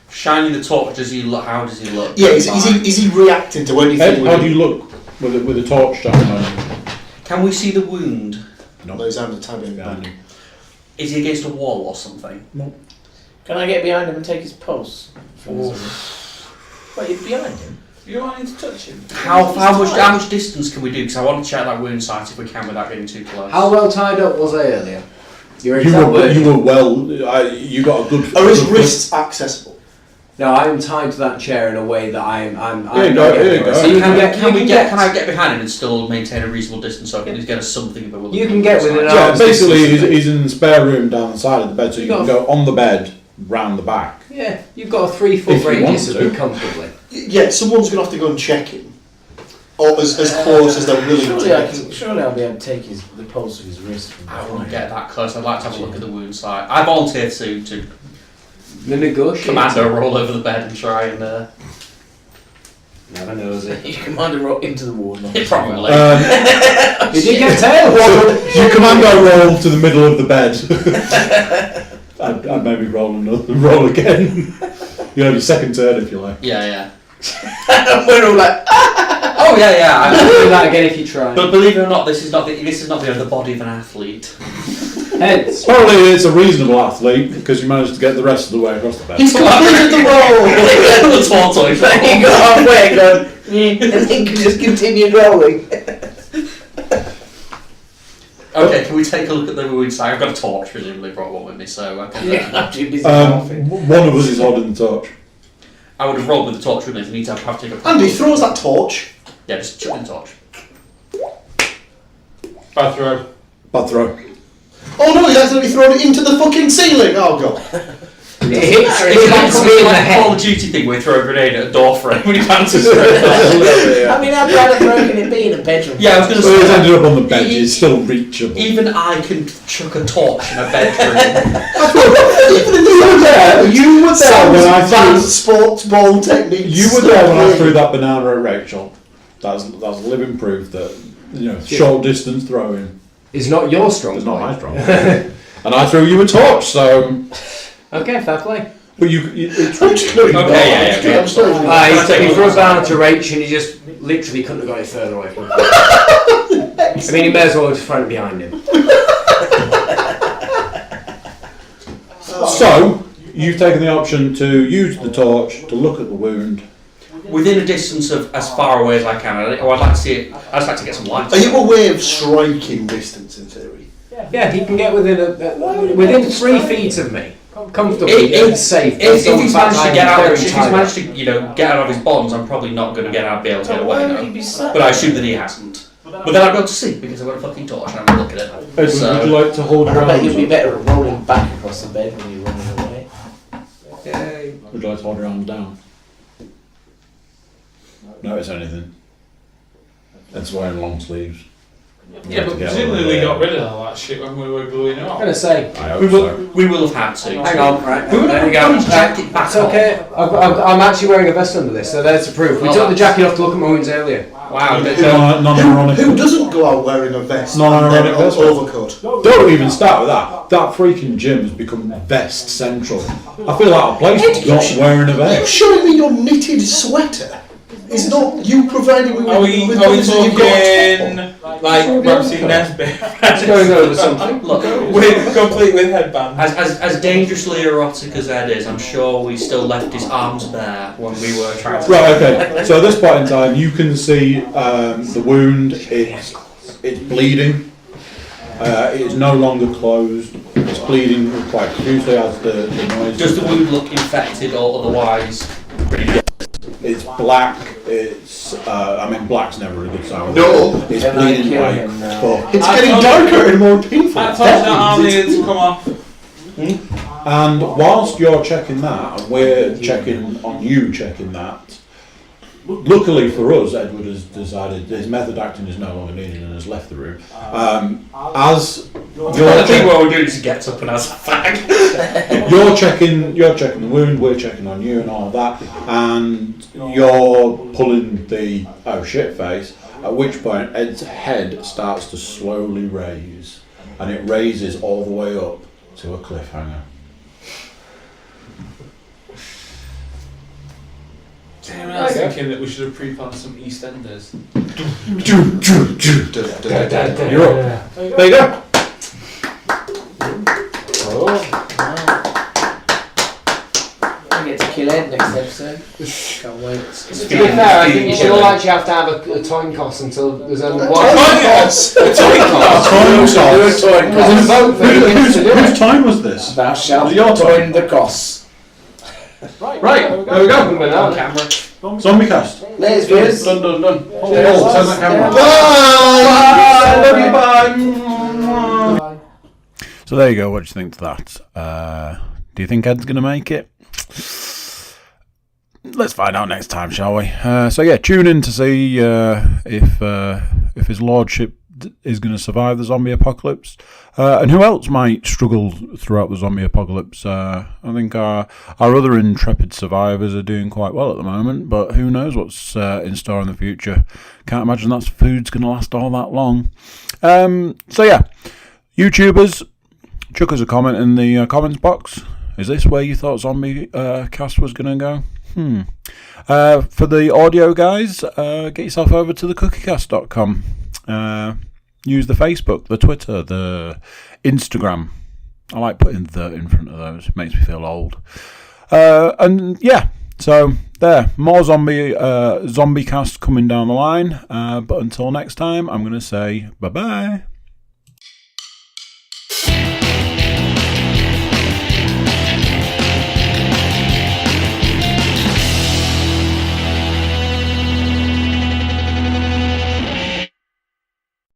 Speaker 5: Shining the torch, does he look? How does he look?
Speaker 3: Yeah, is he reacting to anything?
Speaker 2: Ed, how do you look with a torch shining on you?
Speaker 5: Can we see the wound?
Speaker 3: No, his hands are tied behind him.
Speaker 5: Is he against a wall or something?
Speaker 4: Can I get behind him and take his pulse? Wait, you're behind him?
Speaker 6: You don't want to touch him?
Speaker 5: How much distance can we do? Because I want to check that wound site if we can without getting too close.
Speaker 7: How well tied up was I earlier? Your
Speaker 2: You
Speaker 7: exact
Speaker 2: were
Speaker 7: word.
Speaker 2: well. You got a good.
Speaker 3: Are his wrists accessible?
Speaker 7: No, I'm tied to that chair in a way that I'm
Speaker 2: Here you go,
Speaker 7: not
Speaker 2: here you
Speaker 7: getting
Speaker 2: go.
Speaker 7: it. So you
Speaker 5: Can
Speaker 7: can
Speaker 5: I get behind him and still maintain a reasonable distance so I can at least get us something of a
Speaker 7: You can get within an
Speaker 2: Yeah,
Speaker 7: arm's
Speaker 2: basically
Speaker 7: distance.
Speaker 2: he's in the spare room down the side of the bed, so you
Speaker 7: You
Speaker 2: can
Speaker 7: got-
Speaker 2: go on the bed, round the back.
Speaker 7: Yeah, you've got a 3 foot
Speaker 2: If you
Speaker 7: radius
Speaker 2: want
Speaker 7: of
Speaker 2: to.
Speaker 7: him comfortably.
Speaker 3: Yeah, someone's going to have to go and check him. Or as close as they're willing to get.
Speaker 4: Surely I'll be able to take the pulse of his wrist from
Speaker 5: I
Speaker 4: behind.
Speaker 5: wouldn't get that close. I'd like to have a look at the wound site. I volunteer to
Speaker 7: The negotiator.
Speaker 5: commando roll over the bed and try and
Speaker 7: Never knows it.
Speaker 4: You command him right into the wall. not
Speaker 5: probably.
Speaker 7: Did you get tail?
Speaker 2: You commando roll to the middle of the bed. I'd maybe roll again. You have your second turn if you like.
Speaker 5: Yeah.
Speaker 4: We're all like,
Speaker 5: Oh yeah.
Speaker 7: I'll do that again if you try.
Speaker 5: But believe it or not, this is not the body of an athlete.
Speaker 7: Heads.
Speaker 2: Probably it's a reasonable athlete because you managed to get the rest of the way across the bed.
Speaker 3: He's completed the role!
Speaker 5: The tortoise.
Speaker 4: you got halfway and gone, and then you just continued rolling.
Speaker 5: Okay, can we take a look at the wound site? I've got a torch, presumably brought one with me, so I can.
Speaker 4: I'm too busy laughing.
Speaker 2: One of us is holding the torch.
Speaker 5: I would have rolled with the torch with me if you need to have to take a.
Speaker 3: Andy throws that torch.
Speaker 5: Yeah, just chuck in the torch.
Speaker 6: Bad throw.
Speaker 2: Bad throw.
Speaker 3: Oh no, he's accidentally thrown it into the fucking ceiling! Oh god.
Speaker 7: It hits me in the
Speaker 5: Like a
Speaker 7: head.
Speaker 5: Call of Duty thing where you throw a grenade at a door frame when you bounces through.
Speaker 4: I mean, how bad a throw can it be in a bedroom?
Speaker 5: Yeah, I was going to
Speaker 2: So it's
Speaker 5: say.
Speaker 2: ended up on the bench, it's still reachable.
Speaker 5: Even I can chuck a torch in a bedroom.
Speaker 3: You were there
Speaker 2: when I threw-
Speaker 3: advanced sports ball techniques.
Speaker 2: You were there when I threw that banana at Rachel. That's living proof that, short distance throwing
Speaker 7: Is not your strong
Speaker 2: is not my
Speaker 7: point.
Speaker 2: strong point. And I threw you a torch, so.
Speaker 7: Okay, fair play.
Speaker 2: But it's
Speaker 3: I'm just doing
Speaker 5: Okay,
Speaker 3: that.
Speaker 5: yeah.
Speaker 3: I'm still-
Speaker 7: He threw a banner to Rach and he just literally couldn't have got it further away from him.
Speaker 4: Rex.
Speaker 7: I mean, he may as well have thrown it behind him.
Speaker 1: So, you've taken the option to use the torch to look at the wound.
Speaker 5: Within a distance of as far away as I can. I'd like to see it. I'd just like to get some light.
Speaker 3: Are you aware of striking distance in theory?
Speaker 7: Yeah, he can get within 3 feet of me. Comfortably,
Speaker 5: If
Speaker 7: safe.
Speaker 5: he's managed to get out, if he's managed to get out of his bonds, I'm probably not going to be able to get away now. But I assume that he hasn't. But then I'll be able to see because I've got a fucking torch and I'm going to look at it.
Speaker 1: Edward,
Speaker 5: So-
Speaker 1: would you like to hold your
Speaker 4: I bet
Speaker 1: arms
Speaker 4: you'd be
Speaker 1: up?
Speaker 4: better at rolling back across the bed when you're running away.
Speaker 1: Would you like to hold your arms down? Notice anything? Ed's wearing long sleeves.
Speaker 6: Yeah, but presumably we got rid of all that shit when we were gluing it
Speaker 7: I'm
Speaker 6: on.
Speaker 7: going to say,
Speaker 1: I hope so.
Speaker 5: We will have had to.
Speaker 7: hang on, right,
Speaker 5: We would
Speaker 7: there
Speaker 5: have
Speaker 7: you go.
Speaker 5: got his jacket back
Speaker 7: It's okay. I'm actually wearing a vest under this, so there's the proof. We took the jacket off to look at my wounds earlier.
Speaker 5: Wow.
Speaker 1: Non-ironic.
Speaker 3: Who doesn't go out wearing a vest and
Speaker 1: Non-ironic
Speaker 3: then an
Speaker 1: vest.
Speaker 3: overcoat?
Speaker 1: Don't even start with that. That freaking gym has become vest central. I feel out of place not wearing a
Speaker 3: Are you
Speaker 1: vest.
Speaker 3: showing me your knitted sweater? Is not you providing me
Speaker 6: Are we
Speaker 3: with
Speaker 6: talking
Speaker 3: something you've got on top?
Speaker 6: like Ramsey Nesbitt?
Speaker 7: It's going over something.
Speaker 5: Look,
Speaker 6: Complete with headband.
Speaker 5: as dangerously erotic as Ed is, I'm sure we still left his arms bare when we were trying to.
Speaker 1: Right, okay. So at this point in time, you can see the wound. It's bleeding. It is no longer closed. It's bleeding quite profusely as the noise.
Speaker 5: Does the wound look infected or otherwise?
Speaker 1: It's black. It's. I mean, black's never a good sign.
Speaker 3: No.
Speaker 1: It's
Speaker 4: Can I
Speaker 1: bleeding
Speaker 4: kill
Speaker 1: like
Speaker 4: him now?
Speaker 1: fuck.
Speaker 3: It's getting darker and more painful.
Speaker 6: That torch not needed to come off.
Speaker 1: And whilst you're checking that, and we're checking on you checking that, luckily for us, Edward has decided his method acting is no longer needed and has left the room. As
Speaker 5: I think what we're doing is gets up and has a fag.
Speaker 1: you're checking the wound, we're checking on you and all of that, and you're pulling the oh shit face, at which point Ed's head starts to slowly raise, and it raises all the way up to a cliffhanger.
Speaker 6: Damn, I was thinking that we should have pre-planned some EastEnders.
Speaker 1: You're up. There you go.
Speaker 4: I get to kill Ed next episode. Can't wait.
Speaker 7: To be fair, I think you should all actually have to have a coin toss until there's only one.
Speaker 3: Yes.
Speaker 1: Time
Speaker 7: There's a vote for who gets to do
Speaker 1: Whose
Speaker 7: it.
Speaker 1: time was this?
Speaker 4: Thou shalt
Speaker 1: Your
Speaker 4: join the goss.
Speaker 1: Right, there we go.
Speaker 7: On
Speaker 5: Camera.
Speaker 1: Zombiecast.
Speaker 4: There's viewers.
Speaker 1: Done. Turn that camera.
Speaker 3: Bye. Love you. Bye.
Speaker 1: So there you go. What do you think to that? Do you think Ed's going to make it? Let's find out next time, shall we? So yeah, tune in to see if his lordship is going to survive the zombie apocalypse, and who else might struggle throughout the zombie apocalypse. I think our other intrepid survivors are doing quite well at the moment, but who knows what's in store in the future. Can't imagine that food's going to last all that long. So yeah, YouTubers, chuck us a comment in the comments box. Is this where you thought Zombie Cast was going to go? For the audio guys, get yourself over to the Cookiecast.com. Use the Facebook, the Twitter, the Instagram. I like putting the in front of those. It makes me feel old. And yeah, so there. More Zombiecast coming down the line. But until next time, I'm going to say bye-bye.